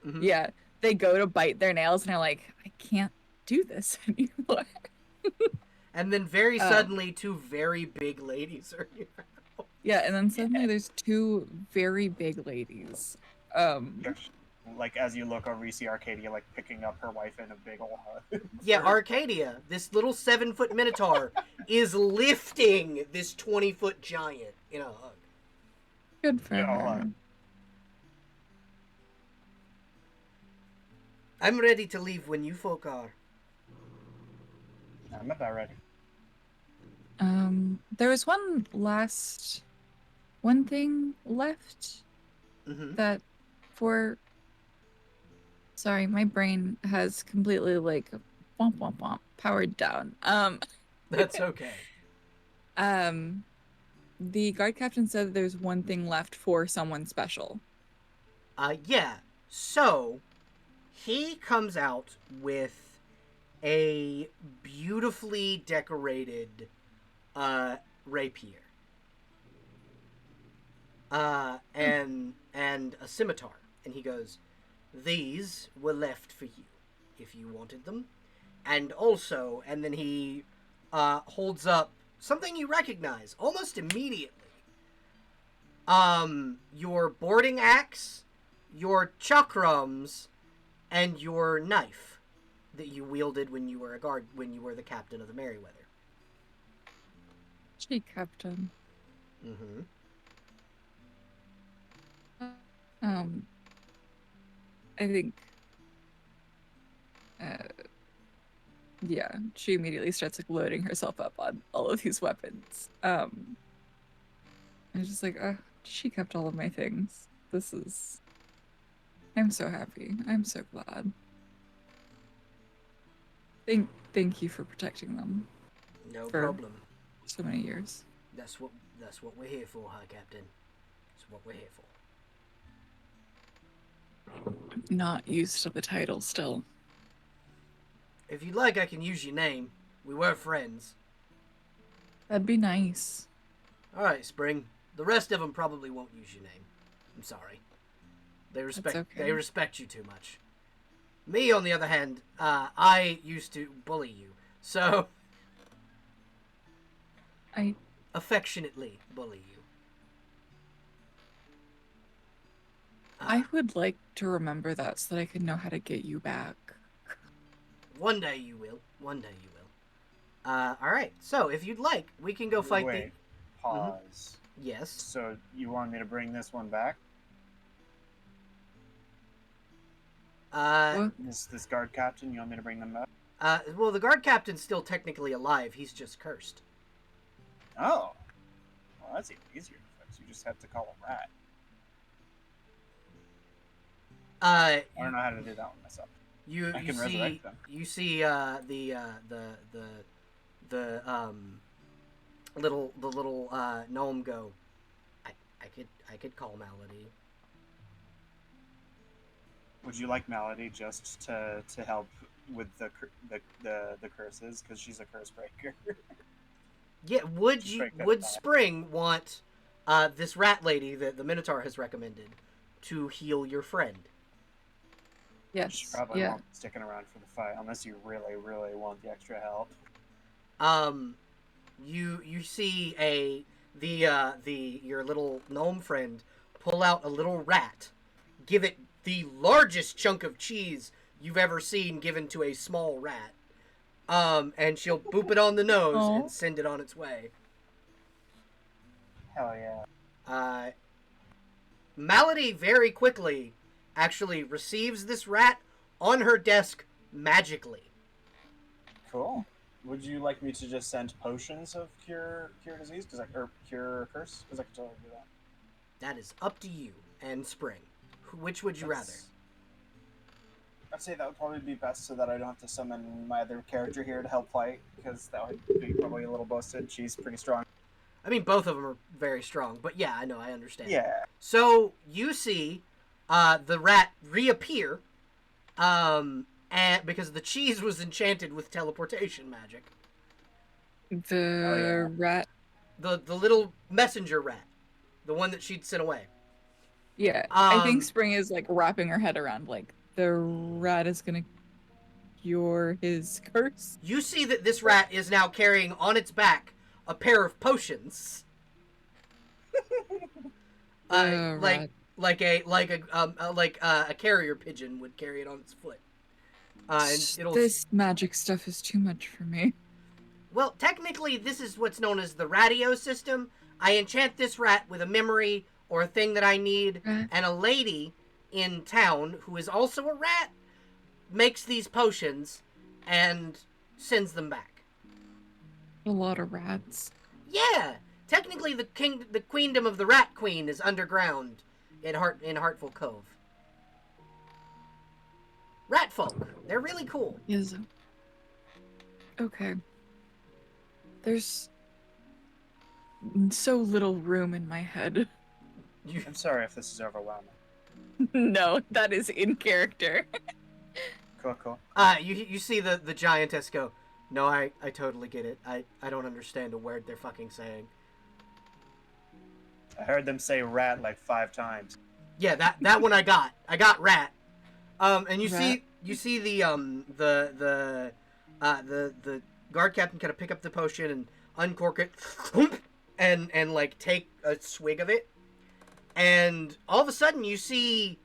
Mhm. yeah, they go to bite their nails, and are like, I can't do this anymore. And then very suddenly, two very big ladies are here. Yeah, and then suddenly there's two very big ladies. Like, as you look over, you see Arcadia, like, picking up her wife in a big ol' hug. Yeah, Arcadia, this little 7-foot minotaur, is lifting this 20-foot giant in a hug. Good for Yeah, her. I'm ready to leave when you folk are. I'm about ready. There was one thing left Mm-hmm. that for sorry, my brain has completely like womp womp womp powered down. That's okay. Um the guard captain said that there's one thing left for someone special. Yeah. So, he comes out with a beautifully decorated rapier. And a scimitar. And he goes, "These were left for you, if you wanted them. And also," and then he holds up something you recognize almost immediately. Your boarding axe, your chakrams, and your knife that you wielded when you were when you were the captain of the Merryweather. She captain. Mm-hmm. Um I think uh yeah, she immediately starts like loading herself up on all of these weapons. And it's just like, she kept all of my things. I'm so happy. I'm so glad. Thank you for protecting them No for problem. so many years. That's what we're here for, High Captain. That's what we're here for. Not used to the title still. If you'd like, I can use your name. We were friends. That'd be nice. All right, Spring. The rest of them probably won't use your name. I'm sorry. They respect you too much. Me, on the other hand, I used to bully you, so I affectionately bully you. I would like to remember that so that I could know how to get you back. One day you will. One day you will. All right. So, if you'd like, we can go fight Wait, pause. Yes. So you want me to bring this one back? This guard captain, you want me to bring them back? Well, the guard captain's still technically alive. He's just cursed. Oh. Well, that's even easier to fix. You just have to call a rat. I don't know how to do that one myself. I can resurrect them. You see the little gnome go. I could call Malady. Would you like Malady just to help with the curses, because she's a curse breaker? Yeah. Would Spring want this rat lady that the Minotaur has recommended to heal your friend? Yes. She probably won't be sticking around for the fight unless you really, really want the extra help. You see your little gnome friend pull out a little rat, give it the largest chunk of cheese you've ever seen given to a small rat, and she'll boop it on the nose and send it on its way. Hell yeah. Malady very quickly actually receives this rat on her desk magically. Cool. Would you like me to just send potions of cure disease, or cure curse? Because I can totally do that. That is up to you and Spring. Which would you rather? I'd say that would probably be best, so that I don't have to summon my other character here to help fight, because that would be probably a little busted. She's pretty strong. I mean, both of them are very strong, but yeah, I know, I understand. Yeah. So you see the rat reappear, and because the cheese was enchanted with teleportation magic. The rat. The little messenger rat, the one that she'd sent away. Yeah, I think Spring is like wrapping her head around like the rat is gonna cure his curse. You see that this rat is now carrying on its back a pair of potions. Like a carrier pigeon would carry it on its foot. And this magic stuff is too much for me. Well, technically, this is what's known as the ratio system. I enchant this rat with a memory or a thing that I need, and a lady in town who is also a rat makes these potions and sends them back. A lot of rats. Yeah, technically the queendom of the Rat Queen is underground in Heartful Cove. Rat folk, they're really cool. Is okay. There's so little room in my head. I'm sorry if this is overwhelming. No, that is in character. Cool. You see the giantess go, no, I totally get it. I don't understand a word they're fucking saying. I heard them say rat like 5 times. Yeah, that one I got. I got rat. And you Rat. see the guard captain kind of pick up the potion and uncork it, and like take a swig of it, and all of a sudden you see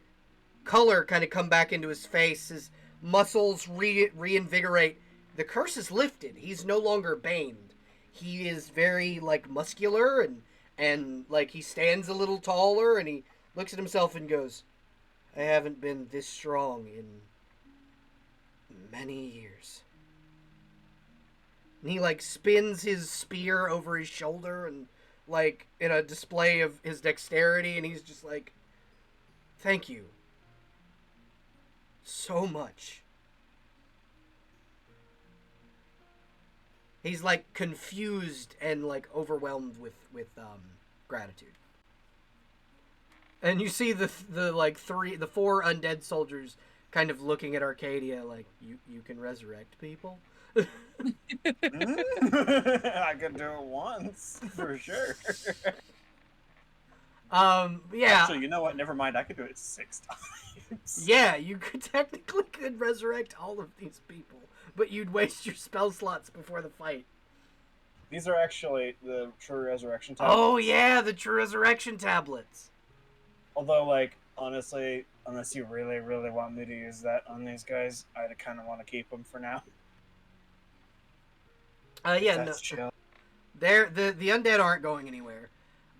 color kind of come back into his face. His muscles reinvigorate. The curse is lifted. He's no longer baned. He is very like muscular and like he stands a little taller, and he looks at himself and goes, I haven't been this strong in many years. And he like spins his spear over his shoulder and like in a display of his dexterity, and he's just like, thank you so much. He's like confused and like overwhelmed with gratitude. And you see the four undead soldiers kind of looking at Arcadia like, you can resurrect people? I could do it once, for sure. Yeah. Actually, you know what? Never mind. I could do it 6 times. Yeah, you technically could resurrect all of these people, but you'd waste your spell slots before the fight. These are actually the true resurrection tablets. Oh yeah, the true resurrection tablets. Although, like, honestly, unless you really, really want me to use that on these guys, I kind of want to keep them for now. Yeah, no. That's chill. The undead aren't going anywhere.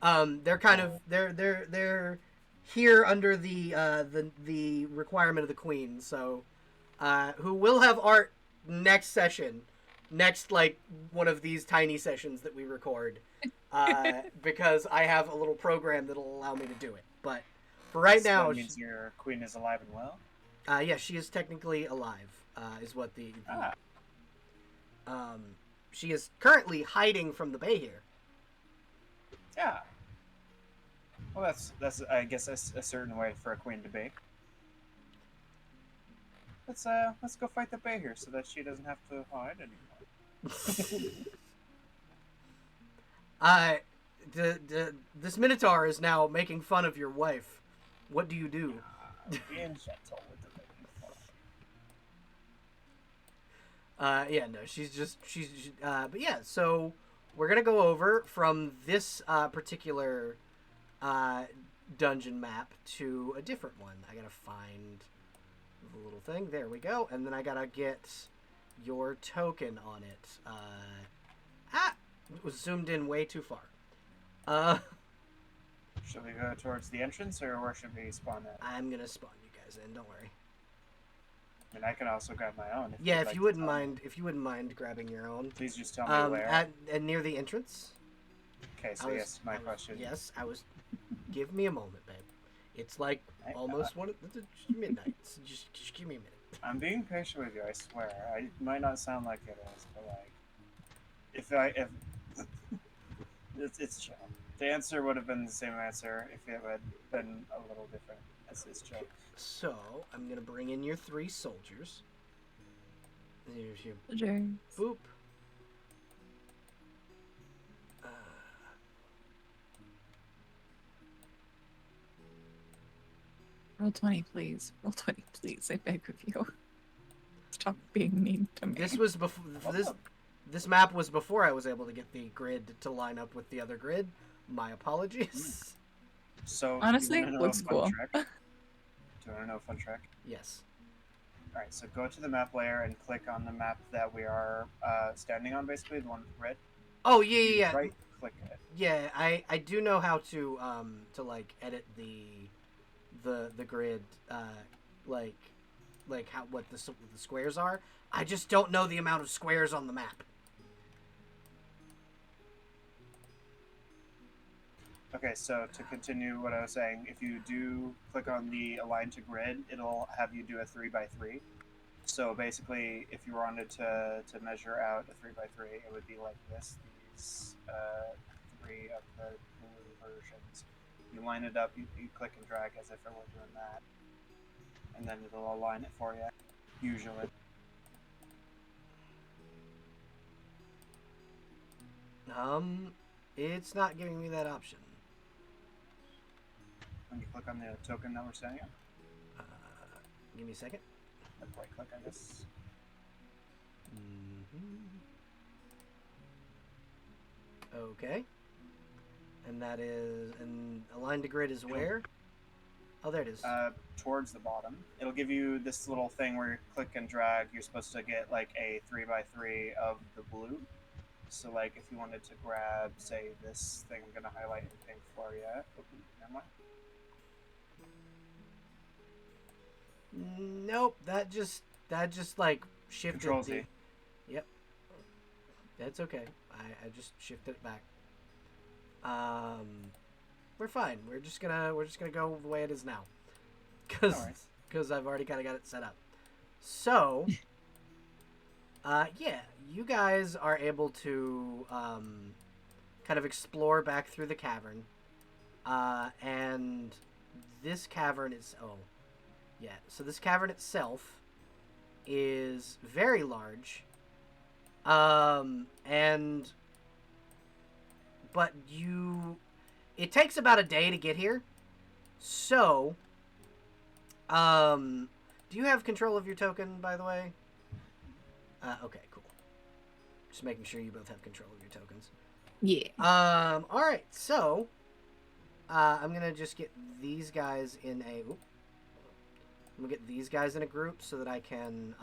They're kind of they're here under the requirement of the queen. So, who will have art next session, next like one of these tiny sessions that we record, because I have a little program that'll allow me to do it. But for right So now, that means your queen is alive and well. yeah, she is technically alive. Is what the she is currently hiding from the bay here. Yeah. Well, that's I guess that's a certain way for a queen to be. Let's go fight the bay here so that she doesn't have to hide anymore. This Minotaur is now making fun of your wife. What do you do? Being gentle with the baby. Yeah, no, but yeah, so we're gonna go over from this particular dungeon map to a different one. I gotta find the little thing. There we go. And then I gotta get your token on it. It was zoomed in way too far. Should we go towards the entrance, or where should we spawn at? I'm gonna spawn you guys in. Don't worry. I mean, I can also grab my own. Yeah, if you wouldn't mind grabbing your own. Please just tell me where. At near the entrance. Okay, so yes, my question. Yes, I was. Give me a moment, babe. It's like almost midnight. So just give me a minute. I'm being patient with you. I swear. It might not sound like it is, but like, if it's chill. The answer would have been the same answer if it had been a little different. It's chill. So I'm gonna bring in your 3 soldiers. There's your boop. Roll 20, please. Roll 20, please. I beg of you. Stop being mean to me. This was before this map was before I was able to get the grid to line up with the other grid. My apologies. So honestly, looks cool. Do you want to know a fun trick? Yes. All right, so go to the map layer and click on the map that we are standing on, basically the one with red. Oh yeah. Right click it. Yeah, I do know how to like edit the grid like like what the squares are. I just don't know the amount of squares on the map. Okay, so to continue what I was saying, if you do click on the align to grid, it'll have you do a 3x3. So basically, if you wanted to measure out a 3x3, it would be like this. These three of the blue versions. You line it up, you click and drag as if it were doing that, and then it'll align it for you. Usually. It's not giving me that option. When you click on the token that we're sending you, Give me a second. right click, I guess. Okay. And that is, and align to grid is where? Oh, there it is. Towards the bottom. It'll give you this little thing where you click and drag. You're supposed to get like a 3x3 of the blue. So like if you wanted to grab, say, this thing, I'm going to highlight in pink for you. Oh, never mind. Nope, that just like shifted. Control Z. Yep. That's okay. I just shifted it back. We're fine. We're just gonna go the way it is now, because I've already kind of got it set up. So, yeah, you guys are able to kind of explore back through the cavern, and this cavern is so this cavern itself is very large, but it takes about a day to get here. So, do you have control of your token, by the way? Okay, cool. Just making sure you both have control of your tokens. Yeah. All right. So, I'm gonna just get these guys in a. I'm gonna get these guys in a group so that I can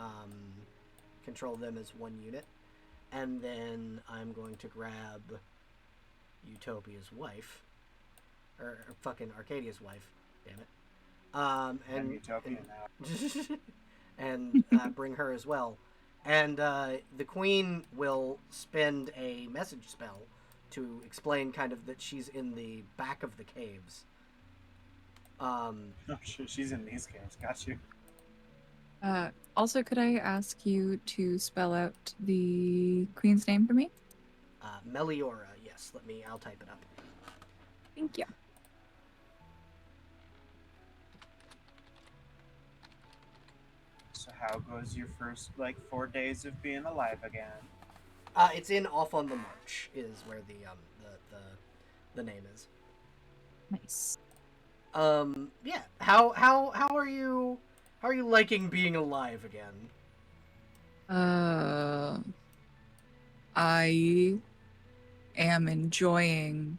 control them as one unit, and then I'm going to grab Utopia's wife, or fucking Arcadia's wife. Damn it. And Utopia now. And bring her as well. And the queen will spend a message spell to explain kind of that she's in the back of the caves. She's in these caves. Got you. Also, could I ask you to spell out the queen's name for me? Meliora, yes. I'll type it up. Thank you. So how goes your first 4 days of being alive again? It's in Off on the March is where the name is. Nice. Yeah. How are you liking being alive again? I am enjoying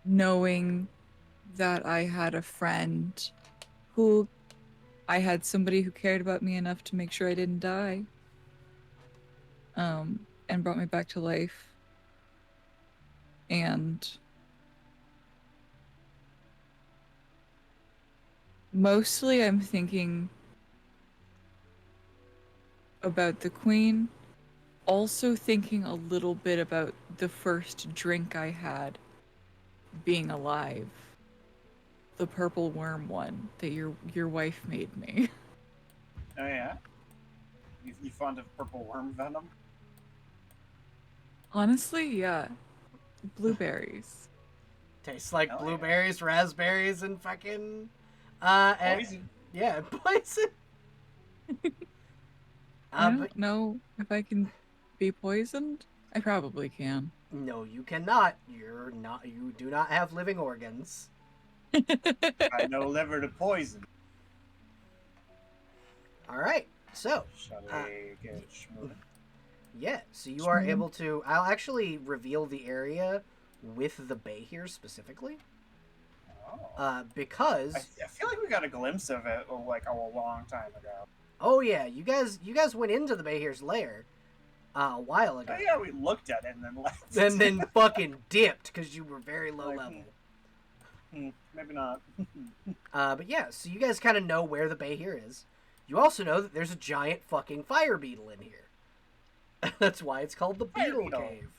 knowing that I had a friend who I had somebody who cared about me enough to make sure I didn't die. And brought me back to life. And mostly I'm thinking about the queen, also thinking a little bit about the first drink I had being alive. The purple worm one that your wife made me. Oh yeah? You fond of purple worm venom? Honestly, yeah. Blueberries. Tastes like Hell yeah. blueberries, raspberries, and fucking Poison. yeah, poison. I don't know if I can be poisoned. I probably can. No, you cannot. You do not have living organs. I know liver to poison. All right. So, Shall we get moving? yeah, so you are able to. I'll actually reveal the area with the bay here specifically. Oh. Because I feel like we got a glimpse of it a long time ago. oh yeah, you guys went into the Bayhere's lair a while ago. Oh yeah, we looked at it and then left. And then fucking dipped because you were very low level. Maybe not. But yeah, so you guys kind of know where the bay here is. You also know that there's a giant fucking fire beetle in here. That's why it's called the Fire Beetle beetle. Cave.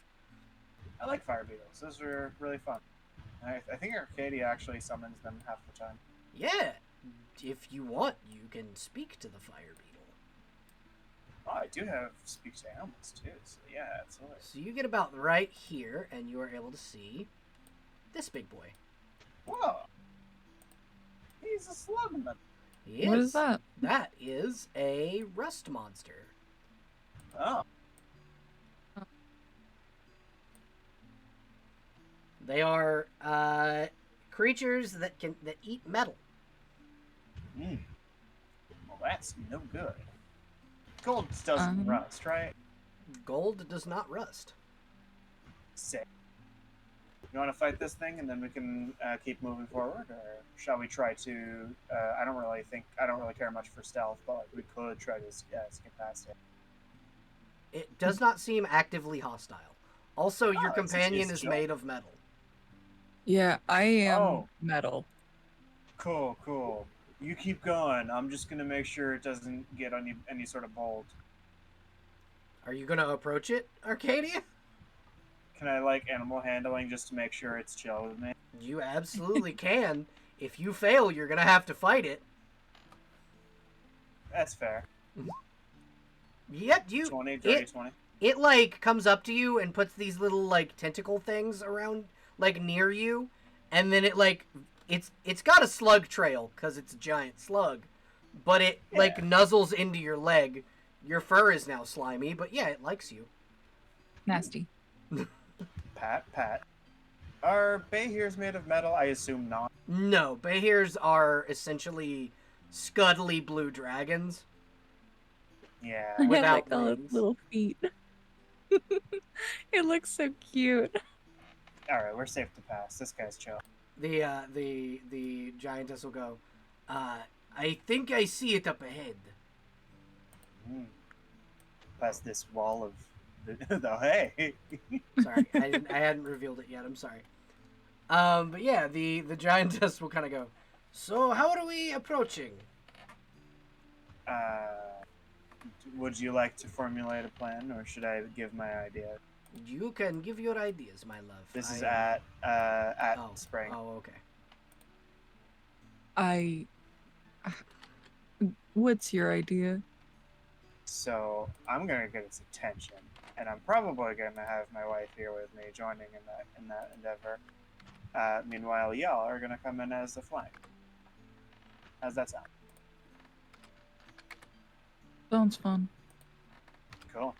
I like fire beetles. Those are really fun. I think Arcadia actually summons them half the time. Yeah, if you want, you can speak to the fire beetle. Oh, I do have speak to animals too. So yeah, absolutely. So you get about right here, and you are able to see this big boy. Whoa! He's a slugman. He What is that? That is a rust monster. Oh. They are creatures that eat metal. Well, that's no good. Gold doesn't rust, right? Gold does not rust. Sick. You want to fight this thing, and then we can keep moving forward, or shall we try to? I don't really care much for stealth, but like, we could try to skip past it. It does not seem actively hostile. Also, your companion is made of metal. Yeah, I am metal. Cool. You keep going. I'm just gonna make sure it doesn't get any sort of bolt. Are you gonna approach it, Arcadia? Can I like animal handling just to make sure it's chill with me? You absolutely can. If you fail, you're gonna have to fight it. That's fair. Yep, 20, dirty 20. It like comes up to you and puts these little like tentacle things around, like near you, and then it like it's got a slug trail because it's a giant slug, but it like nuzzles into your leg. Your fur is now slimy, but yeah, it likes you. Nasty. Pat. Are Bayheers made of metal? I assume not. No, Bayheers are essentially scuddly blue dragons. Yeah. I Without like all wings. its little feet. It looks so cute. Alright, we're safe to pass. This guy's chill. The giantess will go, I think I see it up ahead. Past this wall of the hey. Sorry, I hadn't revealed it yet. I'm sorry. But yeah, the giantess will kind of go, so how are we approaching? Would you like to formulate a plan, or should I give my idea? You can give your ideas, my love. This is at Spring. Oh, okay. What's your idea? So I'm gonna get its attention, and I'm probably gonna have my wife here with me, joining in that endeavor. Meanwhile, y'all are gonna come in as the flank. How's that sound? Sounds fun. Cool.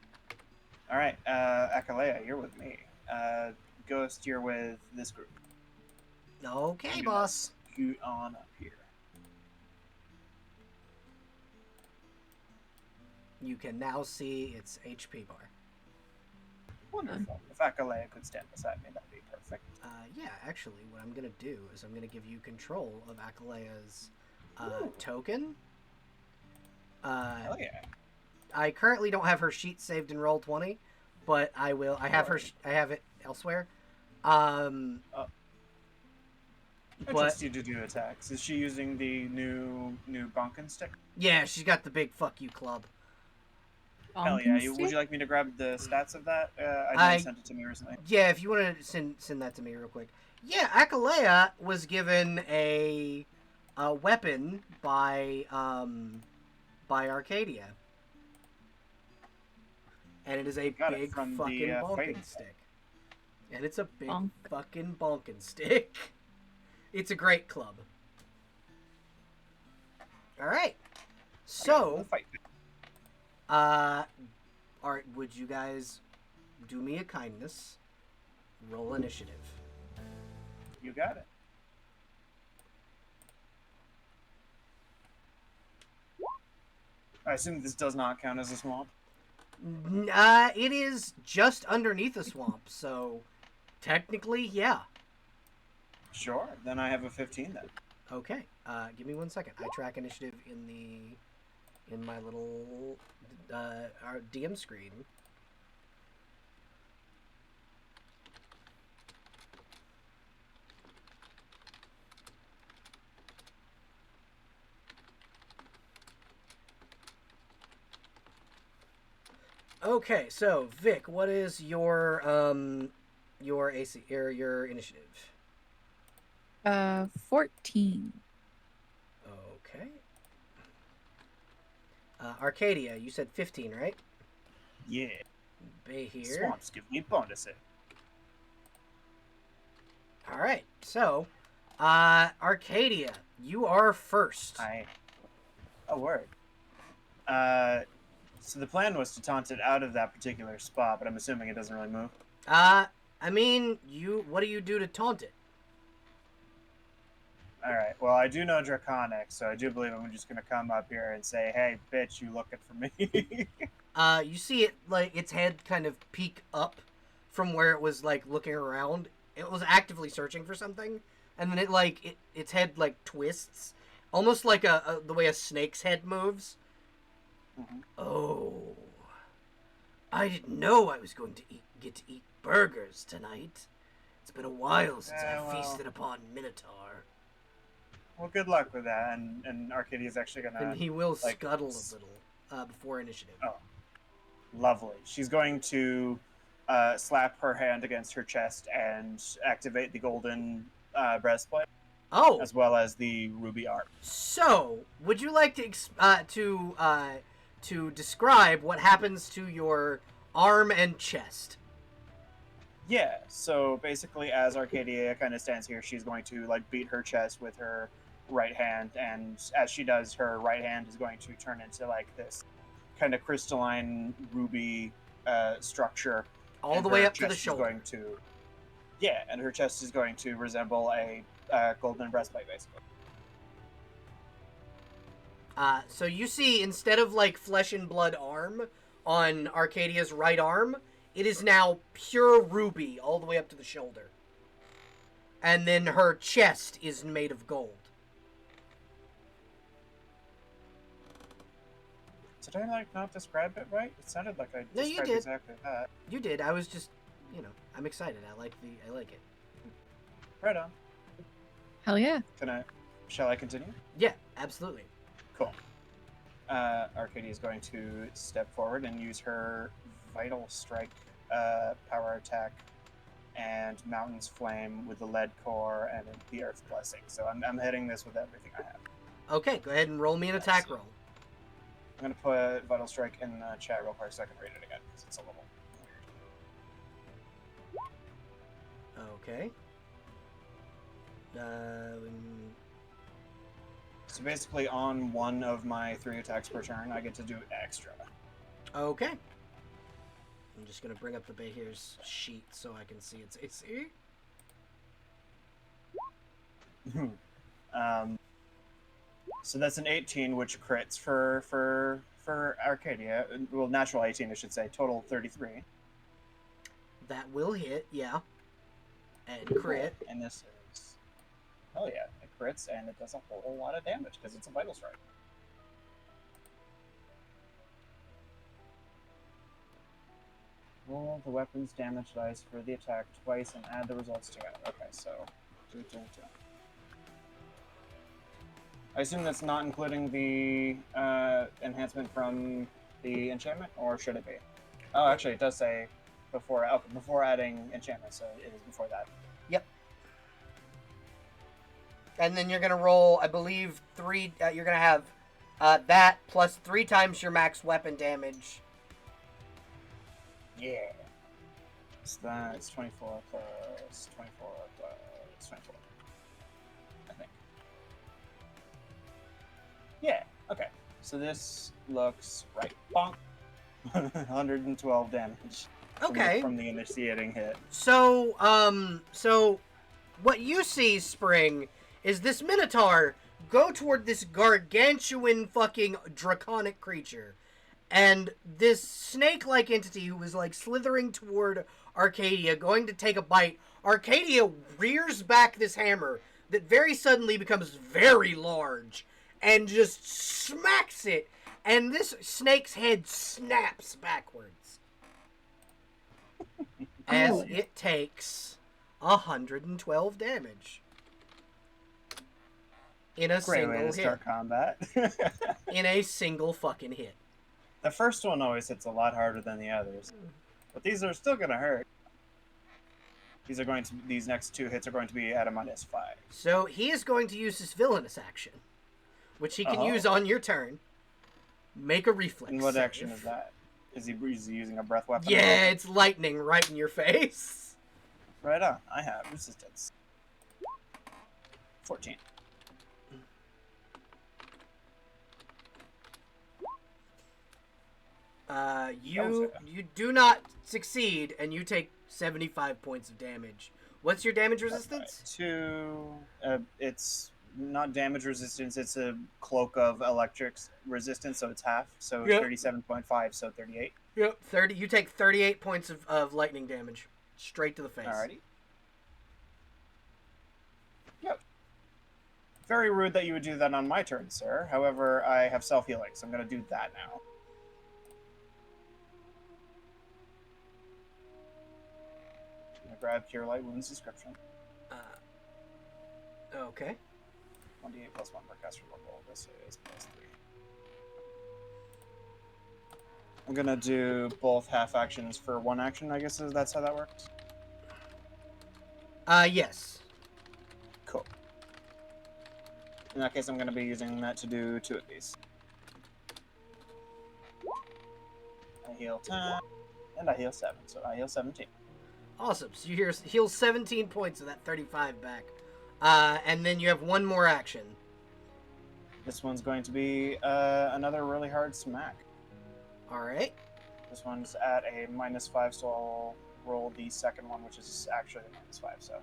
All right, Akalea, you're with me. Ghost, you're with this group. Okay, boss. Scoot on up here. You can now see its HP bar. Wonderful. If Akalea could stand beside me, that'd be perfect. Yeah, actually, what I'm going to do is I'm going to give you control of Akalea's token. Hell yeah. I currently don't have her sheet saved in Roll20, but I will. I have I have it elsewhere. I trust you to do attacks. Is she using the new bonkin stick? Yeah, she's got the big fuck you club. Hell yeah! Would you like me to grab the stats of that? I sent it to me recently. Yeah, if you want to send that to me real quick. Yeah, Akalea was given a weapon by Arcadia, and it is a big fucking bonkin stick. And it's a big fucking bonkin stick. It's a great club. All right, so. Alright, would you guys do me a kindness? Roll initiative. You got it. I assume this does not count as a swamp? It is just underneath a swamp, so technically, yeah. Sure, then I have a 15 then. Okay, give me 1 second. I track initiative in my little our DM screen. Okay, so Vic, what is your AC or your initiative? 14. Okay. Arcadia, you said 15, right? Yeah. Bay here. Swamps give me bonuses. All right. So, Arcadia, you are first. Oh, word. So the plan was to taunt it out of that particular spot, but I'm assuming it doesn't really move. I mean, what do you do to taunt it? All right. Well, I do know Draconic, so I do believe I'm just gonna come up here and say, "Hey, bitch, you looking for me?" You see it, like, its head kind of peek up from where it was, like, looking around. It was actively searching for something, and then its head, like, twists. Almost like the way a snake's head moves. Mm-hmm. Oh. I didn't know I was going to get to eat burgers tonight. It's been a while since I feasted upon Minotaur. Well, good luck with that, and Arcadia's actually gonna... And he will scuttle a little before initiative. Oh, lovely. She's going to slap her hand against her chest and activate the golden breastplate. Oh! As well as the ruby arm. So, would you like to describe what happens to your arm and chest? Yeah, so basically as Arcadia kind of stands here, she's going to like beat her chest with her right hand, and as she does, her right hand is going to turn into like this kind of crystalline ruby structure. All the way up to the shoulder. And her chest is going to resemble a golden breastplate, basically. So you see, instead of like flesh and blood arm on Arcadia's right arm, it is now pure ruby all the way up to the shoulder. And then her chest is made of gold. Did I like not describe it right? It sounded like I No, described exactly that. You did. I was just, I'm excited. I like it. Right on. Hell yeah. Shall I continue? Yeah, absolutely. Cool. Arcadia is going to step forward and use her Vital Strike power attack and Mountain's Flame with the lead core and the Earth Blessing. So I'm hitting this with everything I have. Okay, go ahead and roll me an attack roll. I'm going to put Vital Strike in the chat real quick so I can read it again, because it's a little weird. Okay. So basically on one of my 3 attacks per turn, I get to do extra. Okay. I'm just going to bring up the Behir's sheet so I can see it's here. So that's an 18, which crits for Arcadia. Well, natural 18, I should say. Total 33. That will hit, yeah. And crit. And this is... Oh yeah, it crits, and it does a whole lot of damage, because it's a Vital Strike. Roll the weapon's damage dice for the attack twice and add the results together. Okay, so... I assume that's not including the enhancement from the enchantment, or should it be? Oh, actually, it does say before adding enchantment, so it is before that. Yep. And then you're going to roll, I believe, 3... you're going to have that plus 3 times your max weapon damage. Yeah. So that's 24 plus 24 plus 24. I think. Yeah, okay. So this looks right. Bonk. 112 damage. Okay. From the initiating hit. So what you see, Spring, is this Minotaur go toward this gargantuan fucking draconic creature. And this snake-like entity who was, like, slithering toward Arcadia, going to take a bite, Arcadia rears back this hammer that very suddenly becomes very large and just smacks it, and this snake's head snaps backwards. As it takes 112 damage. In a Great single way to hit. start combat. In a single fucking hit. The first one always hits a lot harder than the others, but these are still gonna hurt. These next 2 hits are going to be at a -5. So he is going to use his villainous action, which he can Uh-huh. use on your turn. Make a reflex. And what save. action is that? Is he using a breath weapon? Yeah, it's lightning right in your face. Right on. I have resistance. 14. You do not succeed, and you take 75 points of damage. What's your damage resistance? It's not damage resistance. It's a cloak of electric resistance, so it's half. So Yep. 37.5, so 38. Yep, 30. You take 38 points of lightning damage, straight to the face. Alrighty. Yep. Very rude that you would do that on my turn, sir. However, I have self-healing, so I'm going to do that now. I'm going to grab Cure Light Wounds description. Okay. 1d8 plus 1 per caster level. This is plus 3. I'm going to do both half actions for 1 action, I guess that's how that works. Yes. Cool. In that case, I'm going to be using that to do 2 of these. I heal 10, and I heal 7, so I heal 17. Awesome. So you heal 17 points of that 35 back. And then you have one more action. This one's going to be another really hard smack. Alright. This one's at a -5, so I'll roll the second one, which is actually a -5, so...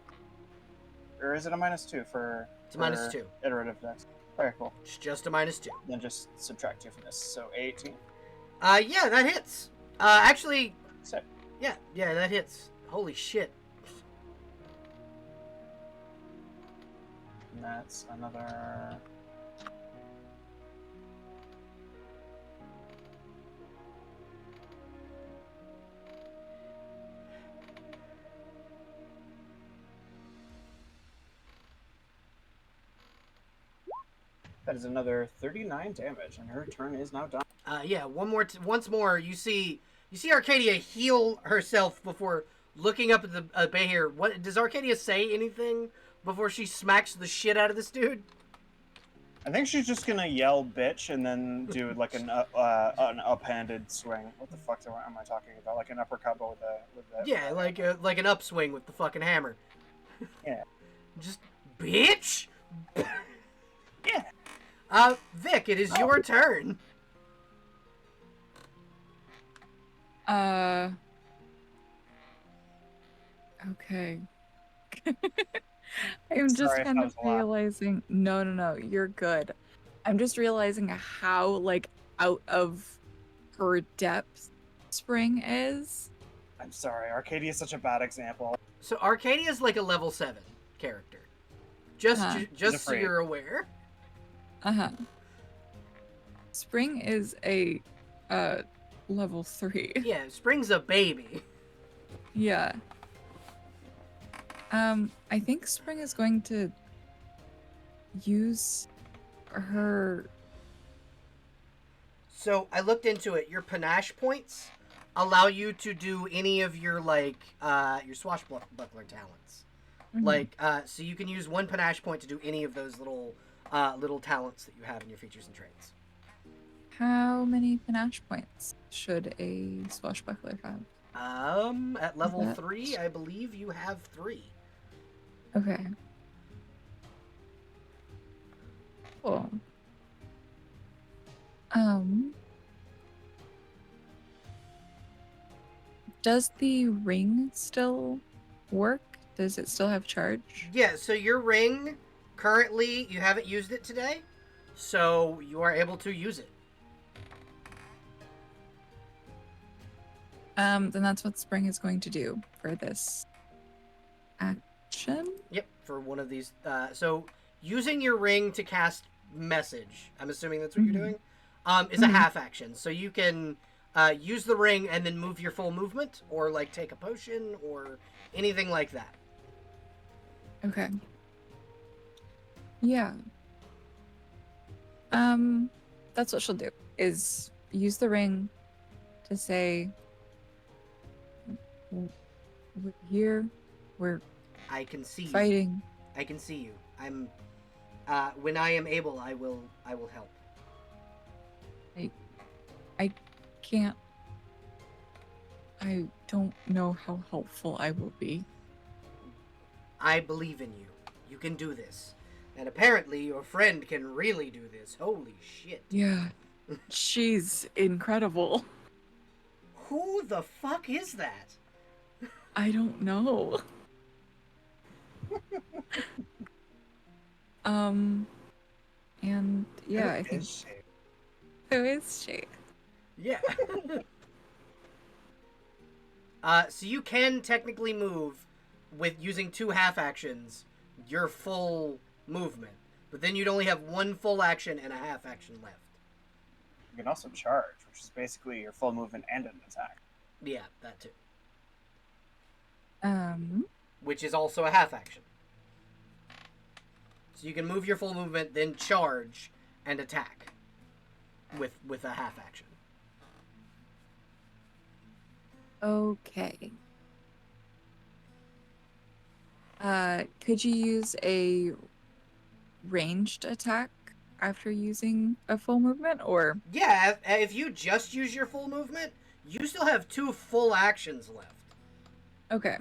Or is it a -2 for... It's a -2. Iterative dex. Very cool. It's just a -2. Then just subtract 2 from this, so 18. Yeah, that hits. Actually... Sick. Yeah, that hits. Holy shit. And that's another... That is another 39 damage, and her turn is now done. Yeah, once more, you see Arcadia heal herself before looking up at the Behir. What does Arcadia say anything before she smacks the shit out of this dude? I think she's just gonna yell "bitch" and then do like an uphanded swing. What the fuck am I talking about? Like an uppercut, but with the Yeah, like an upswing with the fucking hammer. Yeah. Just bitch. Yeah. Vic, it is your turn. Okay. I'm just Sorry, kind that of was a lot. realizing. No, you're good. I'm just realizing how like out of her depth Spring is. I'm sorry, Arcadia is such a bad example. So Arcadia's like a level 7 character. Just He's so afraid. you're aware. Spring is a level 3. Yeah, Spring's a baby. Yeah. I think Spring is going to use her... So I looked into it. Your panache points allow you to do any of your your swashbuckler talents. Mhm. So you can use 1 panache point to do any of those little talents that you have in your features and traits. How many panache points should a swashbuckler have? At level That- 3, I believe you have 3. Okay. Cool. Does the ring still work? Does it still have charge? Yeah, so your ring, currently, you haven't used it today, so you are able to use it. Then that's what Spring is going to do for this action. Yep, for one of these. So using your ring to cast message, I'm assuming that's what you're doing, is a half action. So you can use the ring and then move your full movement, or like take a potion, or anything like that. Okay. Yeah. That's what she'll do, is use the ring to say, we're here, we're I can see you. fighting. I can see you. I'm. When I am able, I will help. I can't. I don't know how helpful I will be. I believe in you. You can do this. And apparently your friend can really do this. Holy shit. Yeah. She's incredible. Who the fuck is that? I don't know. And yeah, I think. Who is she? Yeah. So you can technically move with using 2 half actions your full movement. But then you'd only have 1 full action and a half action left. You can also charge, which is basically your full movement and an attack. Yeah, that too. Which is also a half action. So you can move your full movement, then charge and attack with a half action. Okay. Could you use a ranged attack after using a full movement, or? Yeah, if you just use your full movement, you still have 2 full actions left. Okay.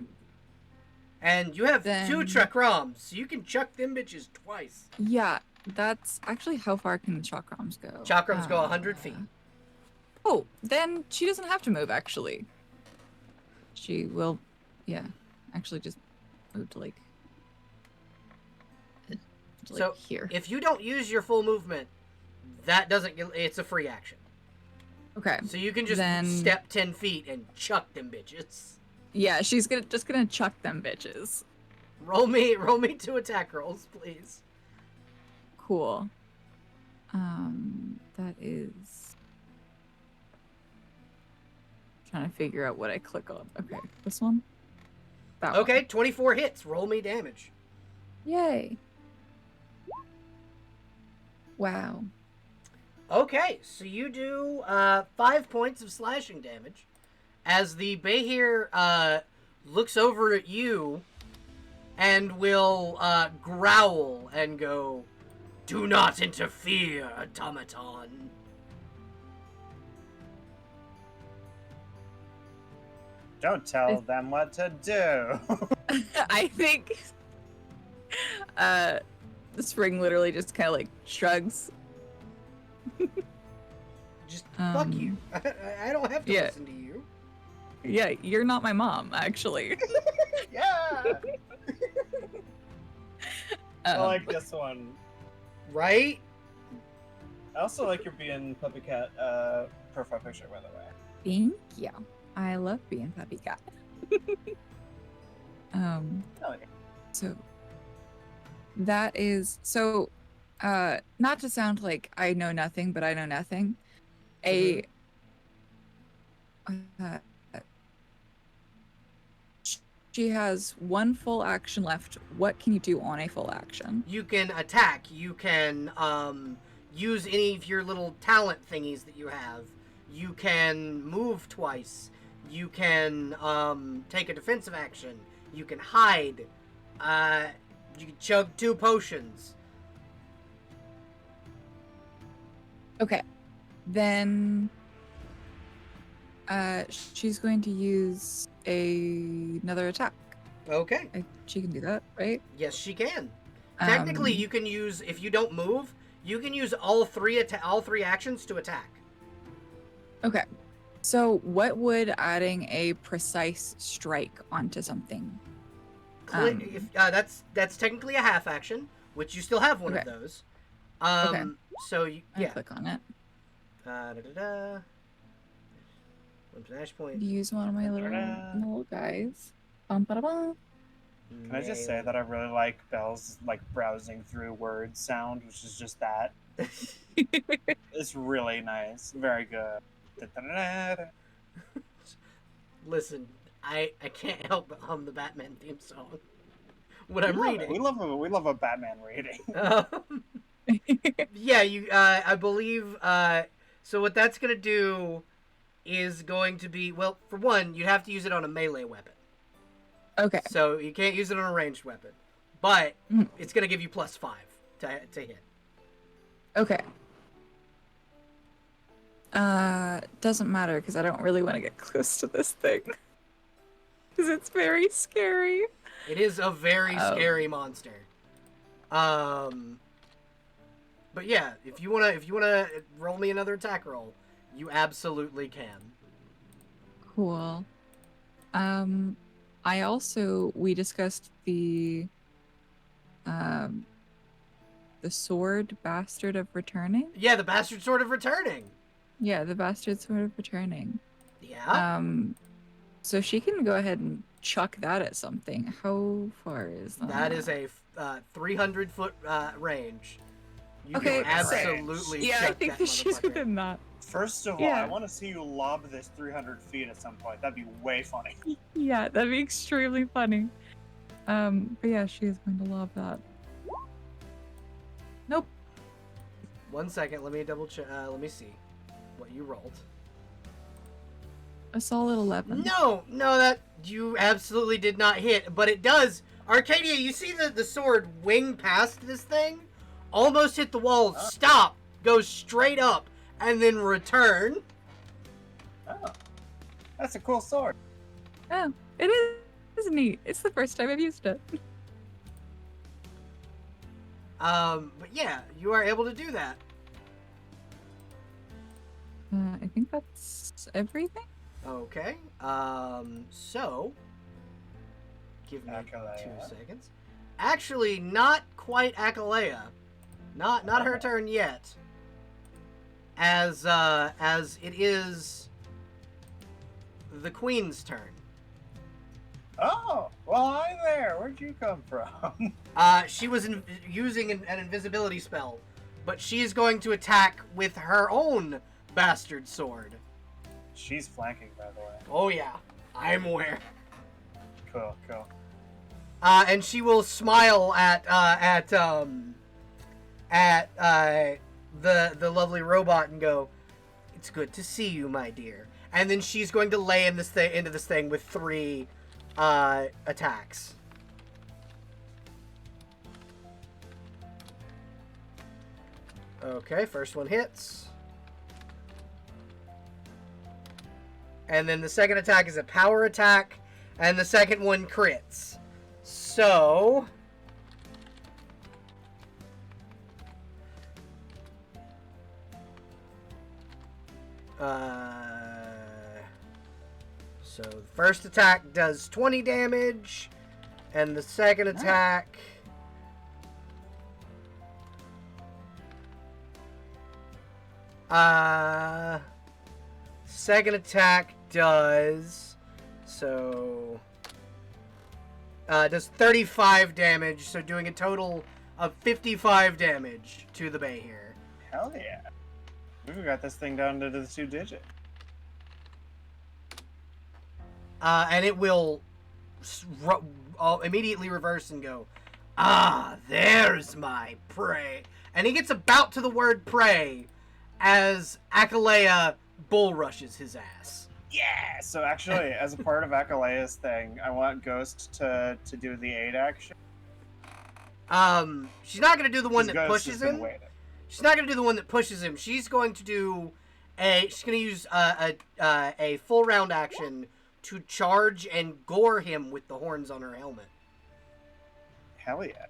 And you have 2 chakrams, so you can chuck them bitches twice. Yeah, that's actually how far can the chakrams go? Chakrams go 100 feet. Oh, then she doesn't have to move, actually. She will, yeah, actually just move to like so here. If you don't use your full movement, that doesn't get, it's a free action. Okay. So you can just step 10 feet and chuck them bitches. Yeah, she's just gonna chuck them bitches. Roll me 2 attack rolls, please. Cool. That is. Trying to figure out what I click on. Okay, this one. That okay, one. 24 hits. Roll me damage. Yay. Wow. Okay, so you do 5 points of slashing damage as the Behir looks over at you and will growl and go, "Do not interfere, automaton." Don't tell them what to do. I think the Spring literally just kind of like shrugs. Just fuck you. I don't have to listen to you. Yeah, you're not my mom, actually. Yeah. I like this one. Right? I also like your being puppy cat profile picture, by the way. Thank you. I love being puppy cat. So that is not to sound like I know nothing, but I know nothing. She has 1 full action left. What can you do on a full action? You can attack. You can use any of your little talent thingies that you have. You can move twice. You can take a defensive action. You can hide. You can chug 2 potions. Okay. Then she's going to use another attack. Okay. She can do that, right? Yes, she can. Technically, you can use, if you don't move, you can use all 3 actions to attack. Okay. So what would adding a precise strike onto something? That's technically a half action, which you still have one of those. Okay. So yeah. I click on it. One dash point. Use one of my little guys. Bum, ba, da, bum. Can I just say that I really like Belle's like browsing through words sound, which is just that. It's really nice. Very good. Listen, I can't help but hum the Batman theme song when I'm reading. We love a Batman reading. Yeah, you. I believe So what that's going to do is going to be, well, for one, you'd have to use it on a melee weapon. Okay. So you can't use it on a ranged weapon. But it's going to give you +5 to hit. Okay. Doesn't matter because I don't really want to get close to this thing. Because it's very scary. It is a very scary monster. But yeah, if you wanna roll me another attack roll, you absolutely can. Cool. We discussed the sword bastard of returning. Yeah, the bastard sword of returning. Yeah, the bastard sword of returning. Yeah. So she can go ahead and chuck that at something. How far is that? That is a 300-foot range. You Okay, can absolutely yeah, I chuck think that she's motherfucker. within that. First of all, I want to see you lob this 300 feet at some point. That'd be way funny. Yeah, that'd be extremely funny. But yeah, she is going to lob that. Nope. 1 second, let me double check. Let me see what you rolled. A solid 11. No, that you absolutely did not hit, but it does. Arcadia, you see the sword wing past this thing, almost hit the wall, stop, goes straight up, and then return. Oh, that's a cool sword. Oh, it is. It's neat. It's the first time I've used it. But yeah, you are able to do that. I think that's everything. Okay. So give me Akalea. 2 seconds. Actually, not quite Akalea. Not her turn yet. As it is the Queen's turn. Oh, well, I'm there. Where'd you come from? She was using an invisibility spell, but she's going to attack with her own bastard sword. She's flanking, by the way. Oh yeah, I'm aware. Cool. And she will smile at the lovely robot and go, "It's good to see you, my dear." And then she's going to lay into this thing with 3 attacks. Okay, first one hits. And then the second attack is a power attack, and the second one crits. So the first attack does 20 damage, and the second attack does does 35 damage, so doing a total of 55 damage to the bay here. Hell yeah. We've got this thing down to the 2-digit. And it will immediately reverse and go, there's my prey. And he gets about to the word prey as Akalea bull rushes his ass. Yeah! So actually, as a part of Akalea's thing, I want Ghost to do the aid action. She's not going to do the one that Ghost pushes has been him. waiting. She's not going to do the one that pushes him. She's going to do she's going to use a full round action to charge and gore him with the horns on her helmet. Hell yeah.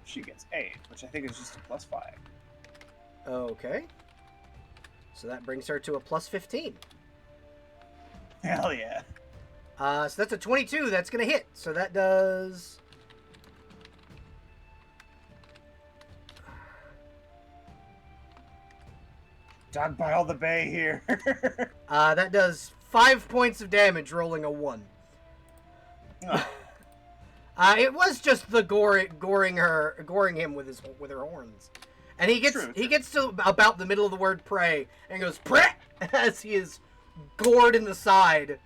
She gets 8, which I think is just a +5. Okay. So that brings her to a +15. Hell yeah. So that's a 22. That's going to hit. So that does... Dogpile the bay here. that does 5 points of damage, rolling a 1. Oh. It was just the goring him with her horns, and he gets to about the middle of the word prey and goes prey as he is gored in the side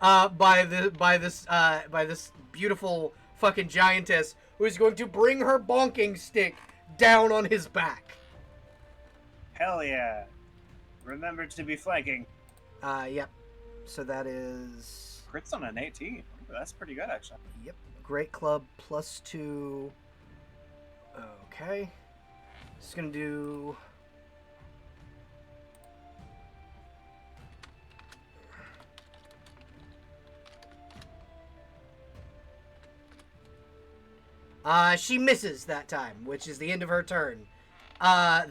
by this beautiful fucking giantess who is going to bring her bonking stick down on his back. Hell yeah. Remember to be flanking. Yep. So that is... Crits on an 18. That's pretty good, actually. Yep. Great club +2. Okay. Just gonna do... she misses that time, which is the end of her turn.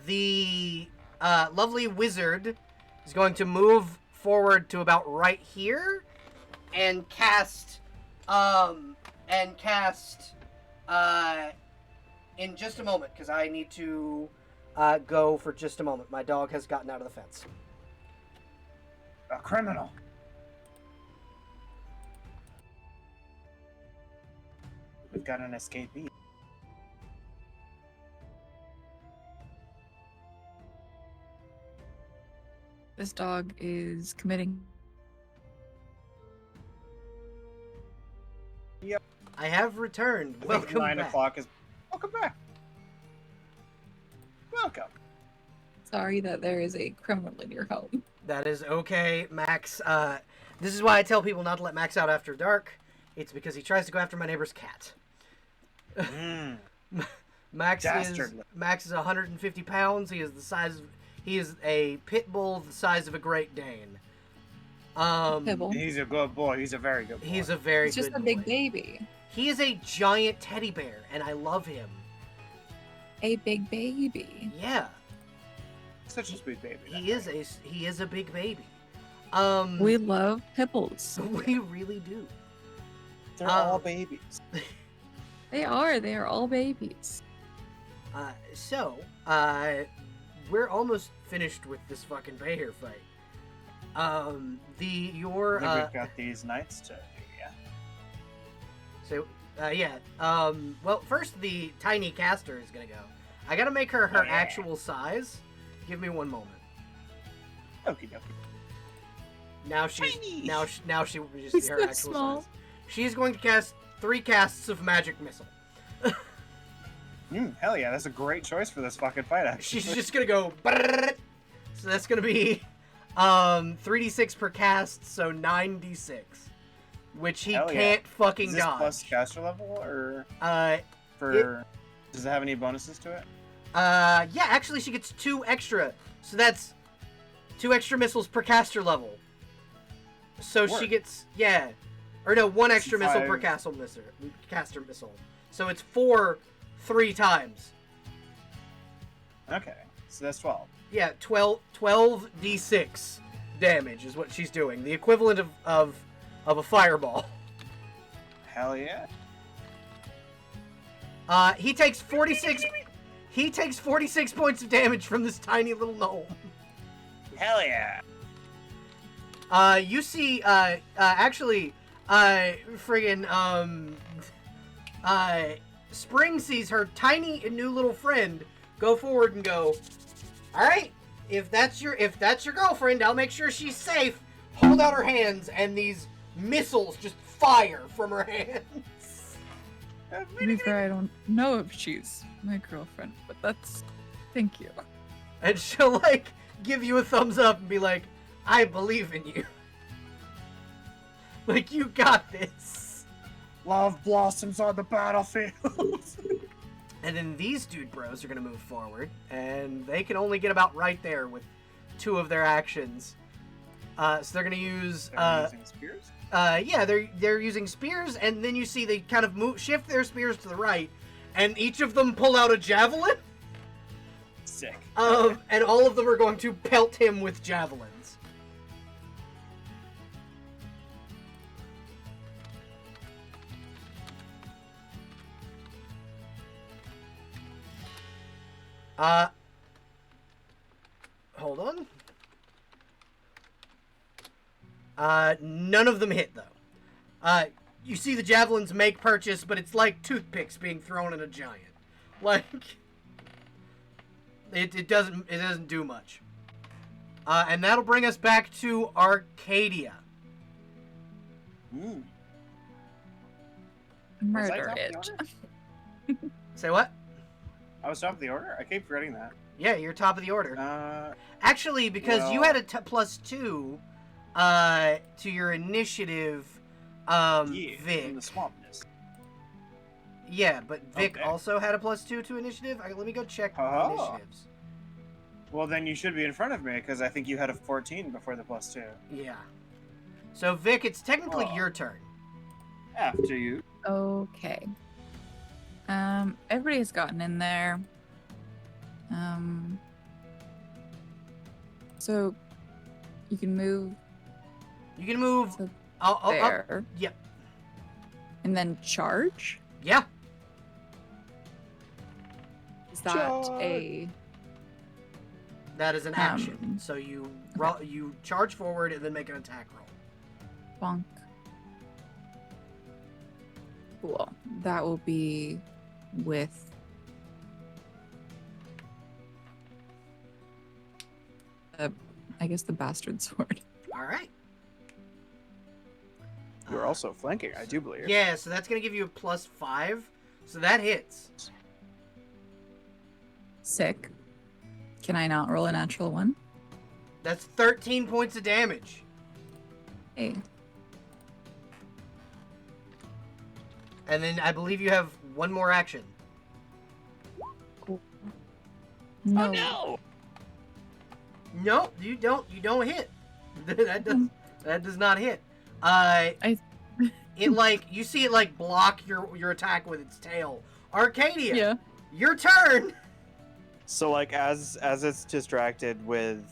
The lovely wizard is going to move forward to about right here and cast in just a moment, because I need to go for just a moment. My dog has gotten out of the fence. A criminal. We've got an escapee. This dog is committing. I have returned. I think Welcome 9 back. o'clock is... Welcome back. Welcome. Sorry that there is a criminal in your home. That is okay, Max. This is why I tell people not to let Max out after dark. It's because he tries to go after my neighbor's cat. Mm. Max Dastardly. is 150 pounds. He is a pit bull the size of a Great Dane. Pibble. He's a good boy. He's a very good boy. He's a very He's just good a big boy. baby. He is a giant teddy bear, and I love him. A big baby. Yeah, such a sweet baby. he is a big baby. We love pibbles. we really do. They're all babies. They are all babies. So, we're almost finished with this fucking bear fight. I think we've got these knights to do, yeah. So, well, first the tiny caster is gonna go. I gotta make her Oh, yeah. actual size. Give me one moment. Okie dokie. Now she's Tiny. now she will just She's see her so actual small. size. She's going to cast 3 casts of magic missile. Hell yeah, that's a great choice for this fucking fight, actually. She's just gonna go. Brrrr. So that's gonna be 3d6 per cast, so 9d6, which he Hell yeah. can't fucking Is this dodge. plus caster level, or Uh, does it have any bonuses to it? yeah, actually she gets 2 extra, so that's 2 extra missiles per caster level. So she Word. gets, yeah, or no, 1 extra missile per 5. caster missile. So it's 4 3 times. Okay, so that's 12. Yeah, 12d6 damage is what she's doing. The equivalent of a fireball. Hell yeah. He takes 46 points of damage from this tiny little gnome. Hell yeah. You see, actually, friggin', Spring sees her tiny new little friend go forward and go, all right, if that's your girlfriend, I'll make sure she's safe. Hold out her hands, and these missiles just fire from her hands. To be fair, I don't know if she's my girlfriend, but that's... Thank you. And she'll, like, give you a thumbs up and be like, I believe in you. Like, you got this. Love blossoms on the battlefield. And then these dude bros are going to move forward, and they can only get about right there with 2 of their actions. So they're going to use... They're using spears? Yeah, they're using spears, and then you see they kind of shift their spears to the right, and each of them pull out a javelin. Sick. And all of them are going to pelt him with javelins. Hold on. None of them hit, though. You see the javelins make purchase, but it's like toothpicks being thrown at a giant. Like, it doesn't do much. And that'll bring us back to Arcadia. Mm. Murder top of the it. order? Say what? I was top of the order? I keep forgetting that. Yeah, you're top of the order. Actually, because you well- had a +2 to your initiative, Yeah, Vic. from the swampness. Yeah, but Vic Okay. also had a +2 to initiative. Let me go check Oh. initiatives. Well, then you should be in front of me because I think you had a 14 before the +2. Yeah. So Vic, it's technically Oh. your turn. After you. Okay. Everybody's gotten in there. So you can move You can move. to Up. there. Yep. And then charge? Yeah. Is that Charge. That is an action. Um, So you okay. you charge forward and then make an attack roll. bonk? Cool. That will be with I guess the bastard sword. All right. You're also flanking, I do believe. Yeah, so that's gonna give you a +5. So that hits. Sick. Can I not roll a natural one? That's 13 points of damage. Hey. And then I believe you have one more action. Cool. No. Oh no! No, you don't. You don't hit. that does not hit. It like you see it like block your attack with its tail. Arcadia, Yeah. your turn. So like as it's distracted with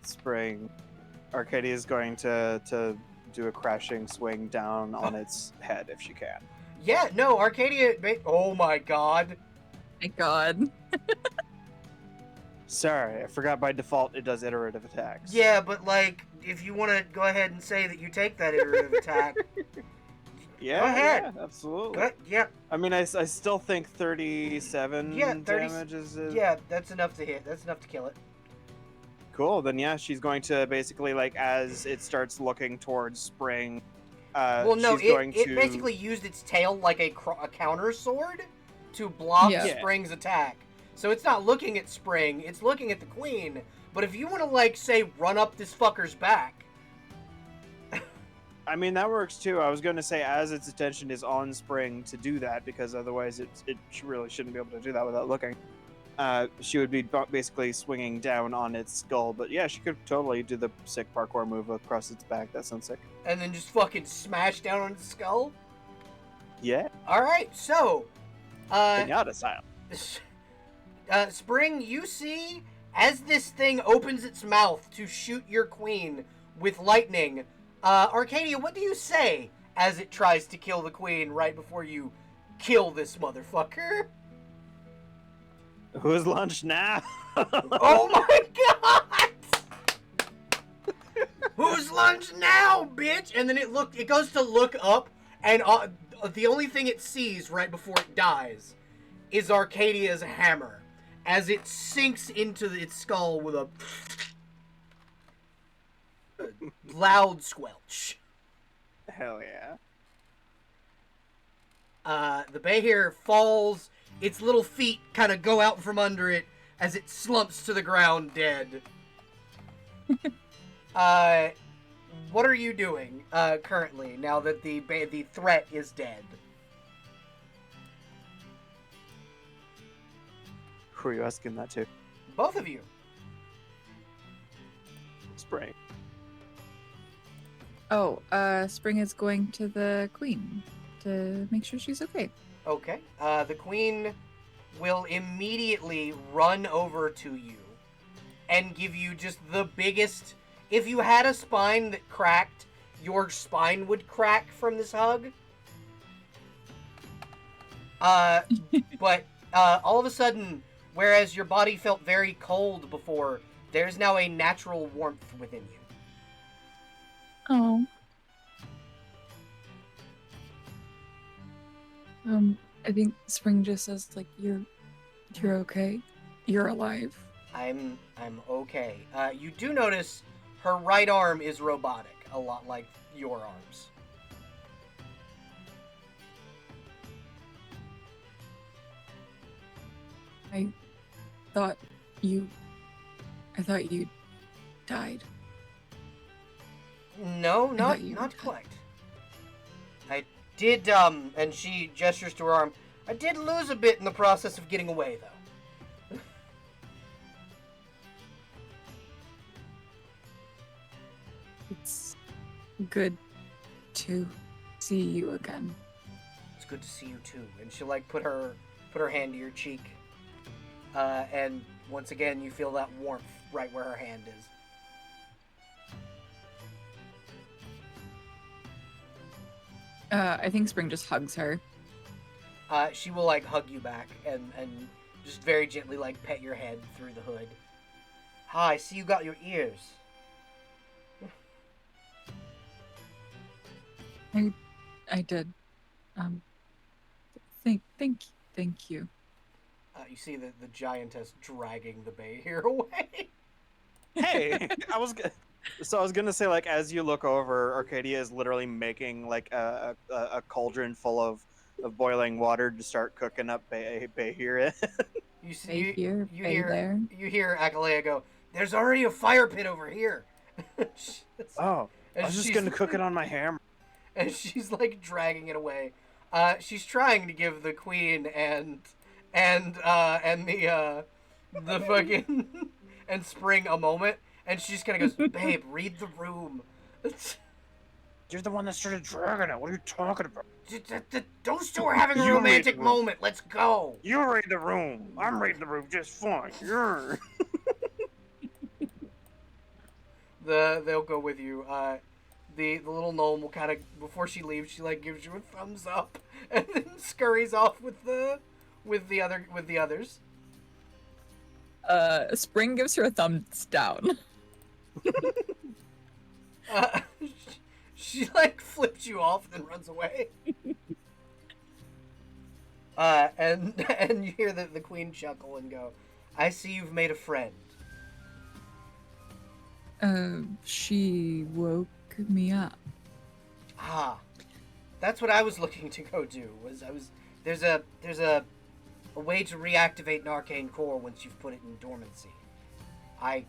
Spring, Arcadia is going to do a crashing swing down on its head if she can. Yeah, no, Arcadia. Oh my god. My god. Sorry, I forgot by default it does iterative attacks. Yeah, but like, if you want to go ahead and say that you take that iterative attack, Yeah, Go ahead. yeah, absolutely. good. Yeah, I mean, I still think 37 Yeah, 30 damage is yeah, that's enough to hit. That's enough to kill it. cool. Then yeah, she's going to basically like as it starts looking towards Spring. Well, no, she's going it to basically used its tail like a counter sword to block Yeah. Yeah. Spring's attack. So it's not looking at Spring, it's looking at the queen. But if you want to, like, say, run up this fucker's back. I mean, that works too. I was going to say as its attention is on Spring to do that because otherwise it really shouldn't be able to do that without looking. She would be basically swinging down on its skull, but yeah, she could totally do the sick parkour move across its back. That sounds sick. And then just fucking smash down on its skull. Yeah, Alright, so. pinata style. Spring, you see, as this thing opens its mouth to shoot your queen with lightning, Arcadia, what do you say as it tries to kill the queen right before you kill this motherfucker? Who's lunch now? Oh my god! Whose lunch now, bitch? And then it goes to look up, and the only thing it sees right before it dies is Arcadia's hammer as it sinks into its skull with a loud squelch. Hell yeah. The Behir falls. Its little feet kind of go out from under it as it slumps to the ground dead. What are you doing currently now that the threat is dead? Who are you asking that to? Both of you. Spring. Oh, Spring is going to the queen to make sure she's okay. Okay. The queen will immediately run over to you and give you just the biggest. If you had a spine that cracked, your spine would crack from this hug. But all of a sudden, whereas your body felt very cold before, there's now a natural warmth within you. Oh. I think Spring just says like you're okay. You're alive. I'm okay. You do notice her right arm is robotic, a lot like your arms. I thought I thought you died. No, I not thought you were not dead. quite. I did, and she gestures to her arm. I did lose a bit in the process of getting away, though. It's good to see you again. It's good to see you too. And she'll like put her hand to your cheek, and once again you feel that warmth right where her hand is. I think Spring just hugs her. She will like hug you back and just very gently like pet your head through the hood. Hi, I see you got your ears. I did. Um, thank you. You see the giantess dragging the bay here away. Hey, so I was gonna say, like, as you look over, Arcadia is literally making like a cauldron full of boiling water to start cooking up Bahir. You see, Bay here, you Bay hear there. you hear Akalea go. There's already a fire pit over here. Oh, I and was just she's gonna cook it on my hammer. and she's like dragging it away. She's trying to give the queen and the fucking and Spring a moment, and she just kind of goes, "Babe, read the room." You're the one that started dragging it. What are you talking about? Those two are having a You read romantic the room. moment. Let's go. You read the room. I'm reading the room just fine. You're... They'll go with you. The little gnome will kind of before she leaves, she like gives you a thumbs up and then scurries off with the others. Spring gives her a thumbs down. Uh, she like flips you off and then runs away. And you hear the queen chuckle and go, "I see you've made a friend." She woke me up. Ah, that's what I was looking to go do. There's a way to reactivate an arcane core once you've put it in dormancy. I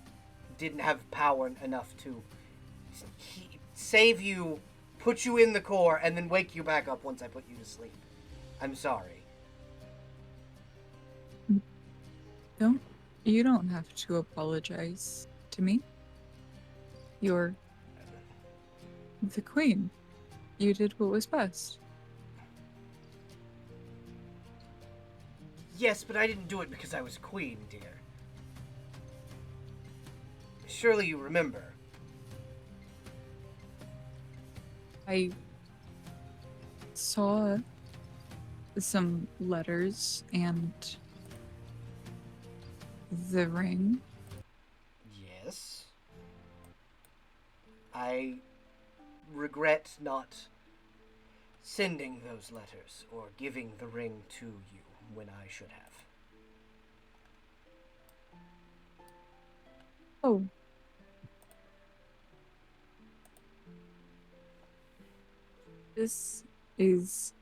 didn't have power enough to save you, put you in the core, and then wake you back up once I put you to sleep. I'm sorry. You don't have to apologize to me. You're the queen. You did what was best. Yes, but I didn't do it because I was queen, dear. Surely you remember. I saw some letters and the ring. Yes. I regret not sending those letters or giving the ring to you when I should have. Oh. This is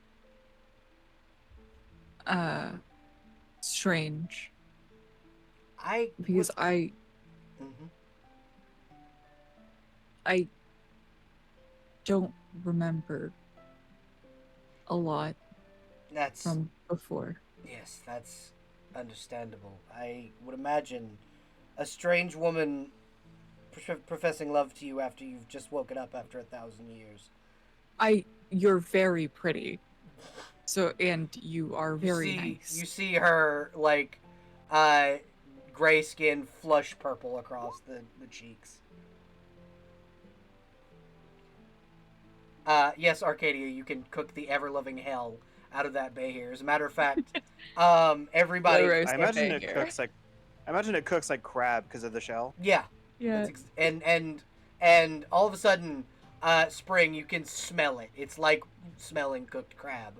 strange because Mhm. I don't remember a lot That's from before. yes, that's understandable. I would imagine a strange woman professing love to you after you've just woken up after 1,000 years. You're very pretty. So, and you are very nice. You see her like gray skin flush purple across the cheeks. Yes, Arcadia, you can cook the ever-loving hell out of that bay here. As a matter of fact, everybody. I imagine it cooks like crab because of the shell. Yeah. Yeah. And all of a sudden, Spring, you can smell it. It's like smelling cooked crab.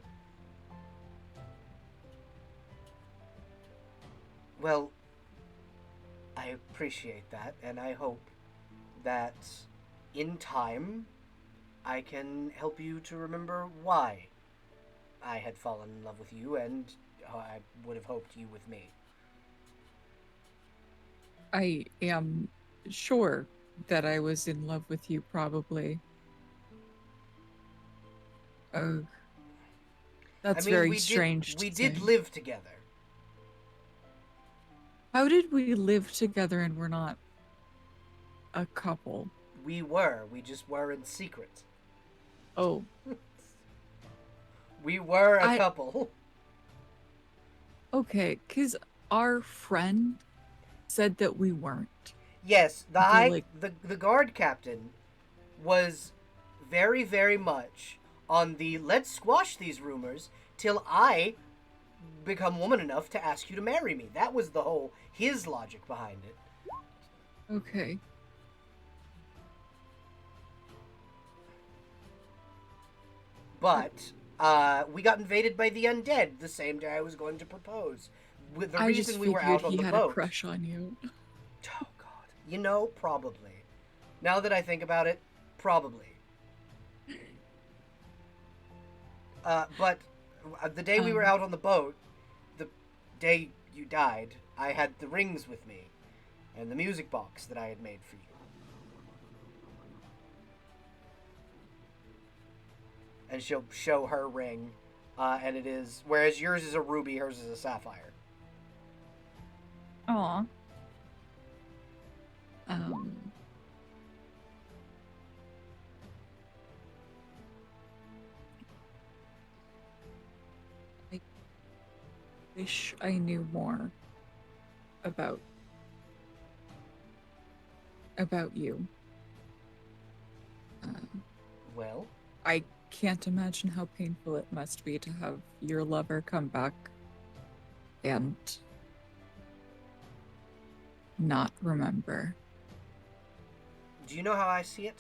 Well, I appreciate that, and I hope that in time I can help you to remember why I had fallen in love with you and I would have hoped you with me. I am sure that I was in love with you, probably. Oh, I that's mean, very strange to we say. did live together. How did we live together and we're not a couple? We were. We just were in secret. Oh, We were a I couple. okay, because our friend said that we weren't. Yes, They're like, the guard captain was very, very much on the let's squash these rumors till I become woman enough to ask you to marry me. That was the whole his logic behind it. okay. But we got invaded by the undead the same day I was going to propose. With the I reason just we were figured out on he the had a boat. crush on you. Oh God, you know, probably. Now that I think about it, probably. But the day we were Um, out on the boat, the day you died, I had the rings with me, and the music box that I had made for you. And she'll show her ring, and it is, whereas yours is a ruby, hers is a sapphire. aw. Um, I wish I knew more about you. Well, I can't imagine how painful it must be to have your lover come back and not remember. do you know how I see it?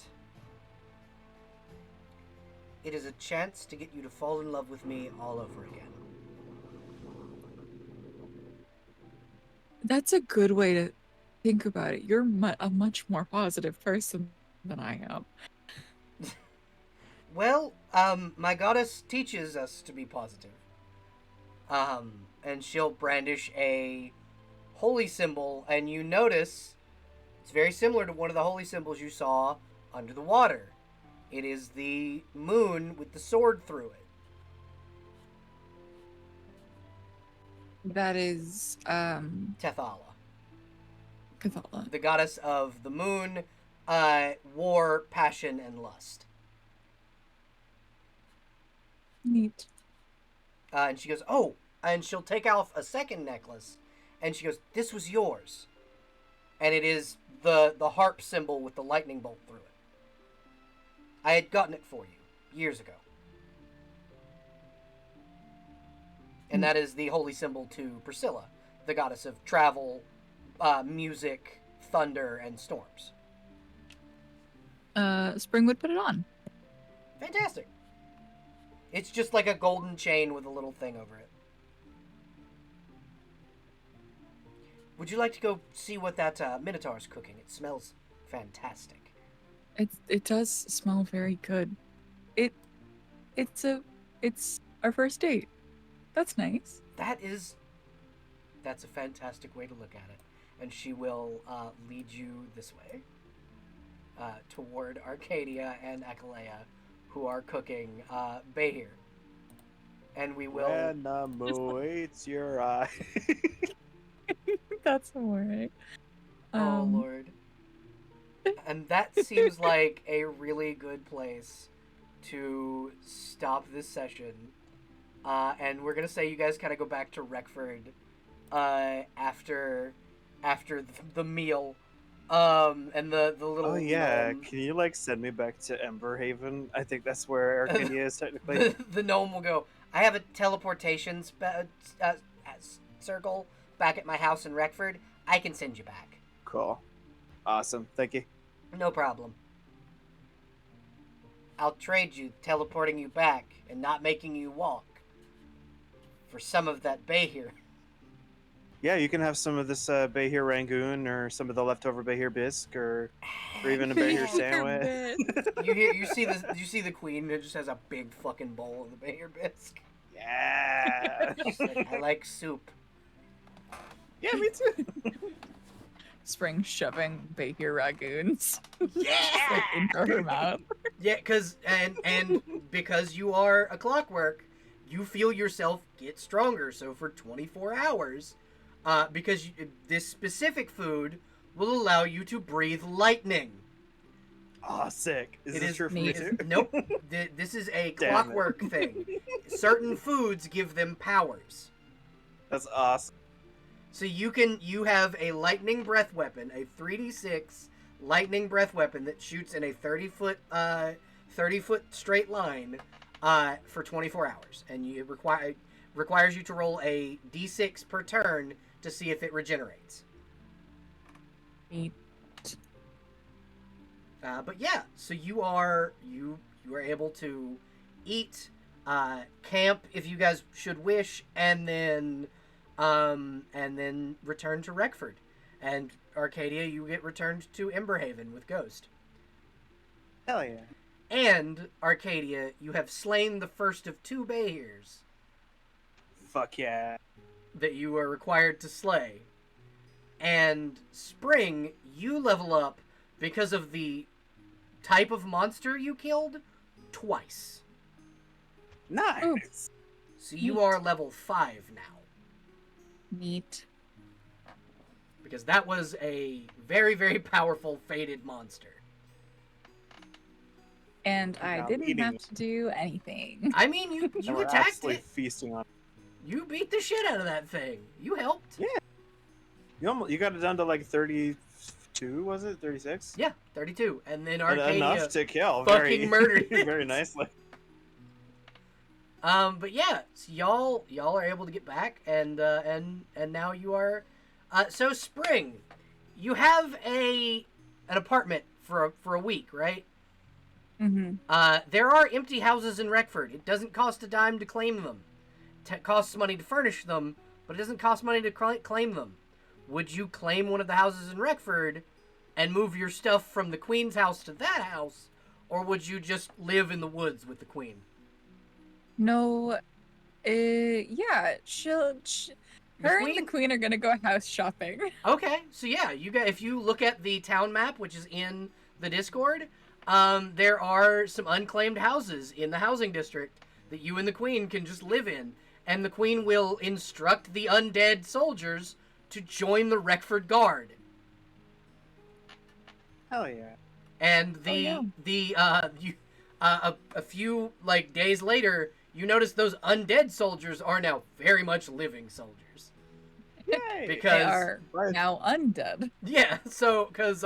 It is a chance to get you to fall in love with me all over again. That's a good way to think about it. You're a much more positive person than I am. Well, my goddess teaches us to be positive. And she'll brandish a holy symbol, and you notice it's very similar to one of the holy symbols you saw under the water. It is the moon with the sword through it. That is Tethala, Cathala. the goddess of the moon, war, passion, and lust. Neat. And she goes, "Oh," and she'll take off a second necklace, and she goes, "This was yours," and it is the harp symbol with the lightning bolt through it. I had gotten it for you years ago, and that is the holy symbol to Priscilla, the goddess of travel, music, thunder, and storms. Spring would put it on. Fantastic. It's just like a golden chain with a little thing over it. Would you like to go see what that Minotaur's cooking? It smells fantastic. It does smell very good. It it's our first date. That's nice. That's a fantastic way to look at it. And she will lead you this way toward Arcadia and Akalea, who are cooking Behir. And we will. When the moon eats your eye. That's alright. Oh, Lord. And that seems like a really good place to stop this session. And we're going to say you guys kind of go back to Reckford after the meal. And the little Oh yeah, gnome. can you like send me back to Emberhaven? I think that's where Arcadia is technically. The gnome will go, "I have a teleportation circle back at my house in Reckford. I can send you back." Cool. Awesome. Thank you. No problem. I'll trade you teleporting you back and not making you walk for some of that Behir. Yeah, you can have some of this Behir Rangoon or some of the leftover Behir bisque or even a Behir sandwich. You see the queen that just has a big fucking bowl of the Behir bisque. Yeah. She's like, "I like soup." Yeah, me too. Spring shoving Bakir ragoons Yeah. like into her mouth. Yeah, and because you are a clockwork, you feel yourself get stronger. So for 24 hours, because this specific food will allow you to breathe lightning. Oh, sick. Is It this is true for me neat. too? Nope. This is a Damn it. clockwork thing. Certain foods give them powers. That's awesome. So you have a lightning breath weapon, a 3d6 lightning breath weapon that shoots in a 30-foot straight line for 24 hours, and it requires you to roll a d6 per turn to see if it regenerates. Neat. But yeah, so you are able to eat, camp if you guys should wish, and then return to Reckford. And Arcadia, you get returned to Emberhaven with Ghost. Hell yeah. And Arcadia, you have slain the first of 2 Behirs Fuck yeah. that you are required to slay. And Spring, you level up because of the type of monster you killed twice. Nice. So you Neat. are level 5 now. Neat. Because that was a very, very powerful fated monster. And I Now didn't eating have it. to do anything. I mean, And you we're attacked absolutely it. feasting on it. You beat the shit out of that thing. You helped. Yeah. You got it down to like 32, was it? 36? Yeah, 32. And then And Arcadia enough to kill. fucking murdered it. Very nicely. But yeah, so y'all are able to get back, and now you are. So Spring, you have an apartment for a week, right? Mm-hmm. There are empty houses in Reckford. It doesn't cost a dime to claim them. It costs money to furnish them, but it doesn't cost money to claim them. Would you claim one of the houses in Reckford and move your stuff from the Queen's house to that house, or would you just live in the woods with the Queen? No, yeah, her and the Queen are gonna go house shopping. Okay, so yeah, if you look at the town map, which is in the Discord, there are some unclaimed houses in the housing district that you and the Queen can just live in, and the Queen will instruct the undead soldiers to join the Reckford Guard. Hell yeah. And a few days later, you notice those undead soldiers are now very much living soldiers. Yay. Because They are now undead. yeah, so because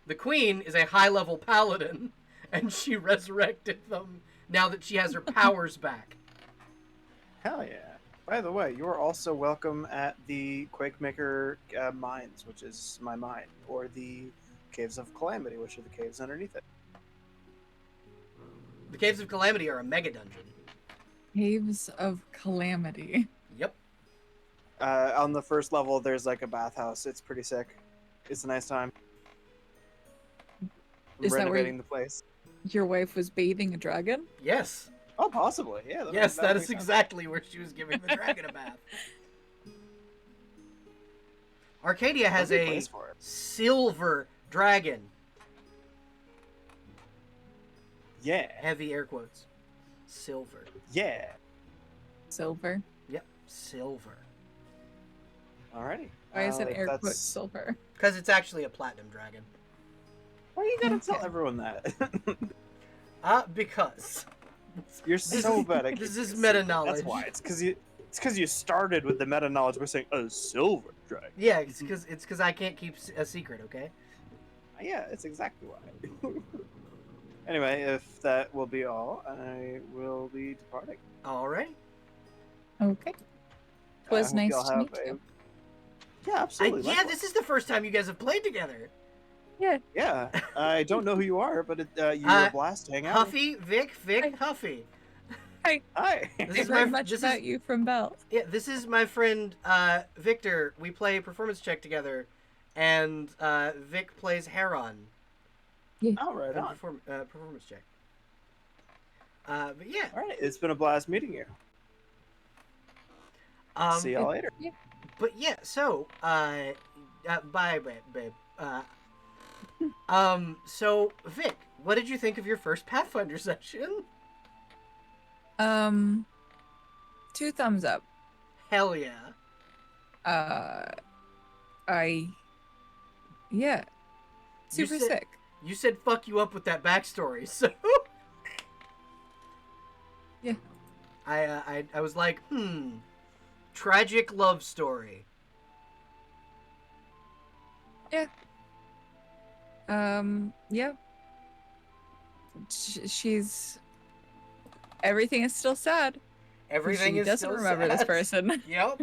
the Queen is a high-level paladin, and she resurrected them now that she has her powers back. Hell yeah. By the way, you are also welcome at the Quakemaker mines, which is my mine, or the Caves of Calamity, which are the caves underneath it. The Caves of Calamity are a mega dungeon. Caves of Calamity. Yep. On the first level, there's like a bathhouse. It's pretty sick. It's a nice time. I'm Is that where renovating the place. Your wife was bathing a dragon? Yes. Oh, possibly. Yeah. Yes, that would is make sense. exactly where she was giving the dragon a bath. Arcadia has Lovely a place for it. silver dragon. Yeah. Heavy air quotes. Silver. Yeah. Silver. Yep, silver. Alrighty. Why is it air that's- quotes silver? Because it's actually a platinum dragon. Why you gotta tell Okay. everyone that? Because. You're This so is- bad at this keeping is it meta secret. knowledge. That's why. It's because you started with the meta knowledge by saying a silver dragon. Yeah, it's because I can't keep a secret, okay? Yeah, it's exactly why. Anyway, if that will be all, I will be departing. Alright. Okay. It was I hope nice y'all to have meet a- you. Yeah, absolutely. Yeah, this is the first time you guys have played together. Yeah, I don't know who you are, but you're a blast to hang out. Huffy, Vic, Huffy. Hi. This I is heard my- much this is- about you from Belle. Yeah, this is my friend Victor. We play performance check together, and Vic plays Heron. All right, on. Performance check. But yeah. All right, it's been a blast meeting you. See y'all later. But yeah, so Bye, babe. So Vic, what did you think of your first Pathfinder session? 2 thumbs up. Hell yeah. Yeah, You super said sick. you said fuck you up with that backstory, so Yeah. I was like, tragic love story. Yeah. Yeah. She's everything is still sad. Everything She is doesn't still remember this sad. person. Yep.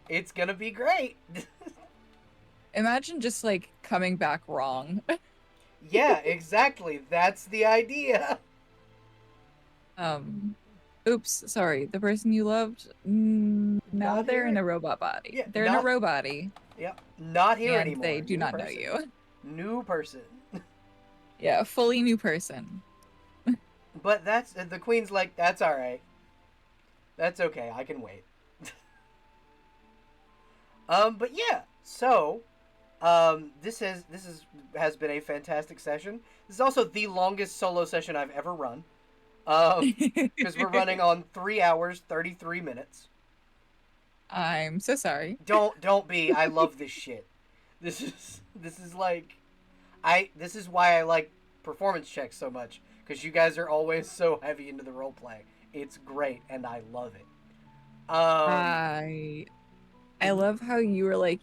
It's gonna be great. Imagine just like coming back wrong. Yeah, exactly. That's the idea. Um, oops, sorry. The person you loved, now Not they're in here. a robot body. Yeah, They're in a not. robot body, Yep, not here and they anymore. do New not know person. you. New person. Yeah, a fully new person. But that's the queen's like, that's all right. That's okay. I can wait. But yeah. So, this has been a fantastic session. This is also the longest solo session I've ever run. Because we're running on 3 hours 33 minutes. I'm so sorry. Don't be. I love this shit. This is like, this is why I like performance checks so much, because you guys are always so heavy into the role play. It's great and I love it. I love how you were like,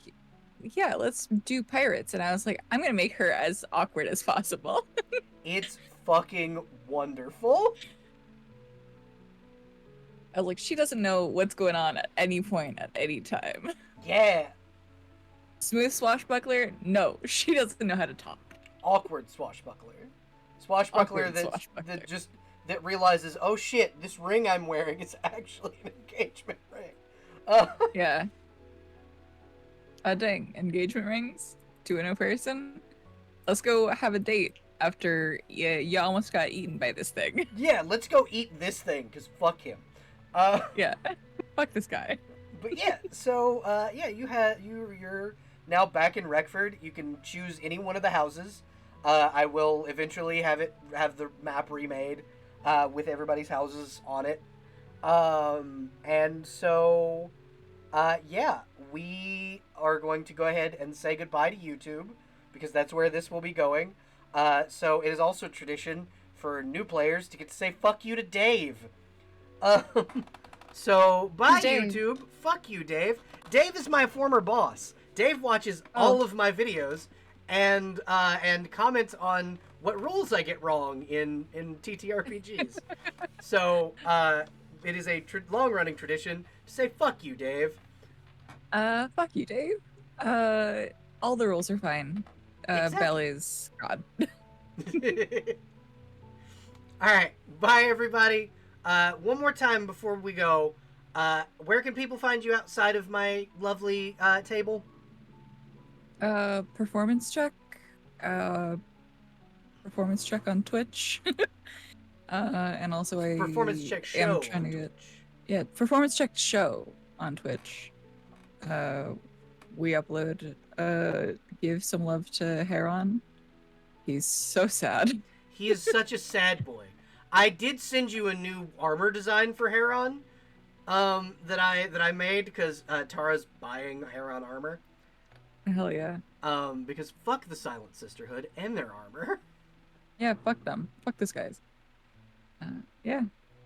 yeah, let's do pirates, and I was like, I'm gonna make her as awkward as possible. It's fucking wonderful. I was like, she doesn't know what's going on at any point at any time. Yeah. Smooth swashbuckler? No, she doesn't know how to talk. Awkward swashbuckler. Swashbuckler Awkward swashbuckler. that realizes, oh shit, this ring I'm wearing is actually an engagement ring. Yeah. Dang, engagement rings to a new person. Let's go have a date after you almost got eaten by this thing. Yeah, let's go eat this thing, because fuck him. Yeah, fuck this guy. But yeah, so yeah, you're now back in Reckford. You can choose any one of the houses. I will eventually have the map remade with everybody's houses on it. And so yeah, we are going to go ahead and say goodbye to YouTube, because that's where this will be going. So it is also tradition for new players to get to say fuck you to Dave. So, bye, Dave. YouTube. Fuck you, Dave. Dave is my former boss. Dave watches all of my videos and comments on what rules I get wrong in TTRPGs. So, it is a long-running tradition to say fuck you, Dave. Fuck you, Dave. All the rules are fine. Exactly. Belle is God. Alright, bye, everybody. One more time before we go, where can people find you outside of my lovely table? Performance check. Performance check on Twitch. And also I Performance check show am trying to on get Twitch. performance check show on Twitch. We upload give some love to Heron. He's so sad. He is such a sad boy. I did send you a new armor design for Heron, that I made, because Tara's buying Heron armor. Hell yeah. Because fuck the Silent Sisterhood and their armor. Yeah, fuck them. Fuck this guys. Yeah.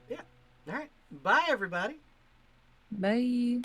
Yeah. All right. Bye, everybody. Bye.